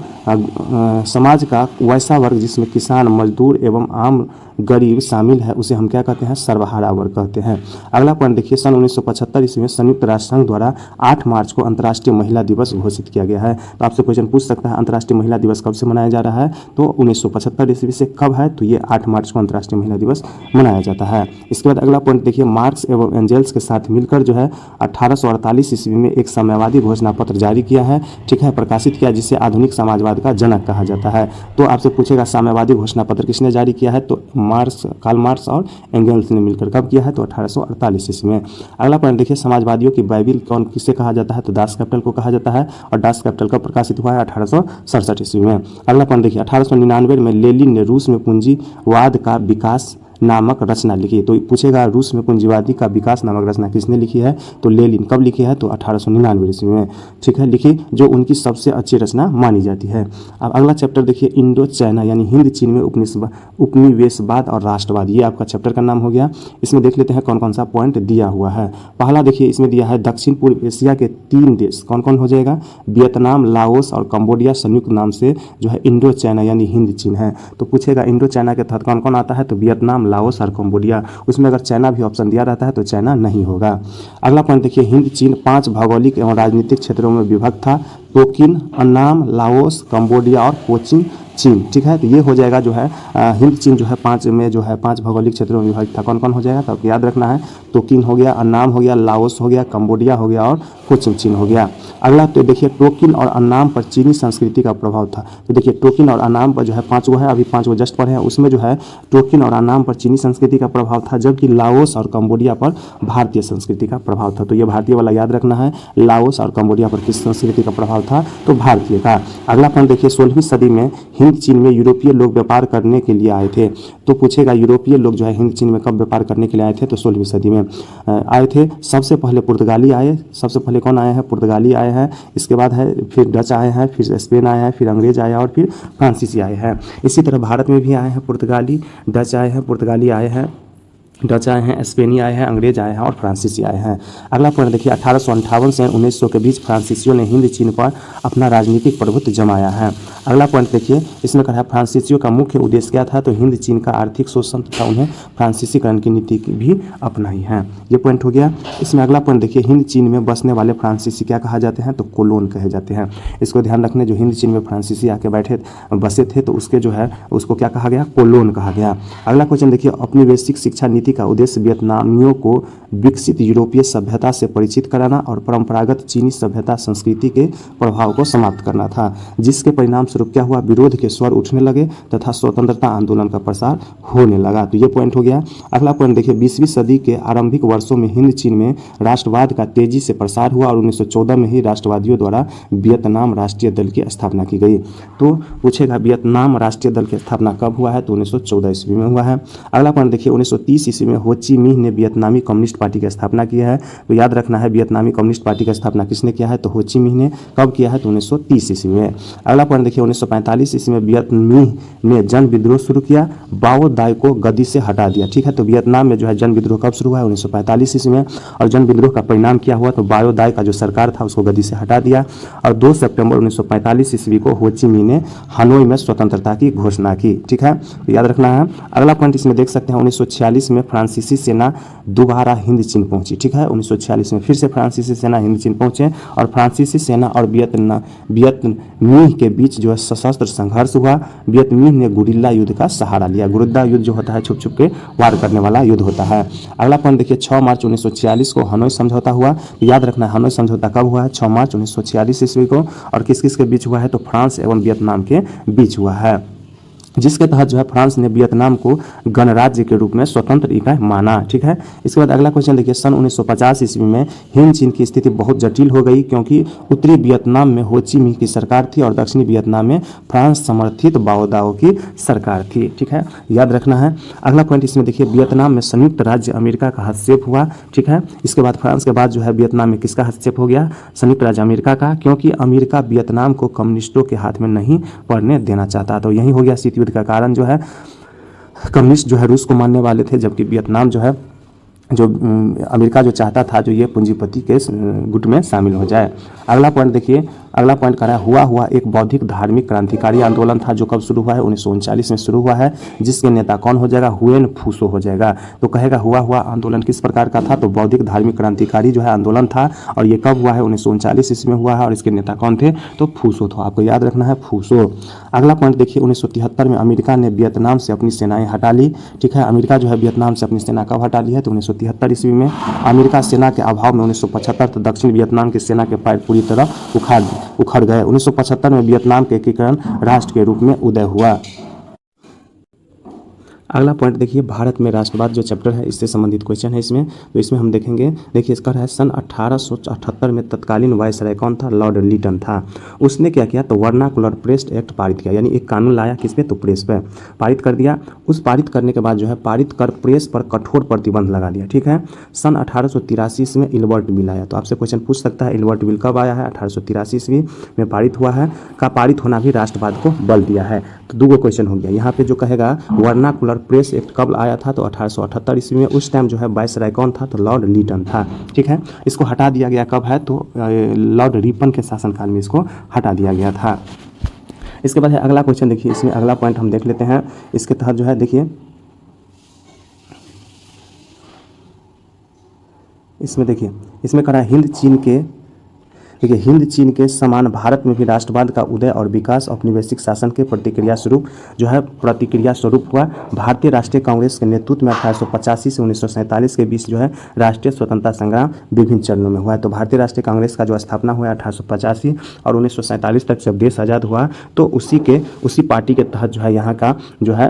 समाज का वैसा वर्ग जिसमें किसान मजदूर एवं आम गरीब शामिल है उसे हम क्या कहते हैं? सर्वहारा वर्ग कहते हैं। अगला पॉइंट देखिए, सन 1975 ईस्वी में संयुक्त राष्ट्र संघ द्वारा 8 मार्च को अंतर्राष्ट्रीय महिला दिवस घोषित किया गया है। तो आपसे क्वेश्चन पूछ सकता है अंतर्राष्ट्रीय महिला दिवस कब से मनाया जा रहा है? तो 1975 ईस्वी से। कब है? तो ये 8 मार्च को अंतर्राष्ट्रीय महिला दिवस मनाया जाता है। इसके बाद अगला पॉइंट देखिए, मार्क्स एवं एंजल्स के साथ मिलकर जो है 1848 ईस्वी में एक साम्यवादी घोषणा पत्र जारी किया है। ठीक है, प्रकाशित किया, जिसे आधुनिक समाजवाद का जनक कहा जाता है। तो आपसे पूछेगा साम्यवादी घोषणा पत्र किसने जारी किया है? तो कार्ल मार्क्स और एंगल्स ने मिलकर कब किया है? तो 1848 ईस्वी में। अगला पॉइंट देखिए, समाजवादियों की बाइबिल कौन किसे कहा जाता है? तो दास कैपिटल को कहा जाता है और दास कैपिटल कब प्रकाशित हुआ है? 1867 ईस्वी में। अगला पॉइंट देखिए, 1899 में लेनिन ने रूस में पूंजीवाद का विकास नामक रचना लिखी। तो पूछेगा रूस में पूंजीवादी का विकास नामक रचना किसने लिखी है, तो लेनिन। कब लिखी है, तो 1899 ईस्वी में, ठीक है, लिखी, जो उनकी सबसे अच्छी रचना मानी जाती है। अब अगला चैप्टर देखिए, इंडो चाइना यानी हिंद चीन में उपनिवेशवाद और राष्ट्रवाद, ये आपका चैप्टर का नाम हो गया। इसमें देख लेते हैं कौन कौन सा पॉइंट दिया हुआ है। पहला देखिए, इसमें दिया है दक्षिण पूर्व एशिया के 3 देश, कौन कौन हो जाएगा, वियतनाम, लाओस और कंबोडिया संयुक्त नाम से जो है इंडो चाइना यानी हिंद चीन है। तो पूछेगा इंडो चाइना के तहत कौन कौन आता है, तो वियतनाम, लाओस और कंबोडिया। उसमें अगर चाइना भी ऑप्शन दिया रहता है तो चाइना नहीं होगा। अगला पॉइंट देखिए, हिंद चीन 5 भौगोलिक एवं राजनीतिक क्षेत्रों में विभक्त था, टोकिन, अन्नाम, लाओस, कंबोडिया और कोचिन चीन, ठीक है। तो ये हो जाएगा जो है हिंद चीन जो है 5 भौगोलिक क्षेत्रों में विभाजित था। कौन कौन हो जाएगा, तो आपको याद रखना है, टोकिन हो गया, अन्नाम हो गया, लाओस हो गया, कंबोडिया हो गया और कोचिन चीन हो गया। अगला तो देखिए, टोकिन और अन्नाम पर चीनी संस्कृति का प्रभाव था। तो देखिए टोकिन और अन्नाम पर जो है 5 गो है, अभी 5 गो जस्ट पढ़े हैं, उसमें जो है टोकिन और अन्नाम पर चीनी संस्कृति का प्रभाव था, जबकि लाओस और कंबोडिया पर भारतीय संस्कृति का प्रभाव था। तो ये भारतीय वाला याद रखना है, लाओस और कंबोडिया पर किस संस्कृति का प्रभाव था, तो भारतीय का। अगला पॉइंट देखिए, 16वीं सदी में हिंद चीन में यूरोपीय लोग व्यापार करने के लिए आए थे। तो पूछेगा यूरोपीय लोग जो है हिंद चीन में कब व्यापार करने के लिए आए थे, तो 16वीं सदी में आए थे। सबसे पहले पुर्तगाली आए, सबसे पहले कौन आए हैं, पुर्तगाली आए हैं, इसके बाद है फिर डच आए हैं, फिर स्पेन आए हैं, फिर अंग्रेज आए और फिर फ्रांसीसी आए हैं। इसी तरह भारत में भी आए हैं पुर्तगाली, डच आए हैं, पुर्तगाली आए हैं, डच आए हैं, स्पेनी आए हैं, अंग्रेज आए हैं और फ्रांसीसी आए हैं। अगला पॉइंट देखिए, 1858 से 1900 के बीच फ्रांसीसियों ने हिंद चीन पर अपना राजनीतिक प्रभुत्व जमाया है। अगला पॉइंट देखिए, इसमें कहा है फ्रांसीसियों का मुख्य उद्देश्य क्या था, तो हिंद चीन का आर्थिक शोषण तथा उन्हें फ्रांसीसीकरण की नीति भी अपनाई है। ये पॉइंट हो गया। इसमें अगला पॉइंट देखिए, हिंद चीन में बसने वाले फ्रांसीसी क्या कहा जाते हैं, तो कोलोन कहे जाते हैं। इसको ध्यान रखने, जो हिंद चीन में फ्रांसीसी आके बसे थे तो उसके जो है उसको क्या कहा गया, कोलोन कहा गया। अगला क्वेश्चन देखिए, औपनिवेशिक शिक्षा नीति का उद्देश्य वियतनामियों को विकसित यूरोपीय सभ्यता से परिचित कराना और परंपरागत चीनी सभ्यता संस्कृति के प्रभाव को समाप्त करना था, जिसके परिणाम स्वरूप क्या हुआ, विरोध के स्वर उठने लगे तथा स्वतंत्रता आंदोलन का प्रसार होने लगा। तो ये पॉइंट हो गया। अगला पॉइंट देखिए, 20वीं सदी के आरंभिक वर्षों में हिंद चीन में राष्ट्रवाद का तेजी से प्रसार हुआ और 1914 में ही राष्ट्रवादियों द्वारा वियतनाम राष्ट्रीय दल की स्थापना की गई। तो पूछेगा वियतनाम राष्ट्रीय दल की स्थापना कब हुआ है, तो 1914 ईस्वी में हुआ है। अगला पॉइंट देखिए, 1930 ईस्वी में हो ची मिन्ह ने वियतनामी कम्युनिस्ट पार्टी की स्थापना की है। तो याद रखना है, वियतनामी कम्युनिस्ट पार्टी की स्थापना किसने किया है, तो हो ची मिन्ह ने। कब किया है, तो 1930 ईस्वी में। अगला पॉइंट देखिए, 1945 ईस्वी में वियतनामी ने जन विद्रोह शुरू किया, बाओ दाई को गद्दी से हटा दिया, ठीक है। तो वियतनाम में जो है जन विद्रोह कब शुरू हुआ है, 1945 ईस्वी में। और जन विद्रोह का परिणाम क्या हुआ, तो बाओ दाई का जो सरकार था उसको गद्दी से हटा दिया और 2 सितंबर 1945 ईस्वी को हो ची मिन्ह ने हनोई में स्वतंत्रता की घोषणा की, ठीक है। तो याद रखना है। अगला पॉइंट इसमें देख सकते हैं, 1946 में फ्रांसीसी सेना दोबारा हिंद चीन पहुंची, ठीक है। 1946 में फिर से फ्रांसीसी सेना हिंद चीन पहुंचे और फ्रांसीसी सेना और वियतनामी के बीच जो है सशस्त्र संघर्ष हुआ। वियतनामी ने गुरिल्ला युद्ध का सहारा लिया। गुरिल्ला युद्ध जो होता है छुप छुप के वार करने वाला युद्ध होता है। अगला पॉइंट देखिए, 6 मार्च 1946 को हनोई समझौता हुआ। तो याद रखना है, हनोई समझौता कब हुआ है, 6 मार्च 1946 ईस्वी को। और किस किस के बीच हुआ है, तो फ्रांस एवं वियतनाम के बीच हुआ है, जिसके तहत जो है फ्रांस ने वियतनाम को गणराज्य के रूप में स्वतंत्र इकाई माना, ठीक है। इसके बाद अगला क्वेश्चन देखिए, सन 1950 ईस्वी में हिंद चीन की स्थिति बहुत जटिल हो गई, क्योंकि उत्तरी वियतनाम में हो ची मिन्ह की सरकार थी और दक्षिणी वियतनाम में फ्रांस समर्थित बाओ दाओ की सरकार थी, ठीक है, याद रखना है। अगला पॉइंट इसमें देखिए, वियतनाम में संयुक्त राज्य अमेरिका का हस्तक्षेप हुआ, ठीक है। इसके बाद फ्रांस के बाद जो है वियतनाम में किसका हस्तक्षेप हो गया, संयुक्त राज्य अमेरिका का, क्योंकि अमेरिका वियतनाम को कम्युनिस्टों के हाथ में नहीं पड़ने देना चाहता। तो यही हो गया शीत युद्ध का कारण, जो है कम्युनिस्ट जो है रूस को मानने वाले थे, जबकि वियतनाम जो है अमेरिका जो चाहता था जो ये पूंजीपति के गुट में शामिल हो जाए। अगला पॉइंट देखिए, अगला पॉइंट कह रहा है हुआ एक बौद्धिक धार्मिक क्रांतिकारी आंदोलन था, जो कब शुरू हुआ है, 1939 में शुरू हुआ है, जिसके नेता कौन हो जाएगा, हुएन फूसो हो जाएगा। तो कहेगा हुआ आंदोलन किस प्रकार का था, तो बौद्धिक धार्मिक क्रांतिकारी जो है आंदोलन था और ये कब हुआ है, 1939 ईस्वी में हुआ है और इसके नेता कौन थे, तो फूसो था। आपको याद रखना है, फूसो। अगला पॉइंट देखिए, 1973 में अमेरिका ने वियतनाम से अपनी सेनाएं हटा ली, ठीक है। अमेरिका जो है वियतनाम से अपनी सेना कब हटा ली है, तो 1973 ईस्वी में। अमेरिका सेना के अभाव में 1975 तक दक्षिण वियतनाम की सेना के पैर पूरी तरह उखड़ गए। 1975 में वियतनाम के एकीकरण राष्ट्र के रूप में उदय हुआ। अगला पॉइंट देखिए, भारत में राष्ट्रवाद जो चैप्टर है इससे संबंधित क्वेश्चन है इसमें। तो इसमें हम देखेंगे, देखिए इसका है सन 1878 में तत्कालीन वायसराय कौन था? लॉर्ड लिटन था। उसने क्या किया? तो वर्नाकुलर प्रेस एक्ट पारित किया, यानी एक कानून लाया किस पे? तो प्रेस पे पारित कर दिया। उस पारित करने के बाद जो है पारित कर प्रेस पर कठोर प्रतिबंध लगा दिया। ठीक है, सन 1883 में इल्बर्ट बिल आया। तो आपसे क्वेश्चन पूछ सकता है इल्बर्ट बिल कब आया है? 1883 ईस्वी में पारित हुआ है। का पारित होना भी राष्ट्रवाद को बल दिया है। तो दो क्वेश्चन हो गया यहाँ पे। जो कहेगा वर्नाकुलर प्रेस एक्ट कब आया था? तो 1878 ईस्वी में। उस टाइम जो है वायसराय कौन था? तो लॉर्ड लिटन था। ठीक है, इसको हटा दिया गया कब है? तो लॉर्ड रिपन के शासनकाल में इसको हटा दिया गया था। इसके बाद है अगला क्वेश्चन, देखिए इसमें अगला पॉइंट हम देख लेते हैं। इसके तहत जो है देखिए, इसमें देखिए, इसमें करा हिंद चीन के, देखिए हिंद चीन के समान भारत में भी राष्ट्रवाद का उदय और विकास औपनिवेशिक शासन के प्रतिक्रिया स्वरूप हुआ। भारतीय राष्ट्रीय कांग्रेस के नेतृत्व में 1885 से 1947 के बीच जो है राष्ट्रीय स्वतंत्रता संग्राम विभिन्न चरणों में हुआ है। तो भारतीय राष्ट्रीय कांग्रेस का जो स्थापना हुआ 1885 और 1947 तक जब देश आज़ाद हुआ तो उसी पार्टी के तहत जो है यहाँ का जो है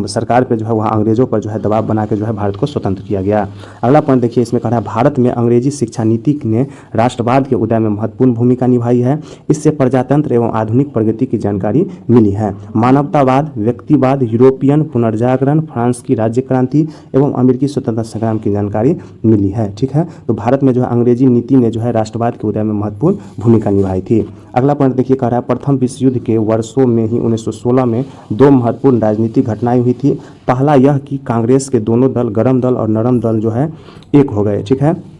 सरकार पे जो है वहाँ अंग्रेजों पर जो है दबाव बना के जो है भारत को स्वतंत्र किया गया। अगला पॉइंट देखिए, इसमें कहा है भारत में अंग्रेजी शिक्षा नीति ने राष्ट्रवाद के उदय में महत्वपूर्ण भूमिका निभाई है। इससे प्रजातंत्र एवं आधुनिक प्रगति की जानकारी मिली है। मानवतावाद, व्यक्तिवाद, यूरोपियन पुनर्जागरण, फ्रांस की राज्य क्रांति एवं अमेरिकी स्वतंत्रता संग्राम की जानकारी मिली है। ठीक है, तो भारत में जो है अंग्रेजी नीति ने जो है राष्ट्रवाद के उदय में महत्वपूर्ण भूमिका निभाई थी। अगला पॉइंट देखिए, कह रहा है प्रथम विश्व युद्ध के वर्षों में ही 1916 में दो महत्वपूर्ण राजनीतिक घटनाएं हुई थी। पहला यह कि कांग्रेस के दोनों दल, गरम दल और नरम दल जो है एक हो गए। ठीक है,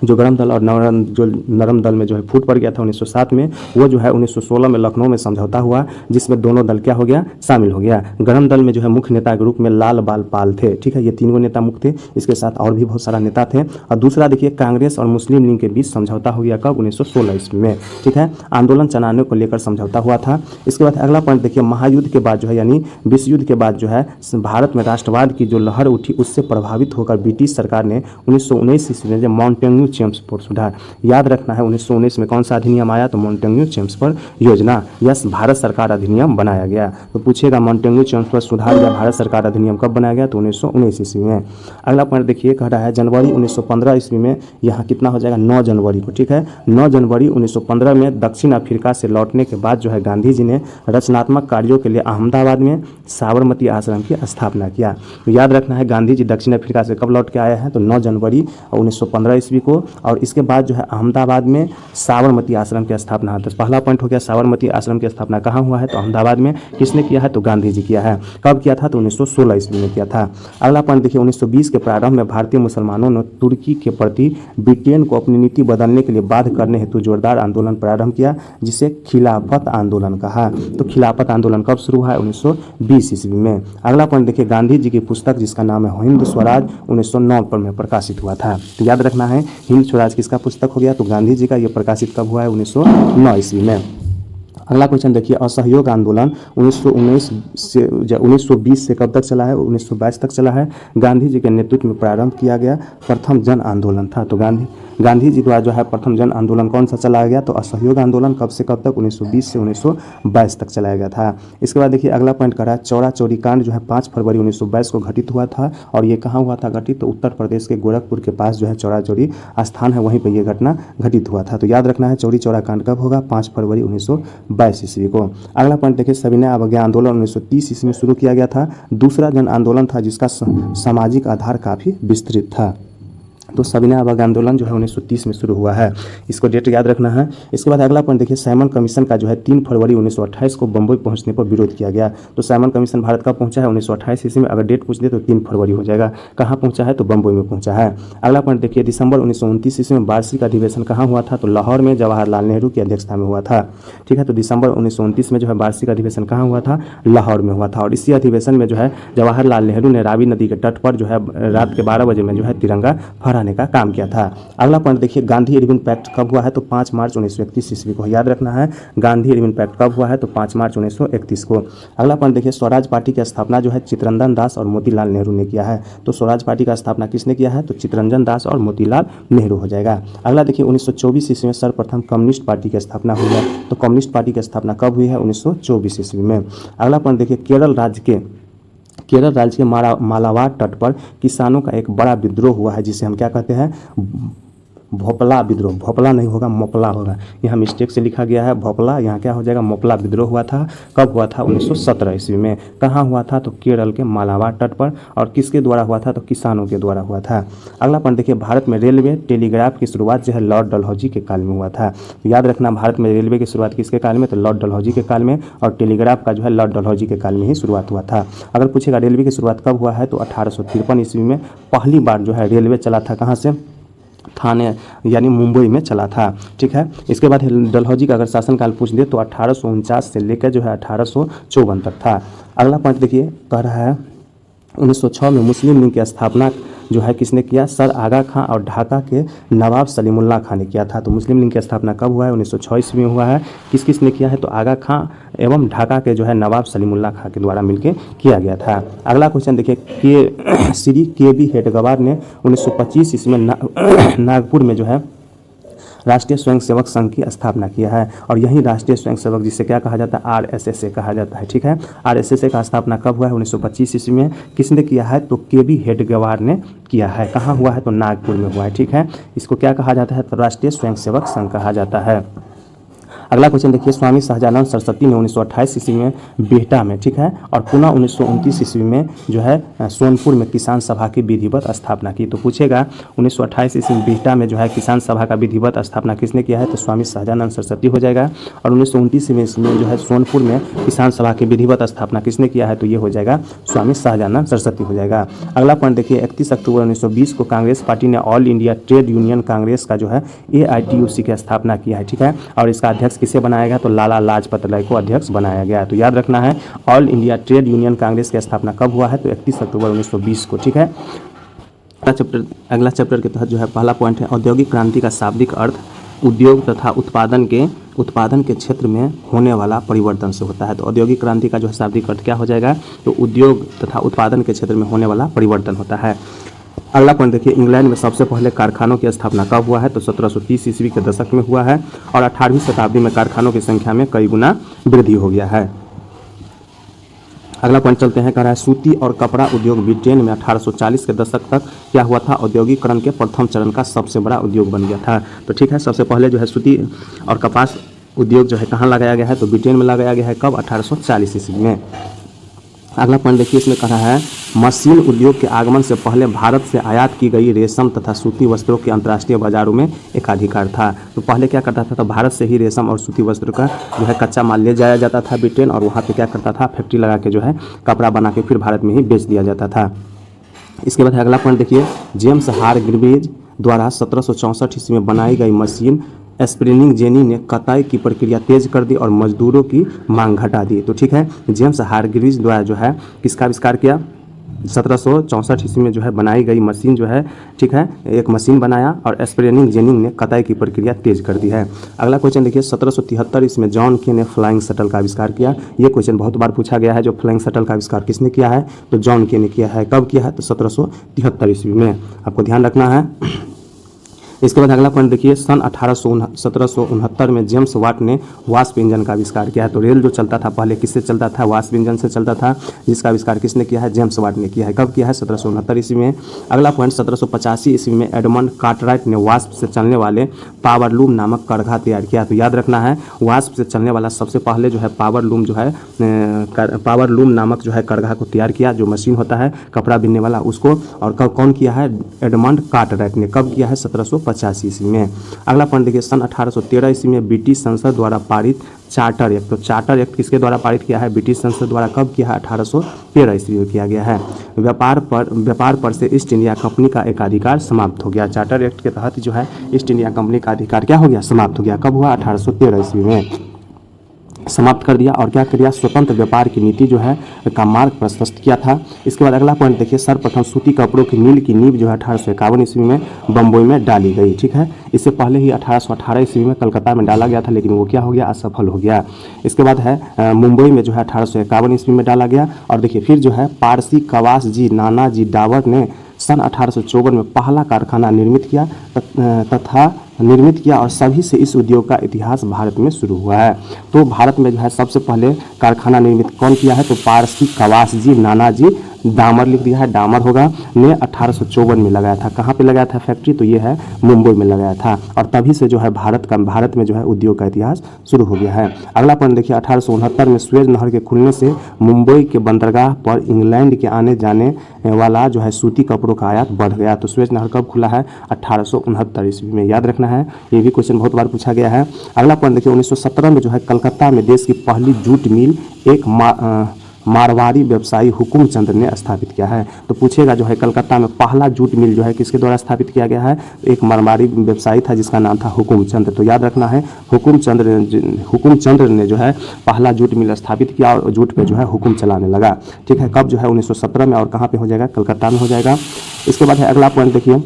जो गरम दल और नरम दल में जो है फूट पड़ गया था 1907 में, वो जो है 1916 में लखनऊ में समझौता हुआ जिसमें दोनों दल क्या हो गया? शामिल हो गया। गरम दल में जो है मुख्य नेता के रूप में लाल बाल पाल थे। ठीक है, ये तीनों नेता मुख्य थे, इसके साथ और भी बहुत सारा नेता थे। और दूसरा देखिए, कांग्रेस और मुस्लिम लीग के बीच समझौता हो गया कब? 1916 ईस्वी में। ठीक है, आंदोलन चलाने को लेकर समझौता हुआ था। इसके बाद अगला पॉइंट देखिए, महायुद्ध के बाद जो है यानी विश्व युद्ध के बाद जो है भारत में राष्ट्रवाद की जो लहर उठी उससे प्रभावित होकर ब्रिटिश सरकार ने 1919 ईस्वी में माउंटेन्यू चेम्सफोर्ड सुधार, याद रखना है 1919 में कौन सा अधिनियम आया? तो माउंटेन्यू चेम्सफोर्ड योजना, यस भारत सरकार अधिनियम बनाया गया। तो पूछेगा माउंटेन्यू चेम्सफोर्ड सुधार या भारत सरकार अधिनियम कब बनाया गया? तो 1919 ईस्वी में। अगला पॉइंट देखिए, कह रहा है जनवरी 1915 ईस्वी में, यहाँ कितना हो जाएगा? 9 जनवरी को। ठीक है, 9 जनवरी 1915 में दक्षिण अफ्रीका से लौटने के बाद जो है गांधी जी ने रचनात्मक कार्यों के लिए अहमदाबाद में साबरमती आश्रम की स्थापना किया। तो याद रखना है गांधी जी दक्षिण अफ्रीका से कब लौट के आए हैं? तो 9 जनवरी 1915 ईस्वी को। और इसके बाद जो है अहमदाबाद में साबरमती आश्रम की स्थापना है। तो पहला पॉइंट हो गया, साबरमती आश्रम की स्थापना कहाँ हुआ है? तो अहमदाबाद में। किसने किया है? तो गांधी जी किया है। कब किया था? तो 1916 ईस्वी में किया था। अगला पॉइंट देखिए, 1920 के प्रारंभ में भारतीय मुसलमानों ने तुर्की के प्रति ब्रिटेन को अपनी नीति बदलने के लिए बाध्य करने हेतु जोरदार आंदोलन प्रारंभ किया जिसे खिलाफत आंदोलन कहा। तो खिलाफत आंदोलन कब शुरू हुआ है? 1920 ईस्वी में। अगला पॉइंट देखिए, गांधी जी की पुस्तक जिसका नाम है हिंद स्वराज 1909 पर में प्रकाशित हुआ था। तो याद रखना है हिंद स्वराज किसका पुस्तक हो गया? तो गांधी जी का। ये प्रकाशित कब हुआ है? 1909 ईस्वी में। अगला क्वेश्चन देखिए, असहयोग आंदोलन 1920 से कब तक चला है? 1922 तक चला है। गांधी जी के नेतृत्व में प्रारंभ किया गया प्रथम जन आंदोलन था। तो गांधी जी द्वारा जो है प्रथम जन आंदोलन कौन सा चलाया गया? तो असहयोग आंदोलन कब से कब तक? 1920 से 1922 तक चलाया गया था। इसके बाद देखिए अगला पॉइंट करा, चौरा चौरी कांड जो है 5 फरवरी 1922 को घटित हुआ था। और ये कहाँ हुआ था घटित? तो उत्तर प्रदेश के गोरखपुर के पास जो है चौरा चौरी स्थान है, वहीं पर यह घटना घटित हुआ था। तो याद रखना है चौरी चौरा कांड कब होगा? 5 फरवरी 1922 ईस्वी को। अगला पॉइंट देखिए, सविनय अवज्ञा आंदोलन 1930 ईस्वी में शुरू किया गया था। दूसरा जन आंदोलन था जिसका सामाजिक आधार काफी विस्तृत था। तो सविनय अवज्ञा आंदोलन जो है 1930 में शुरू हुआ है, इसको डेट याद रखना है। इसके बाद अगला पॉइंट देखिए, साइमन कमीशन का जो है 3 फरवरी 1928 को बम्बई पहुंचने पर विरोध किया गया। तो साइमन कमीशन भारत कब पहुंचा है? 1928 ईस्वी में। अगर डेट पूछ दे तो 3 फरवरी हो जाएगा। कहाँ पहुंचा है? तो बम्बई में पहुंचा है। अगला पॉइंट देखिए, दिसंबर 1929 ईस्वी में वार्षिक अधिवेशन कहाँ हुआ था? तो लाहौर में जवाहरलाल नेहरू की अध्यक्षता में हुआ था। ठीक है, तो दिसंबर 1929 में जो है वार्षिक अधिवेशन कहाँ हुआ था? लाहौर में हुआ था। और इसी अधिवेशन में जो है जवाहरलाल नेहरू ने रावी नदी के तट पर जो है रात के 12 बजे में जो है तिरंगा फहराने का काम किया था। अगला पॉइंट देखिए, गांधी इरविन पैक्ट कब हुआ है? तो 5 मार्च 1931 ईस्वी को। याद रखना है गांधी इरविन पैक्ट कब हुआ है? तो 5 मार्च 1931 को। अगला पॉइंट देखिए, स्वराज पार्टी की स्थापना जो है चित्तरंजन दास और मोतीलाल नेहरू ने किया है। तो स्वराज पार्टी का स्थापना किसने किया है? तो चित्तरंजन दास और मोतीलाल नेहरू हो जाएगा। अगला देखिए, 1924 ईस्वी में सर्वप्रथम कम्युनिस्ट पार्टी की स्थापना हुई है। तो कम्युनिस्ट पार्टी की स्थापना कब हुई है? 1924 ईस्वी में। अगला पॉइंट देखिए, केरल केरल राज्य के मालाबार तट पर किसानों का एक बड़ा विद्रोह हुआ है, जिसे हम क्या कहते हैं, भोपला विद्रोह। भोपला नहीं होगा, मोपला होगा, यहाँ मिस्टेक से लिखा गया है भोपला, यहाँ क्या हो जाएगा, मोपला विद्रोह हुआ था। कब हुआ था, 1917 ईस्वी में। कहाँ हुआ था, तो केरल के मालाबार तट पर। और किसके द्वारा हुआ था, तो किसानों के द्वारा हुआ था। अगला पॉइंट देखिए, भारत में रेलवे टेलीग्राफ की शुरुआत जो है लॉर्ड डलहौजी के काल में हुआ था। तो याद रखना, भारत में रेलवे की शुरुआत किसके काल में, तो लॉर्ड डलहौजी के काल में, और टेलीग्राफ का जो है लॉर्ड डलहौजी के काल में ही शुरुआत हुआ था। अगर पूछेगा रेलवे की शुरुआत कब हुआ है, तो 1853 ईस्वी में पहली बार जो है रेलवे चला था। कहाँ से, थाने यानी मुंबई में चला था। ठीक है, इसके बाद डलहौजी का अगर शासनकाल पूछ दे तो 1849 से लेकर जो है 1854 तक था। अगला पॉइंट देखिए, कह रहा है 1906 में मुस्लिम लीग की स्थापना जो है किसने किया, सर आगा खां और ढाका के नवाब सलीमुल्लाह खां ने किया था। तो मुस्लिम लीग की स्थापना कब हुआ है, 1906 ईस्वी में हुआ है। किस किस ने किया है, तो आगा खां एवं ढाका के जो है नवाब सलीमुल्लाह खां के द्वारा मिलकर किया गया था। अगला क्वेश्चन देखिए, श्री के.बी. हेडगेवार ने 1925 ईस्वी में नागपुर में जो है राष्ट्रीय स्वयंसेवक संघ की स्थापना किया है। और यही राष्ट्रीय स्वयंसेवक जिसे क्या कहा जाता है, आरएसएस कहा जाता है। ठीक है, आरएसएस का स्थापना कब हुआ है, 1925 ईस्वी में। किसने किया है, तो के.बी. हेडगेवार ने किया है। कहाँ हुआ है, तो नागपुर में हुआ है। ठीक है, इसको क्या कहा जाता है, तो राष्ट्रीय स्वयंसेवक संघ कहा जाता है। अगला क्वेश्चन देखिए, स्वामी सहजानंद सरस्वती ने 1928 ईस्वी में बिहटा में, ठीक है, और पुनः 1929 ईस्वी में जो है सोनपुर में किसान सभा की विधिवत स्थापना की। तो पूछेगा 1928 ईस्वी में बिहटा में जो है किसान सभा का विधिवत स्थापना किसने किया है, तो स्वामी सहजानंद सरस्वती हो जाएगा। और 1929 ईस्वी में जो है सोनपुर में किसान सभा की विधिवत स्थापना किसने किया है, तो ये हो जाएगा स्वामी सहजानंद सरस्वती हो जाएगा। अगला पॉइंट देखिए, 31 अक्टूबर 1920 को कांग्रेस पार्टी ने all India trade union Congress का जो है AITUC की स्थापना किया है। ठीक है, और इसका अध्यक्ष किसे बनाया गया, तो लाला लाजपत राय को अध्यक्ष बनाया गया। तो याद रखना है, all India trade union Congress की स्थापना कब हुआ है, तो 31 अक्टूबर 1920 को। ठीक है, अगला चैप्टर के तहत जो है पहला पॉइंट है, औद्योगिक क्रांति का शाब्दिक अर्थ उद्योग तथा उत्पादन के क्षेत्र में होने वाला परिवर्तन से होता है। तो औद्योगिक क्रांति का जो है शाब्दिक अर्थ क्या हो जाएगा, तो उद्योग तथा उत्पादन के क्षेत्र में होने वाला परिवर्तन होता है। अगला पॉइंट देखिए, इंग्लैंड में सबसे पहले कारखानों की स्थापना कब हुआ है, तो 1730 ईस्वी के दशक में हुआ है। और 18वीं शताब्दी में कारखानों की संख्या में कई गुना वृद्धि हो गया है। अगला पॉइंट चलते हैं, कह रहा है सूती और कपड़ा उद्योग ब्रिटेन में 1840 के दशक तक क्या हुआ था, औद्योगिकरण के प्रथम चरण का सबसे बड़ा उद्योग बन गया था। तो ठीक है, सबसे पहले जो है सूती और कपास उद्योग जो है कहाँ लगाया गया है, तो ब्रिटेन में लगाया गया है। कब, 1840 ईस्वी में। अगला पॉइंट देखिए, इसमें कहा है मशीन उद्योग के आगमन से पहले भारत से आयात की गई रेशम तथा सूती वस्त्रों के अंतर्राष्ट्रीय बाजारों में एकाधिकार था। तो पहले क्या करता था, तो भारत से ही रेशम और सूती वस्त्र का जो है कच्चा माल ले जाया जाता था ब्रिटेन, और वहाँ पे क्या करता था, फैक्ट्री लगा के जो है कपड़ा बना के फिर भारत में ही बेच दिया जाता था। इसके बाद अगला पॉइंट देखिए, जेम्स हारग्रीव्स द्वारा 1764 ईस्वी में बनाई गई मशीन स्पिनिंग जेनी ने कताई की प्रक्रिया तेज कर दी और मजदूरों की मांग घटा दी। तो ठीक है, जेम्स हारग्रीव्स द्वारा जो है किसका आविष्कार किया, 1764 ईस्वी में जो है बनाई गई मशीन जो है, ठीक है, एक मशीन बनाया और स्पिनिंग जेनी ने कताई की प्रक्रिया तेज कर दी है। अगला क्वेश्चन देखिए, 1773 ईस्वी में जॉन के ने फ्लाइंग शटल का आविष्कार किया। ये क्वेश्चन बहुत बार पूछा गया है, जो फ्लाइंग शटल का आविष्कार किसने किया है, तो जॉन के ने किया है। कब किया है, तो 1773 ईस्वी में, आपको ध्यान रखना है। इसके बाद अगला पॉइंट देखिए, सन 1769 में जेम्स वाट ने वाष्प इंजन का आविष्कार किया है। तो रेल जो चलता था पहले किससे चलता था, वाष्प इंजन से चलता था, जिसका आविष्कार किसने किया है, जेम्स वाट ने किया है। कब किया है, 1769 ईस्वी में। अगला पॉइंट, 1785 ईस्वी में एडमंड कार्टराइट ने वाष्प से चलने वाले पावरलूम नामक कड़घा तैयार किया। तो याद रखना है, वाष्प से चलने वाला सबसे पहले जो है पावरलूम जो है पावरलूम नामक जो है कड़घा को तैयार किया, जो मशीन होता है कपड़ा बिनने वाला उसको। और कब कौन किया है, एडमंड कार्टराइट ने। कब किया है, 1785 ईस्वी में। अगला पॉइंट देखिए, सन 1813 ईस्वी में ब्रिटिश संसद द्वारा पारित चार्टर एक्ट। तो चार्टर एक्ट किसके द्वारा पारित किया है, ब्रिटिश संसद द्वारा। कब किया है, 1813 ईस्वी में किया गया है। व्यापार पर से ईस्ट इंडिया कंपनी का एकाधिकार समाप्त हो गया। चार्टर एक्ट के तहत जो है ईस्ट इंडिया कंपनी का अधिकार क्या हो गया, समाप्त हो गया। कब हुआ, 1813 ईस्वी में समाप्त कर दिया। और क्या किया, स्वतंत्र व्यापार की नीति जो है का मार्ग प्रशस्त किया था। इसके बाद अगला पॉइंट देखिए, सर्वप्रथम सूती कपड़ों की मिल की नींव जो है 1851 ईस्वी में बम्बई में डाली गई। ठीक है, इससे पहले ही 1818 ईस्वी में कलकत्ता में डाला गया था, लेकिन वो क्या हो गया, असफल हो गया। इसके बाद है मुंबई में जो है 1851 ईस्वी में डाला गया। और देखिए फिर जो है पारसी कवास जी नानाजी डावर ने सन 1854 में पहला कारखाना निर्मित किया और सभी से इस उद्योग का इतिहास भारत में शुरू हुआ है। तो भारत में जो है सबसे पहले कारखाना निर्मित कौन किया है, तो पारसी कवास जी नानाजी डामर लिख दिया है, डामर होगा, ने 1854 में लगाया था। कहाँ पे लगाया था फैक्ट्री? तो ये है मुंबई में लगाया था। और तभी से जो है भारत में जो है उद्योग का इतिहास शुरू हो गया है। अगला पॉइंट देखिए, 1869 में सुएज नहर के खुलने से मुंबई के बंदरगाह पर इंग्लैंड के आने जाने वाला जो है सूती कपड़ों का आयात बढ़ गया। तो सुएज नहर कब खुला है? 1869 ईस्वी में, याद रखना है, ये भी क्वेश्चन बहुत बार पूछा गया है। अगला पॉइंट देखिए, 1917 में जो है कलकत्ता में देश की पहली जूट मिल एक मारवाड़ी व्यवसायी हुकुम चंद ने स्थापित किया है। तो पूछेगा जो है कलकत्ता में पहला जूट मिल जो है किसके द्वारा स्थापित किया गया है? तो एक मारवाड़ी व्यवसायी था जिसका नाम था हुकुम चंद। तो याद रखना है, हुकुम चंद्र ने जो है पहला जूट मिल स्थापित किया और जूट पे जो है हुकुम चलाने लगा। ठीक है, कब? जो है 1917 में। और कहाँ पे हो जाएगा? कलकत्ता में हो जाएगा। इसके बाद है अगला पॉइंट देखिए,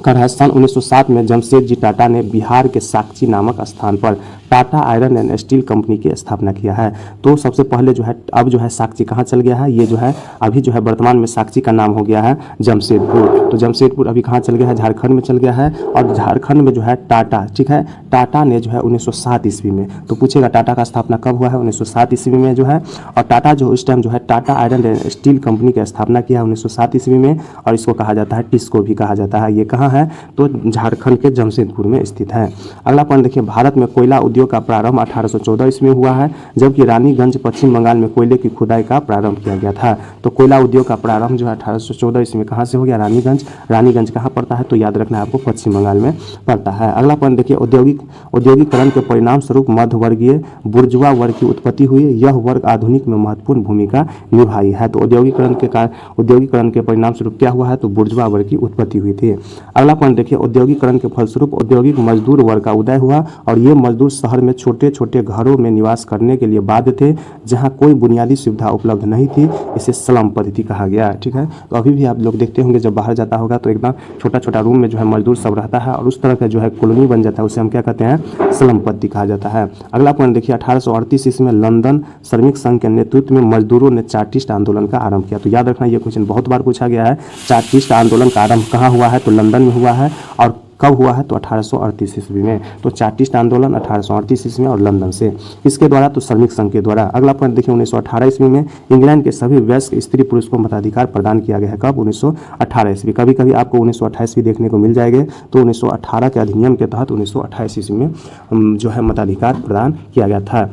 सन 1907 में जमशेद जी टाटा ने बिहार के साकची नामक स्थान पर Tata iron and steel company की स्थापना किया है। तो सबसे पहले जो है अब जो है साकची कहाँ चल गया है? ये जो है अभी जो है वर्तमान में साकची का नाम हो गया है जमशेदपुर। तो जमशेदपुर अभी कहाँ चल गया है? झारखंड में चल गया है। और झारखंड में जो है टाटा, ठीक है, टाटा ने जो है 1907 ईस्वी में, तो पूछेगा टाटा का स्थापना कब हुआ है? 1907 ईस्वी में जो है। और टाटा जो इस टाइम जो है Tata iron and steel company की स्थापना किया है 1907 ईस्वी में। और इसको कहा जाता है टिस्को भी कहा जाता है। ये कहाँ है? तो झारखंड के जमशेदपुर में स्थित है। अगला पॉइंट देखिए, भारत में कोयला उद्योग का प्रारंभ 1814 ईस्वी में हुआ है, जबकि रानीगंज पश्चिम बंगाल में कोयले की खुदाई का प्रारंभ किया गया था। तो कोयला उद्योग का प्रारंभ जो है 1814 ईस्वी में कहाँ से हो गया? रानीगंज। रानीगंज कहाँ पड़ता है? तो याद रखना है आपको, पश्चिम बंगाल में पड़ता है। अगला पॉइंट देखिए, औद्योगिकरण के परिणाम स्वरूप मध्यवर्गीय बुर्जुआ वर्ग की उत्पत्ति हुई। यह वर्ग आधुनिक में महत्वपूर्ण भूमिका निभाई है। तो औद्योगिकरण के परिणाम स्वरूप क्या हुआ है? तो बुर्जुआ वर्ग की उत्पत्ति हुई थी। अगला पॉइंट देखिए, औद्योगिकरण के फलस्वरूप औद्योगिक मजदूर वर्ग का उदय हुआ और ये मजदूर शहर में छोटे छोटे घरों में निवास करने के लिए बाध्य थे जहां कोई बुनियादी सुविधा उपलब्ध नहीं थी। इसे स्लम पद्धति कहा गया। ठीक है, तो अभी भी आप लोग देखते होंगे जब बाहर जाता होगा तो एकदम छोटा छोटा रूम में जो है मजदूर सब रहता है और उस तरह का जो है कॉलोनी बन जाता है, उसे हम क्या कहते हैं? स्लम पद्धति कहा जाता है। अगला पॉइंट देखिए, 1838 ईस्वी में लंदन श्रमिक संघ के नेतृत्व में मजदूरों ने चार्टिस्ट आंदोलन का आरंभ किया। तो याद रखना, ये क्वेश्चन बहुत बार पूछा गया है। चार्टिस्ट आंदोलन का आरंभ कहाँ हुआ है? तो लंदन में हुआ है। और कब हुआ है? तो 1838 ईस्वी में। तो चार्टिस्ट आंदोलन 1838 ईस्वी में और लंदन से, इसके द्वारा तो श्रमिक संघ के द्वारा। अगला पॉइंट देखिए, 1918 ईस्वी में इंग्लैंड के सभी वयस्क स्त्री पुरुष को मताधिकार प्रदान किया गया है। कब? 1918 ईस्वी। कभी कभी आपको 1928 ईस्वी देखने को मिल जाएंगे। तो 1918 के अधिनियम के तहत 1928 ईस्वी में जो है मताधिकार प्रदान किया गया था।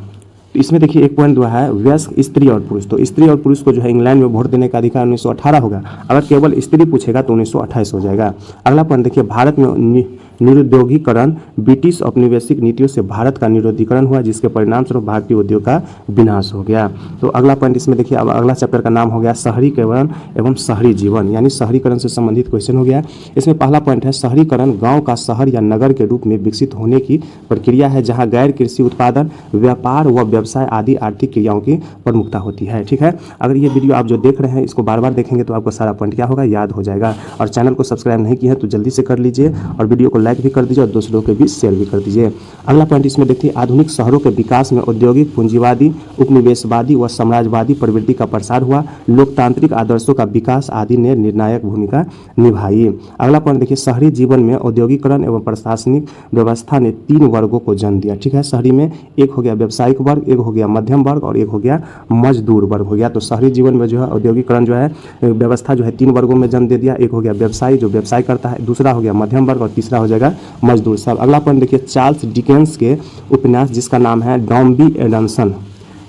तो इसमें देखिए एक पॉइंट हुआ है वयस्क स्त्री और पुरुष। तो स्त्री और पुरुष को जो है इंग्लैंड में वोट देने का अधिकार 1918 होगा। अगर केवल स्त्री पूछेगा तो 1928 हो जाएगा। अगला पॉइंट देखिए, भारत में निरुद्योगीकरण, ब्रिटिश औपनिवेशिक नीतियों से भारत का निरुद्योगीकरण हुआ जिसके परिणाम स्वरूप भारतीय उद्योग का विनाश हो गया। तो अगला पॉइंट इसमें देखिए, अब अगला चैप्टर का नाम हो गया शहरीकरण एवं शहरी जीवन, यानी शहरीकरण से संबंधित क्वेश्चन हो गया। इसमें पहला पॉइंट है शहरीकरण गांव का शहर या नगर के रूप में विकसित होने की प्रक्रिया है जहां गैर कृषि उत्पादन, व्यापार व व्यवसाय आदि आर्थिक क्रियाओं की प्रमुखता होती है। ठीक है, अगर ये वीडियो आप जो देख रहे हैं इसको बार बार देखेंगे तो आपको सारा पॉइंट क्या होगा? याद हो जाएगा। और चैनल को सब्सक्राइब नहीं किया है तो जल्दी से कर लीजिए और वीडियो को लाइक भी कर दीजिए और दूसरों के बीच शेयर भी कर दीजिए। अगला पॉइंट इसमें देखिए, आधुनिक शहरों के विकास में औद्योगिक पूंजीवादी, उपनिवेशवादी व साम्राज्यवादी प्रवृत्ति का प्रसार हुआ। लोकतांत्रिक आदर्शों का विकास आदि ने निर्णायक भूमिका निभाई। अगला पॉइंट देखिए, शहरी जीवन में औद्योगिकरण एवं प्रशासनिक व्यवस्था ने 3 वर्गों को जन्म दिया। ठीक है, शहरी में एक हो गया व्यावसायिक वर्ग, एक हो गया मध्यम वर्ग और एक हो गया मजदूर वर्ग हो गया। तो शहरी जीवन में जो है औद्योगिकरण जो है व्यवस्था जो है 3 वर्गों में जन्म दे दिया। एक हो गया व्यवसायी जो व्यवसाय करता है, दूसरा हो गया मध्यम वर्ग और तीसरा हो जाएगा मजदूर सब। अगला पॉइंट देखिए, चार्ल्स डिकेंस के उपन्यास जिसका नाम है डॉम्बी एडमसन।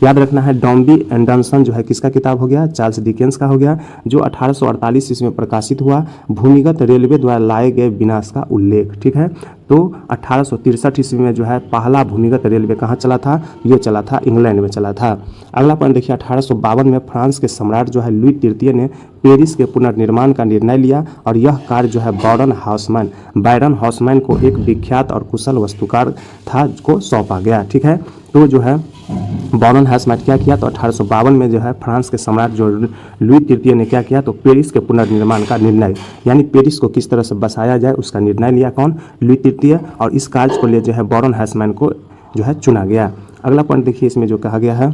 याद रखना है, डॉम्बी एंडरसन जो है किसका किताब हो गया? चार्ल्स डिकेंस का हो गया, जो 1848 ईस्वी में प्रकाशित हुआ। भूमिगत रेलवे द्वारा लाए गए विनाश का उल्लेख। ठीक है, तो 1863 ईस्वी में जो है पहला भूमिगत रेलवे कहाँ चला था? ये चला था इंग्लैंड में चला था। अगला पॉइंट देखिए, 1852 में फ्रांस के सम्राट जो है लुई तृतीय ने पेरिस के पुनर्निर्माण का निर्णय लिया और यह कार्य जो है बैरन हाउसमैन को एक विख्यात और कुशल वास्तुकार था को सौंपा गया। ठीक है, तो जो है बैरन हाउसमैन क्या किया? तो 1852 में जो है फ्रांस के सम्राट जो लुई तृतीय ने क्या किया? तो पेरिस के पुनर्निर्माण का निर्णय, यानी पेरिस को किस तरह से बसाया जाए उसका निर्णय लिया। कौन? लुई तृतीय। और इस कार्य को लिए जो है बैरन हाउसमैन को जो है चुना गया। अगला पॉइंट देखिए, इसमें जो कहा गया है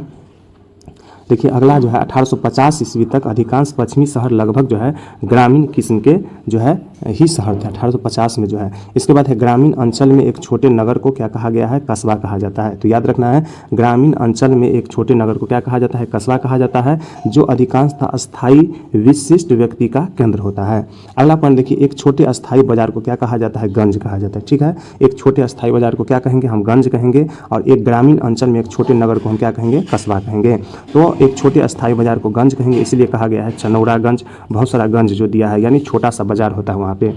देखिए अगला जो है 1850 ईस्वी तक अधिकांश पश्चिमी शहर लगभग जो है ग्रामीण किस्म के जो है ही शहर थे 1850 में जो है। इसके बाद है ग्रामीण अंचल में एक छोटे नगर को क्या कहा गया है, कस्बा कहा जाता है। तो याद रखना है ग्रामीण अंचल में एक छोटे नगर को क्या कहा जाता है, कस्बा कहा जाता है, जो अधिकांशतः अस्थायी विशिष्ट व्यक्ति का केंद्र होता है। अगला पॉइंट देखिए एक छोटे अस्थायी बाजार को क्या कहा जाता है, गंज कहा जाता है। ठीक है, एक छोटे अस्थायी बाजार को क्या कहेंगे, हम गंज कहेंगे, और एक ग्रामीण अंचल में एक छोटे नगर को हम क्या कहेंगे, कस्बा कहेंगे। तो एक छोटे अस्थायी बाजार को गंज कहेंगे, इसलिए कहा गया है चनौरागंज, बहुत सारा गंज जो दिया है, यानी छोटा सा बाजार होता है वहाँ पे।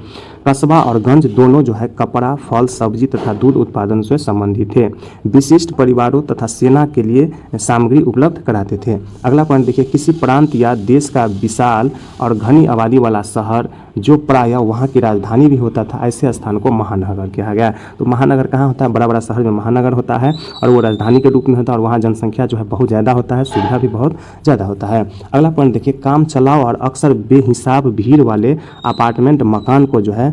कस्बा और गंज दोनों जो है कपड़ा, फल, सब्जी तथा दूध उत्पादन से संबंधित थे। विशिष्ट परिवारों तथा सेना के लिए सामग्री उपलब्ध कराते थे। अगला पॉइंट देखिए किसी प्रांत या देश का विशाल और घनी आबादी वाला शहर जो प्रायः वहाँ की राजधानी भी होता था, ऐसे स्थान को महानगर कहा गया। तो महानगर कहाँ होता है, बड़ा बड़ा शहर में महानगर होता है और वो राजधानी के रूप में होता है, और वहाँ जनसंख्या जो है बहुत ज़्यादा होता है, सुविधा भी बहुत ज़्यादा होता है। अगला पॉइंट देखिए काम चलाओ और अक्सर बेहिसाब भीड़ वाले अपार्टमेंट मकान को जो है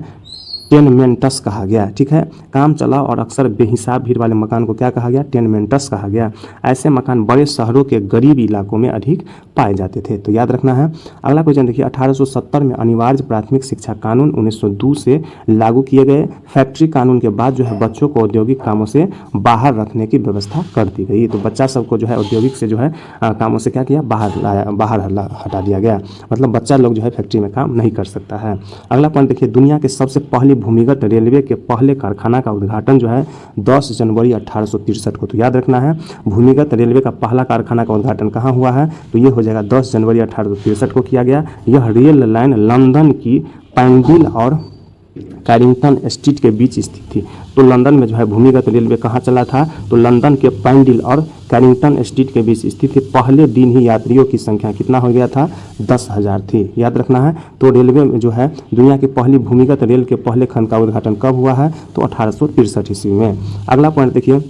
टेनमेंटस कहा गया। ठीक है, काम चलाओ और अक्सर बेहिसाब भीड़ वाले मकान को क्या कहा गया, टेनमेंटस कहा गया। ऐसे मकान बड़े शहरों के गरीब इलाकों में अधिक पाए जाते थे। तो याद रखना है। अगला क्वेश्चन देखिए 1870 में अनिवार्य प्राथमिक शिक्षा कानून 1902 से लागू किए गए। फैक्ट्री कानून के बाद जो है बच्चों को औद्योगिक कामों से बाहर रखने की व्यवस्था कर दी गई। तो बच्चा सबको जो है औद्योगिक से जो है कामों से क्या किया, बाहर हटा दिया गया, मतलब बच्चा लोग जो है फैक्ट्री में काम नहीं कर सकता है। अगला पॉइंट देखिए दुनिया के सबसे पहली भूमिगत रेलवे के पहले कारखाना का उद्घाटन जो है 10 जनवरी 1863 को। तो याद रखना है भूमिगत रेलवे का पहला कारखाना का उद्घाटन कहाँ हुआ है, तो ये हो जाएगा 10 जनवरी 1863 को किया गया। यह रेल लाइन लंदन की पैंडिल और कैरिंगटन स्ट्रीट के बीच स्थित थी। तो लंदन में जो है भूमिगत रेलवे कहाँ चला था, तो लंदन के पैंडिल और कैरिंगटन स्ट्रीट के बीच स्थित थी। पहले दिन ही यात्रियों की संख्या कितना हो गया था, 10,000 थी। याद रखना है। तो रेलवे में जो है दुनिया की पहली भूमिगत रेल के पहले खंड का उद्घाटन कब हुआ है, तो 1863 ईस्वी में। अगला पॉइंट देखिए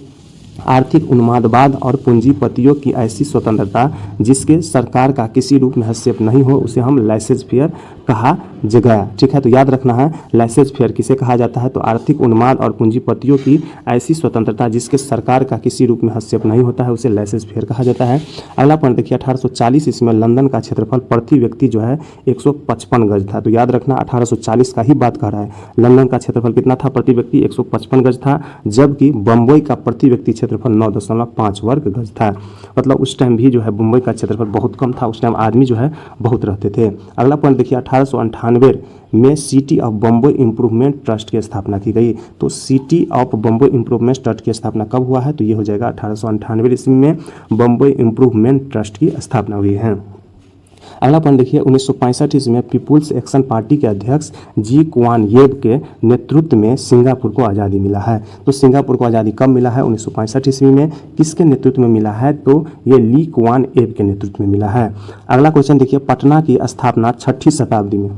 आर्थिक उन्मादवाद और पूंजीपतियों की ऐसी स्वतंत्रता जिसके सरकार का किसी रूप में हस्तक्षेप नहीं हो, उसे हम लाइसेंस फेयर कहा गया। ठीक है, तो याद रखना है लाइसेंस फेयर किसे कहा जाता है, तो आर्थिक उन्माद और पूंजीपतियों की ऐसी स्वतंत्रता जिसके सरकार का किसी रूप में हस्तक्षेप नहीं होता है, उसे लाइसेंस फेयर कहा जाता है। अगला पॉइंट देखिए 1840 ईस्वी में लंदन का क्षेत्रफल प्रति व्यक्ति जो है 155 गज था। तो याद रखना 1840 का ही बात कर रहा है। लंदन का क्षेत्रफल कितना था प्रति व्यक्ति, 155 गज था, जबकि बम्बई का प्रति व्यक्ति क्षेत्रफल 9.5 वर्ग गज था। मतलब उस टाइम भी जो है मुंबई का क्षेत्रफल बहुत कम था, उस टाइम आदमी जो है बहुत रहते थे। अगला पॉइंट देखिए 1898 में city of Bombay improvement trust की स्थापना की गई। तो city of Bombay improvement trust की स्थापना कब हुआ है, तो ये हो जाएगा 1898 ईस्वी में बम्बई इम्प्रूवमेंट ट्रस्ट की स्थापना हुई है। अगला पॉइंट देखिए 1965 ईस्वी में पीपुल्स एक्शन पार्टी के अध्यक्ष जी कुआन येब के नेतृत्व में सिंगापुर को आज़ादी मिला है। तो सिंगापुर को आज़ादी कब मिला है, 1965 ईस्वी में। किसके नेतृत्व में मिला है, तो ये ली कुआन येब के नेतृत्व में मिला है। अगला क्वेश्चन देखिए पटना की स्थापना 6वीं शताब्दी में,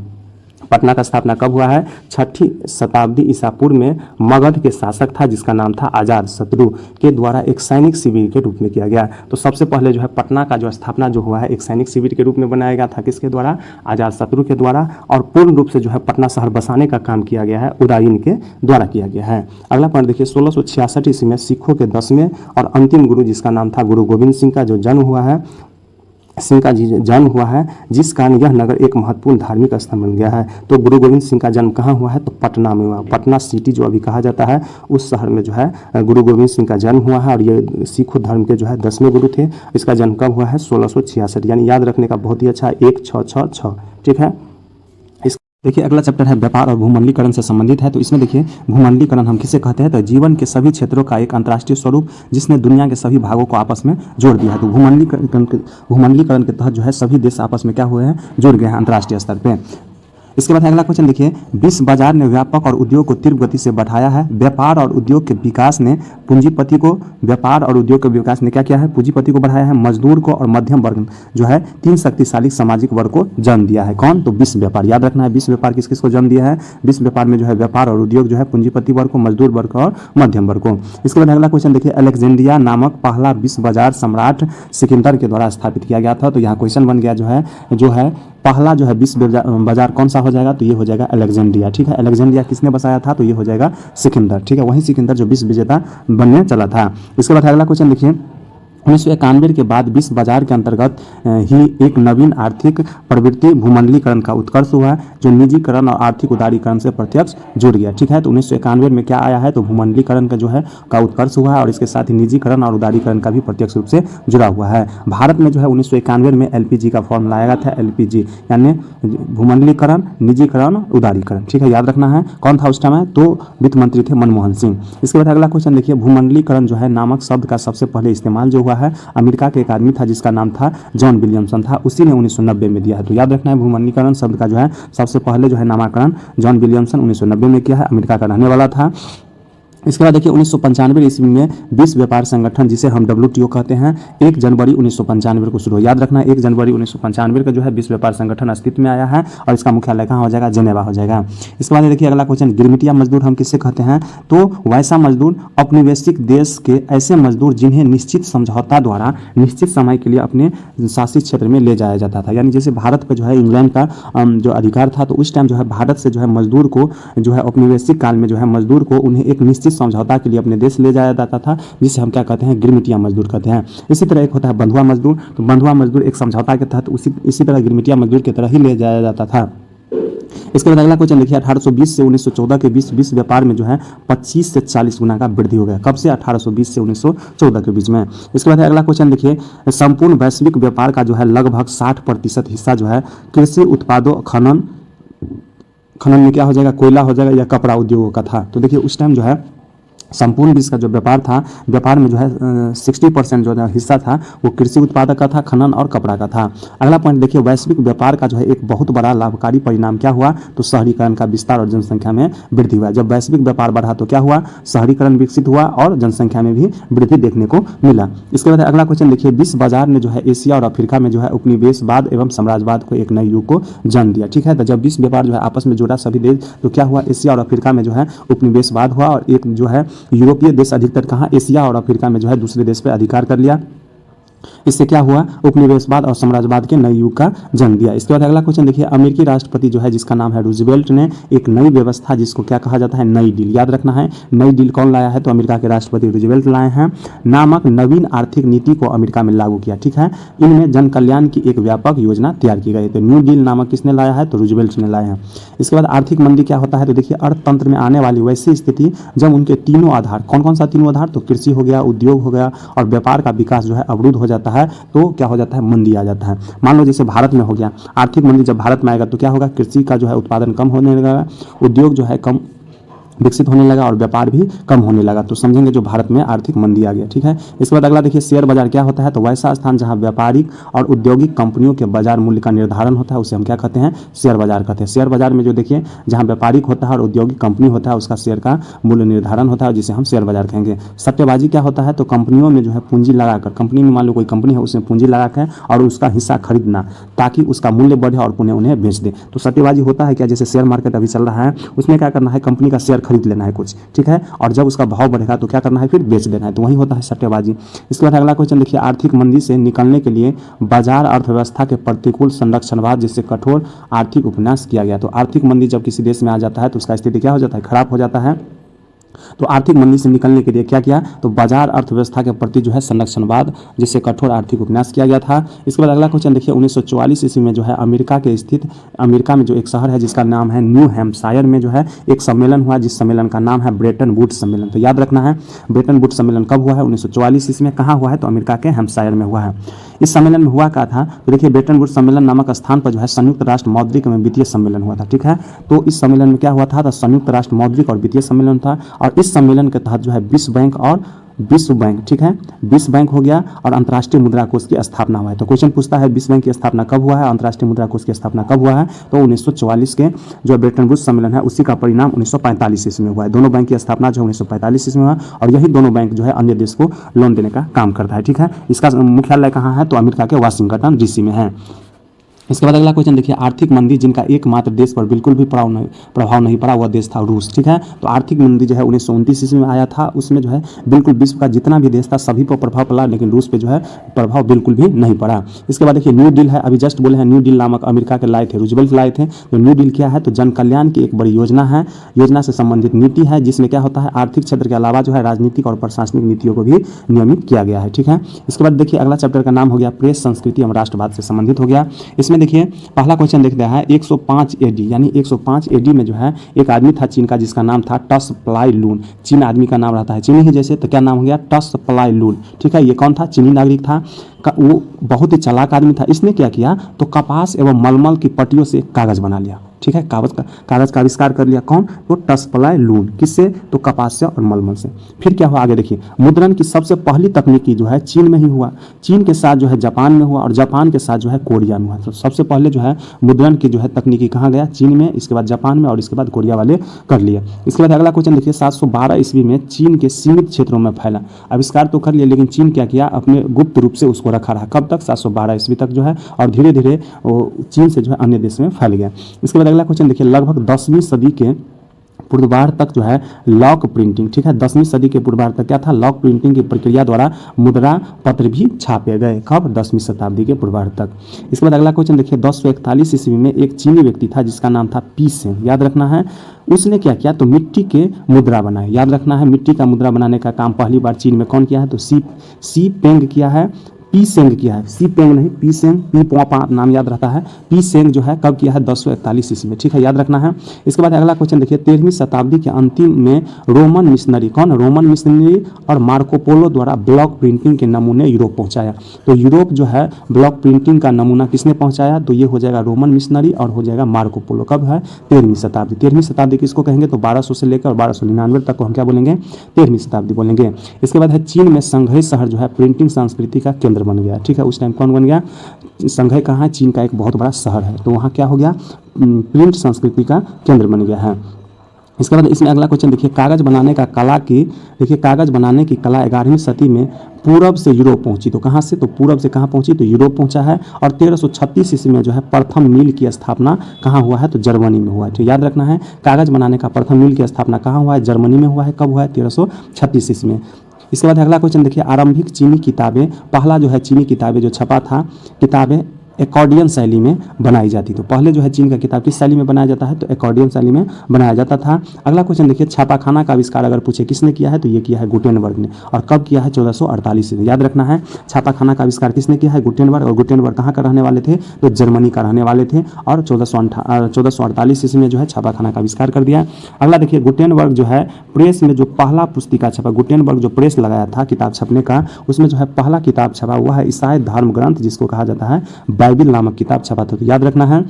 पटना का स्थापना कब हुआ है, 6वीं शताब्दी ईसा पूर्व में मगध के शासक था जिसका नाम था अजात शत्रु के द्वारा एक सैनिक शिविर के रूप में किया गया। तो सबसे पहले जो है पटना का जो स्थापना जो हुआ है एक सैनिक शिविर के रूप में बनाया गया था, किसके द्वारा, अजात शत्रु के द्वारा, और पूर्ण रूप से जो है पटना शहर बसाने का काम किया गया है उदयन के द्वारा किया गया है। अगला पॉइंट देखिए 1666 ईस्वी में सिखों के 10वें और अंतिम गुरु जिसका नाम था गुरु गोविंद सिंह का जो जन्म हुआ है, सिंह का जन्म हुआ है, जिस कारण यह नगर एक महत्वपूर्ण धार्मिक स्थान बन गया है। तो गुरु गोविंद सिंह का जन्म कहाँ हुआ है, तो पटना में हुआ। पटना सिटी जो अभी कहा जाता है उस शहर में जो है गुरु गोविंद सिंह का जन्म हुआ है, और ये सिख धर्म के जो है 10वें गुरु थे। इसका जन्म कब हुआ है, 1666, यानी याद रखने का बहुत ही अच्छा 1666। ठीक है, देखिए अगला चैप्टर है व्यापार और भूमंडलीकरण से संबंधित है। तो इसमें देखिए भूमंडलीकरण हम किसे कहते हैं, तो जीवन के सभी क्षेत्रों का एक अंतर्राष्ट्रीय स्वरूप जिसने दुनिया के सभी भागों को आपस में जोड़ दिया है। तो भूमंडलीकरण के तहत जो है सभी देश आपस में क्या हुए हैं, जुड़ गए हैं अंतर्राष्ट्रीय स्तर पे। इसके बाद अगला क्वेश्चन देखिए विश्व बाजार ने व्यापक और उद्योग को तीव्र गति से बढ़ाया है। व्यापार और उद्योग के विकास ने पूंजीपति को, व्यापार और उद्योग के विकास ने क्या किया है, पूंजीपति को बढ़ाया है, मजदूर को और मध्यम वर्ग जो है 3 शक्तिशाली सामाजिक वर्ग को जन्म दिया है। कौन, तो विश्व व्यापार। याद रखना है विश्व व्यापार किस किस को जन्म दिया है, विश्व व्यापार में जो है व्यापार और उद्योग जो है पूंजीपति वर्ग को, मजदूर वर्ग और मध्यम वर्ग को। इसके बाद अगला क्वेश्चन देखिए अलेक्जेंड्रिया नामक पहला विश्व बाजार सम्राट सिकंदर के द्वारा स्थापित किया गया था। तो यहाँ क्वेश्चन बन गया जो है पहला जो है विश्व बाजार कौन सा हो जाएगा, तो ये हो जाएगा अलेक्जेंड्रिया। ठीक है, अलेक्जेंड्रिया किसने बसाया था, तो ये हो जाएगा सिकंदर। ठीक है, वही सिकंदर जो विश्व विजेता बनने चला था। इसके बाद अगला क्वेश्चन देखिए 1991 के बाद विश्व बाजार के अंतर्गत ही एक नवीन आर्थिक प्रवृत्ति भूमंडलीकरण का उत्कर्ष हुआ, जो निजीकरण और आर्थिक उदारीकरण से प्रत्यक्ष जुड़ गया। ठीक है, तो 1991 में क्या आया है, तो भूमंडलीकरण का जो है का उत्कर्ष हुआ है और इसके साथ ही निजीकरण और उदारीकरण का भी प्रत्यक्ष रूप से जुड़ा हुआ है। भारत में जो है 1991 में LPG का फॉर्म लाया गया था, LPG यानी भूमंडलीकरण, निजीकरण, उदारीकरण। ठीक है, याद रखना है। कौन था उस टाइम, तो वित्त मंत्री थे मनमोहन सिंह। इसके बाद अगला क्वेश्चन देखिए, भूमंडलीकरण जो है नामक शब्द का सबसे पहले इस्तेमाल जो हुआ है, अमेरिका के एक आदमी था जिसका नाम था जॉन विलियमसन था, उसी ने 1990 में दिया है। तो याद रखना है, भूमंडलीकरण शब्द का जो है सबसे पहले जो है नामकरण जॉन विलियमसन 1990 में किया है, अमेरिका का रहने वाला था। इसके बाद देखिए 1995 ईस्वी में विश्व व्यापार संगठन, जिसे हम WTO कहते हैं, 1 जनवरी 1995 को शुरू हुआ। याद रखना, 1 जनवरी 1995 का जो है विश्व व्यापार संगठन अस्तित्व में आया है और इसका मुख्यालय कहाँ हो जाएगा, जेनेवा हो जाएगा। इसके बाद देखिए अगला क्वेश्चन, गिरमिटिया मजदूर हम किससे कहते हैं, तो वैसा मजदूर औपनिवेशिक देश के ऐसे मजदूर जिन्हें निश्चित समझौता द्वारा निश्चित समय के लिए अपने शासित क्षेत्र में ले जाया जाता था। यानी जैसे भारत पर जो है इंग्लैंड का जो अधिकार था, तो उस टाइम जो है भारत से जो है मजदूर को जो है औपनिवेशिक काल में जो है मजदूर को उन्हें एक निश्चित समझौता के लिए अपने देश ले जाया जाता था, जिसे हम क्या कहते हैं, गिरमिटिया मजदूर कहते हैं। इसी तरह एक होता है बंधुआ मजदूर, तो बंधुआ मजदूर एक समझौता के तहत इसी तरह गिरमिटिया मजदूर की तरह ही ले जाया जाता था। इसके बाद अगला क्वेश्चन देखिए, 1820 से 1914 के बीच विश्व व्यापार में जो है 25 से 40 गुना का वृद्धि हो गया। कब से, 1820 से 1914 के बीच में। इसके बाद अगला क्वेश्चन देखिए, संपूर्ण वैश्विक व्यापार का जो है लगभग 60% हिस्सा जो है कृषि उत्पादों खनन में क्या हो जाएगा, कोयला हो जाएगा या कपड़ा उद्योगों का था। तो देखिए उस टाइम जो है संपूर्ण विश्व का जो व्यापार था, व्यापार में जो है 60% जो हिस्सा था वो कृषि उत्पादक का था, खनन और कपड़ा का था। अगला पॉइंट देखिए, वैश्विक व्यापार का जो है एक बहुत बड़ा लाभकारी परिणाम क्या हुआ, तो शहरीकरण का विस्तार और जनसंख्या में वृद्धि हुआ। जब वैश्विक व्यापार बढ़ा तो क्या हुआ, शहरीकरण विकसित हुआ और जनसंख्या में भी वृद्धि देखने को मिला। इसके बाद अगला क्वेश्चन देखिए, विश्व बाजार ने जो है एशिया और अफ्रीका में जो है उपनिवेशवाद एवं साम्राज्यवाद को एक नए युग को जन्म दिया। ठीक है, तो जब विश्व व्यापार जो है आपस में जुड़ा सभी देश, तो क्या हुआ, एशिया और अफ्रीका में जो है उपनिवेशवाद हुआ और एक जो है यूरोपीय देश अधिकतर कहाँ, एशिया और अफ्रीका में जो है दूसरे देश पे अधिकार कर लिया। इससे क्या हुआ, उपनिवेशवाद और साम्राज्यवाद के नए युग का जन्म दिया। इसके बाद अगला क्वेश्चन देखिए, अमेरिकी राष्ट्रपति जो है जिसका नाम है रूजवेल्ट ने एक नई व्यवस्था जिसको क्या कहा जाता है, नई डील। याद रखना है, नई डील कौन लाया है, तो अमेरिका के राष्ट्रपति रूजवेल्ट लाए हैं, नामक नवीन आर्थिक नीति को अमेरिका में लागू किया। ठीक है, इनमें जन कल्याण की एक व्यापक योजना तैयार की गई। तो न्यू डील नामक किसने लाया है, तो रूजवेल्ट ने लाया है। इसके बाद आर्थिक मंदी क्या होता है, तो देखिए अर्थतंत्र में आने वाली वैसी स्थिति जब उनके तीनों आधार, कौन कौन सा तीनों आधार, तो कृषि हो गया, उद्योग हो गया और व्यापार का विकास जो है अवरुद्ध हो जाता है, तो क्या हो जाता है, मंदी आ जाता है। मान लो जैसे भारत में हो गया आर्थिक मंदी, जब भारत में आएगा तो क्या होगा, कृषि का जो है उत्पादन कम होने लगेगा, उद्योग जो है कम विकसित होने लगा और व्यापार भी कम होने लगा। तो समझेंगे जो भारत में आर्थिक मंदी आ गया। ठीक है, इसके बाद अगला देखिए, शेयर बाजार क्या होता है, तो वैसा स्थान जहां व्यापारिक और औद्योगिक कंपनियों के बाजार मूल्य का निर्धारण होता है उसे हम क्या कहते हैं, शेयर बाजार कहते हैं। शेयर बाजार में जो देखिए जहां व्यापारिक होता है और औद्योगिक कंपनी होता है उसका शेयर का मूल्य निर्धारण होता है, जिसे हम शेयर बाजार कहेंगे। सट्टेबाजी क्या होता है, तो कंपनियों में जो है पूंजी लगाकर, कंपनी में मान लो कोई कंपनी है उसमें पूंजी लगाकर और उसका हिस्सा खरीदना ताकि उसका मूल्य बढ़े और पुनः उन्हें बेच दे। तो सट्टेबाजी होता है क्या, जैसे शेयर मार्केट अभी चल रहा है उसमें क्या करना है, कंपनी का शेयर खरीद लेना है कुछ, ठीक है, और जब उसका भाव बढ़ेगा तो क्या करना है, फिर बेच देना है। तो वही होता है सट्टेबाजी। इसके बाद अगला क्वेश्चन देखिए, आर्थिक मंदी से निकलने के लिए बाजार अर्थव्यवस्था के प्रतिकूल संरक्षणवाद जिससे कठोर आर्थिक उपन्यास किया गया। तो आर्थिक मंदी जब किसी देश में आ जाता है तो उसका स्थिति क्या हो जाता है, खराब हो जाता है। तो आर्थिक मंदी से निकलने के लिए क्या किया, तो बाजार अर्थव्यवस्था के प्रति जो है संरक्षणवाद जिससे कठोर आर्थिक उपन्यास किया गया था। इसके बाद अगला क्वेश्चन देखिए, 1944 ईस्वी में जो है अमेरिका में जो एक शहर है जिसका नाम है न्यू हैम्पशायर में जो है एक सम्मेलन हुआ, जिस सम्मेलन का नाम है ब्रेटन वुड्स सम्मेलन। तो याद रखना है, ब्रेटन वुड्स सम्मेलन कब हुआ है, 1944 ईस्वी में। कहाँ हुआ है, तो अमेरिका के हैम्पशायर में हुआ है। इस सम्मेलन में हुआ क्या था, तो देखिए ब्रेटन वुड्स सम्मेलन नामक स्थान पर जो है संयुक्त राष्ट्र मौद्रिक एवं वित्तीय सम्मेलन हुआ था। ठीक है, तो इस सम्मेलन में क्या हुआ था, तो संयुक्त राष्ट्र मौद्रिक और वित्तीय सम्मेलन था और इस सम्मेलन के तहत जो है विश्व बैंक, ठीक है, विश्व बैंक हो गया और अंतर्राष्ट्रीय मुद्रा कोष की स्थापना हुआ है। तो क्वेश्चन पूछता है विश्व बैंक की स्थापना कब हुआ है, अंतर्राष्ट्रीय मुद्रा कोष की स्थापना कब हुआ है, तो 1944 के जो ब्रेटन वुड्स सम्मेलन है उसी का परिणाम 1945 ईस्वी में हुआ है। दोनों बैंक की स्थापना जो 1945 ईस्वी में हुआ और यही दोनों बैंक जो है अन्य देश को लोन देने का काम करता है। ठीक है, इसका मुख्यालय कहाँ है, तो अमेरिका के वाशिंगटन DC में है। इसके बाद अगला क्वेश्चन देखिए, आर्थिक मंदी जिनका एकमात्र देश पर बिल्कुल भी प्रभाव नहीं पड़ा वह देश था रूस। ठीक है, तो आर्थिक मंदी जो है 1929 ईस्वी में आया था, उसमें जो है बिल्कुल विश्व का जितना भी देश था सभी पर प्रभाव पड़ा, लेकिन रूस पे जो है प्रभाव बिल्कुल भी नहीं पड़ा। इसके बाद देखिए न्यू डील है, अभी जस्ट बोले हैं न्यू डील नामक अमेरिका के लाए थे, रूजवेल्ट लाए थे। तो न्यू डील क्या है, तो जन कल्याण की एक बड़ी योजना है, योजना से संबंधित नीति है, जिसमें क्या होता है आर्थिक क्षेत्र के अलावा जो है राजनीतिक और प्रशासनिक नीतियों को भी नियमित किया गया है। ठीक है, इसके बाद देखिए अगला चैप्टर का नाम हो गया प्रेस, संस्कृति एवं राष्ट्रवाद से संबंधित हो गया। इसमें देखिए पहला क्वेश्चन देखते हैं 105 एडी, यानी 105 एडी में जो है एक आदमी था चीन का जिसका नाम था टस प्लाई लून। चीन आदमी का नाम रहता है चीनी ही जैसे, तो क्या नाम हो गया, टस प्लाई लून। ठीक है, ये कौन था, चीनी नागरिक था, वो बहुत ही चालाक आदमी था। इसने क्या किया, तो कपास एवं मलमल की पट्टियों से कागज बना लिया। ठीक है, कागज का आविष्कार कर लिया, कौन, तो टस प्लाई लून। किससे, तो कपास से और मलमल से। फिर क्या हुआ आगे देखिए, मुद्रण की सबसे पहली तकनीकी जो है चीन में ही हुआ, चीन के साथ जो है जापान में हुआ और जापान के साथ जो है कोरिया में हुआ। तो सबसे पहले जो है मुद्रण की जो है तकनीकी कहाँ गया, चीन में, इसके बाद जापान में और इसके बाद कोरिया वाले कर लिए। इसके बाद अगला क्वेश्चन देखिए, 712 ईस्वी में चीन के सीमित क्षेत्रों में फैला। आविष्कार तो कर लिया, लेकिन चीन क्या किया, अपने गुप्त रूप से उसको रखा रहा। कब तक, 712 ईस्वी तक जो है, और धीरे धीरे वो चीन से जो है अन्य देश में फैल गया। इसके बाद अगला क्वेश्चन देखिए, लगभग 10वीं सदी के पूर्वार्ध तक जो है लॉक प्रिंटिंग, ठीक है, 10वीं सदी के पूर्वार्ध तक क्या था, लॉक प्रिंटिंग की प्रक्रिया द्वारा मुद्रा पत्र भी छापे गए। कब, 10वीं शताब्दी के पूर्वार्ध तक। इसके बाद अगला क्वेश्चन देखिए, 1041 ईस्वी में एक चीनी व्यक्ति था जिसका नाम था पी सेंग, याद रखना है। उसने क्या किया, तो मिट्टी के मुद्रा बनाए, याद रखना है। मिट्टी का मुद्रा बनाने का काम पहली बार चीन में कौन किया है, तो सी पेंग किया है, पी सेंग किया है, सी पेंग नहीं, पी सेंग, पी पोपा नाम याद रहता है। पी सेंग जो है कब किया है, 1041 ईस्वी में। ठीक है, याद रखना है। इसके बाद अगला क्वेश्चन देखिए, 13वीं शताब्दी के अंतिम में रोमन मिशनरी, कौन, रोमन मिशनरी और मार्को पोलो द्वारा ब्लॉक प्रिंटिंग के नमूने यूरोप पहुंचाया। तो यूरोप जो है ब्लॉक प्रिंटिंग का नमूना किसने पहुंचाया, तो ये हो जाएगा रोमन मिशनरी और हो जाएगा मार्को पोलो। कब है, 13वीं शताब्दी। 13वीं शताब्दी किसको कहेंगे, तो 1200 से लेकर 1299 तक को हम क्या बोलेंगे, 13वीं शताब्दी बोलेंगे। इसके बाद है चीन में संघई शहर जो है प्रिंटिंग संस्कृति का केंद्र बन गया। ठीक है, उस टाइम कौन बन गया, संघई कहाँ है, चीन का एक बहुत बड़ा शहर है, तो वहाँ क्या हो गया, प्रिंट संस्कृति का केंद्र बन गया है। इसके बाद इसमें अगला क्वेश्चन देखिए, कागज बनाने का कला की, देखिए कागज बनाने की कला 11वीं सदी में पूरब से यूरोप पहुंची। तो कहाँ से, तो पूरब से कहाँ पहुंची, तो यूरोप पहुंचा है। और 1336 ईस्वी में जो है प्रथम मिल की स्थापना कहाँ हुआ है, तो जर्मनी में हुआ है। तो याद रखना है, कागज बनाने का प्रथम मिल की स्थापना कहाँ हुआ है, जर्मनी में हुआ है। कब हुआ है, 1336 ईस्वी में। इसके बाद अगला क्वेश्चन देखिए, आरंभिक चीनी किताबें, पहला जो है चीनी किताबें जो छपा था, किताबें एकॉर्डियन शैली में बनाई जाती। तो पहले जो है चीन का किताब किस शैली में बनाया जाता है, तो एकॉर्डियन शैली में बनाया जाता था। अगला क्वेश्चन देखिए, छापाखाना का आविष्कार अगर पूछे किसने किया है, तो ये किया है गुटेनबर्ग ने। और कब किया है, 1448 से। याद रखना है, छापाखाना का आविष्कार किसने किया है, गुटेनबर्ग। और गुटेनबर्ग कहाँ का रहने वाले थे, तो जर्मनी का रहने वाले थे। और 1448 ईस्वी में जो है छापाखाना का आविष्कार कर दिया। अगला देखिए, गुटेनबर्ग जो है प्रेस में जो पहला पुस्तिका छपा, गुटेनबर्ग जो प्रेस लगाया था किताब छपने का, उसमें जो है पहला किताब छपा हुआ है ईसाई धर्म ग्रंथ, जिसको कहा जाता है बाइबिल नामक किताब छपा था। तो याद रखना है,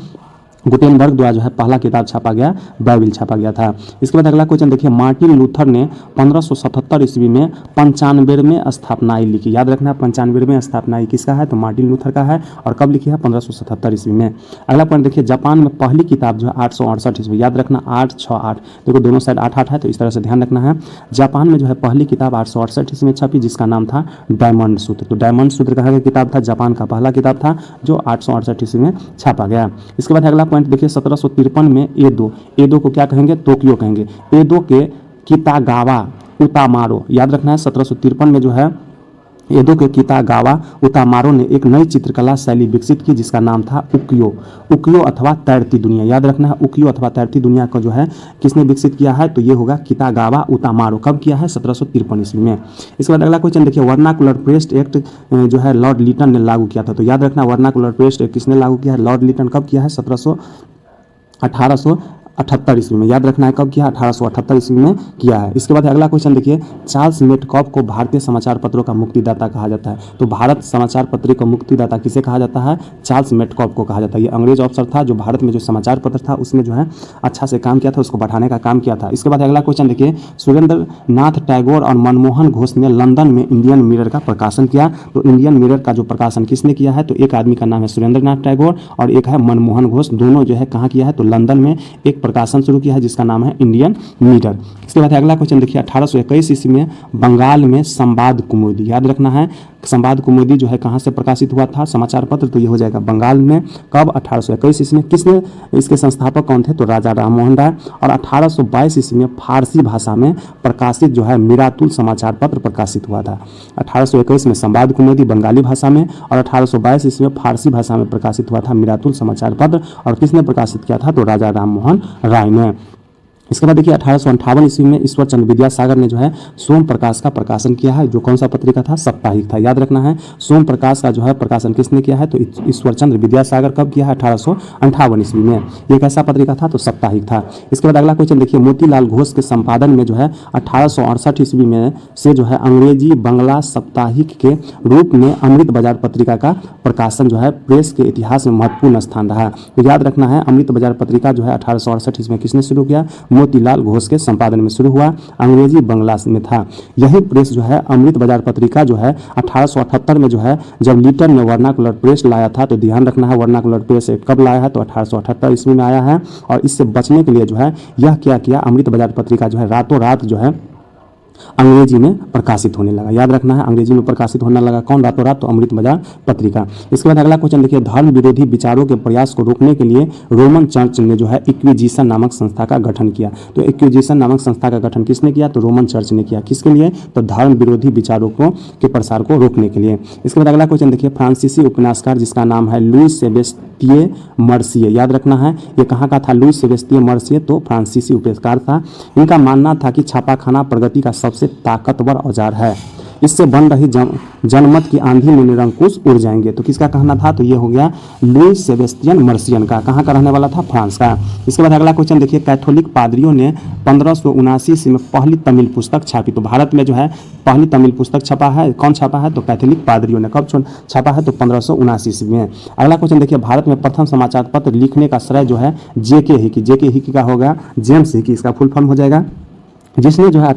गुटेनबर्ग द्वारा जो है पहला किताब छापा गया, बाइबिल छापा गया था। इसके बाद अगला क्वेश्चन देखिए, मार्टिन लूथर ने 1577 ईस्वी में 95वें स्थापनाई लिखी। याद रखना है, 95वें स्थापनाई किसका है, तो मार्टिन लूथर का है। और कब लिखी है, 1577 ईस्वी में। अगला पॉइंट देखिए, जापान में पहली किताब जो है 868 ईस्वी, याद रखना 868, देखो दोनों साइड 8 है, तो इस तरह से ध्यान रखना है। जापान में जो है पहली किताब 868 ईस्वी में छपी, जिसका नाम था डायमंड सूत्र। तो डायमंड सूत्र कहा गया किताब था, जापान का पहला किताब था जो 868 ईस्वी में छापा गया। इसके बाद अगला पॉइंट देखिए, 1753 में एदो को क्या कहेंगे, टोक्यो कहेंगे। एदो के कितागावा उतामारो, याद रखना है, 1753 में जो है एदो के कितागावा उतामारो ने एक नई चित्रकला शैली विकसित की, जिसका नाम था उकियो अथवा तैरती दुनिया। याद रखना है, उकियो अथवा तैरती दुनिया को जो है किसने विकसित किया है, तो ये होगा कितागावा उतामारो। कब किया है, 1753 ईस्वी में। इसके बाद अगला क्वेश्चन देखिए, वर्नाकुलर प्रेस्ट एक्ट जो है लॉर्ड लिटन ने लागू किया था। तो याद रखना, वर्नाकुलर प्रेस्ट एक्ट किसने लागू किया है, लॉर्ड लिटन। कब किया है, 1878 ईस्वी में। याद रखना है, कब किया, 1878 ईस्वी में किया है। इसके बाद अगला क्वेश्चन देखिए, चार्ल्स मेटकॉफ को भारतीय समाचार पत्रों का मुक्तिदाता कहा जाता है। तो भारत समाचार पत्र का मुक्तिदाता किसे कहा जाता है, चार्ल्स मेटकॉफ को कहा जाता है। ये अंग्रेज ऑफिसर था जो भारत में जो समाचार पत्र था उसमें जो है अच्छा से काम किया था, उसको बढ़ाने का काम किया था। इसके बाद अगला क्वेश्चन देखिए, सुरेंद्र नाथ टैगोर और मनमोहन घोष ने लंदन में इंडियन मिरर का प्रकाशन किया। तो इंडियन मिरर का जो प्रकाशन किसने किया है, तो एक आदमी का नाम है सुरेंद्र नाथ टैगोर और एक है मनमोहन घोष। दोनों जो है कहाँ किया है, तो लंदन में एक प्रकाशन शुरू किया है जिसका नाम है इंडियन मीरर। इसके बाद अगला क्वेश्चन देखिए 1821 ईस्वी में बंगाल में संवाद कुमुदी, याद रखना है संवाद कुमुदी जो है कहाँ से प्रकाशित हुआ था समाचार पत्र, तो ये हो जाएगा बंगाल में। कब? 1821 ईस्वी में। किसने इसके संस्थापक कौन थे? तो राजा राम मोहन राय। और 1822 ईस्वी में फारसी भाषा में प्रकाशित जो है मिरातुल समाचार पत्र प्रकाशित हुआ था। 1821 में संवाद कुमुदी बंगाली भाषा में और 1822 ईस्वी में फारसी भाषा में प्रकाशित हुआ था मिरातुल समाचार पत्र। और किसने प्रकाशित किया था? तो राजा राम मोहन राय ने। इसके बाद देखिए 1858 ईस्वी में ईश्वर चंद्र विद्यासागर ने जो है सोम प्रकाश का प्रकाशन किया है, जो कौन सा पत्रिका था? साप्ताहिक था। याद रखना है सोम प्रकाश का जो है प्रकाशन किसने किया है? तो ईश्वर चंद्र विद्यासागर। कब किया है? 1858 ईस्वी में। ये कैसा पत्रिका था? तो साप्ताहिक था। इसके बाद अगला क्वेश्चन देखिए मोतीलाल घोष के संपादन में जो है 1868 ईस्वी में से जो है अंग्रेजी बंगला साप्ताहिक के रूप में अमृत बाजार पत्रिका का प्रकाशन जो है प्रेस के इतिहास में महत्वपूर्ण स्थान रहा। तो याद रखना है अमृत बाजार पत्रिका जो है 1868 ईस्वी में किसने शुरू किया? मोतीलाल घोष के संपादन में शुरू हुआ, अंग्रेजी बंगला में था। यही प्रेस जो है अमृत बाजार पत्रिका जो है 1878 में जो है जब लीटर ने वर्नाकुलर प्रेस लाया था, तो ध्यान रखना है वर्नाकुलर प्रेस कब लाया है? तो 1878 ईस्वी में आया है। और इससे बचने के लिए जो है यह क्या किया? अमृत बाजार पत्रिका जो है रातों रात जो है अंग्रेजी में प्रकाशित होने लगा। याद रखना है अंग्रेजी में प्रकाशित होने लगा। कौन? रातों रात? तो अमृत बाजार पत्रिका। इसके बाद अगला क्वेश्चन देखिए धर्म विरोधी विचारों के प्रयास को रोकने के लिए रोमन चर्च ने जो है इक्विजिशन नामक संस्था का गठन किया। तो इक्विजिशन नामक संस्था का गठन किसने किया? तो रोमन चर्च ने किया। किसके लिए? तो धर्म विरोधी विचारों को के प्रसार को रोकने के लिए। इसके बाद अगला क्वेश्चन देखिए फ्रांसीसी उपन्यासकार जिसका नाम है लुई सेबेस्तिये मर्सिये। याद रखना है ये कहाँ का था? लुई सेबेस्तिये मर्सिये तो फ्रांसीसी उपन्यासकार था। इनका मानना था कि छापाखाना प्रगति का सबसे ताकतवर औजार है, इससे बन रही जनमत की आंधी में निरंकुश उड़ जाएंगे। तो किसका कहना था? तो ये हो गया लुई सेबेस्तियन मर्सियन का। कहाँ का रहने वाला था? फ्रांस का। इसके बाद अगला क्वेश्चन देखिए कैथोलिक पादरियों ने 1579 ईस्वी में पहली तमिल पुस्तक छापी। तो भारत में जो है पहली तमिल पुस्तक छपा है, कौन छापा है? तो कैथोलिक पादरियों ने। कब छापा है? तो 1579 ईस्वी में। अगला क्वेश्चन देखिए भारत में प्रथम समाचार पत्र लिखने का श्रेय जो है जेके हिकी। जेके हिकी का होगा जेम्स हिकी, इसका फुल फॉर्म हो जाएगा, जिसने जो है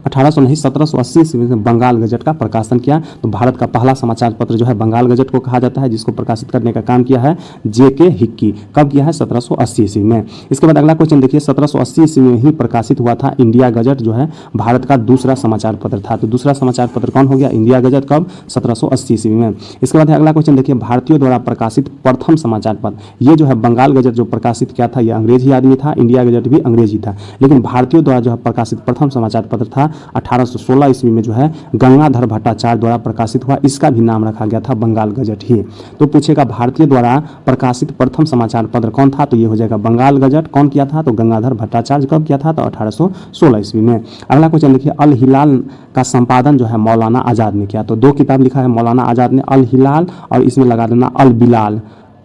1780 ईस्वी में बंगाल गजट का प्रकाशन किया। तो भारत का पहला समाचार पत्र जो है बंगाल गजट को कहा जाता है, जिसको प्रकाशित करने का काम किया है जेके हिक्की। कब किया है? 1780 ईस्वी में। इसके बाद अगला क्वेश्चन देखिए 1780 ईस्वी में ही प्रकाशित हुआ था इंडिया गजट जो है भारत का दूसरा समाचार पत्र था। तो दूसरा समाचार पत्र कौन हो गया? India gazette. कब? 1780 ईस्वी में। इसके बाद अगला क्वेश्चन देखिए भारतीयों द्वारा प्रकाशित प्रथम समाचार पत्र। ये जो है बंगाल गजट जो प्रकाशित किया था ये अंग्रेजी आदमी था, इंडिया गजट भी अंग्रेजी था, लेकिन भारतीयों द्वारा जो है प्रकाशित प्रथम समाचार पत्र था 1816 ईस्वी में जो है गंगाधर भट्टाचार्य द्वारा प्रकाशित हुआ। इसका भी नाम रखा गया था बंगाल गजट ही। तो पूछेगा भारतीय द्वारा प्रकाशित प्रथम समाचार पत्र कौन था? तो ये हो जाएगा बंगाल गजट। कौन किया था? तो गंगाधर भट्टाचार्य। कब किया था? तो 1816 ईस्वी में। अगला क्वेश्चन देखिए अल हिलाल का संपादन जो है मौलाना आजाद ने किया। तो दो किताब लिखा है मौलाना आजाद ने, अल हिलाल और इसमें लगा देना अल बिलाल।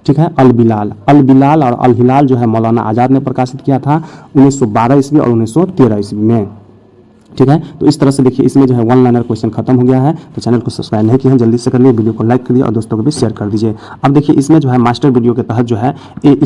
ठीक है, अल बिलाल और अल हिलाल जो है मौलाना आजाद ने प्रकाशित किया था 1912 ईस्वी और 1913 ईस्वी में। ठीक है, तो इस तरह से देखिए इसमें जो है वन लाइनर क्वेश्चन खत्म हो गया है। तो चैनल को सब्सक्राइब नहीं किया है जल्दी से कर लिए, वीडियो को लाइक कर दिया और दोस्तों को भी शेयर कर दीजिए। अब देखिए इसमें जो है मास्टर वीडियो के तहत जो है इस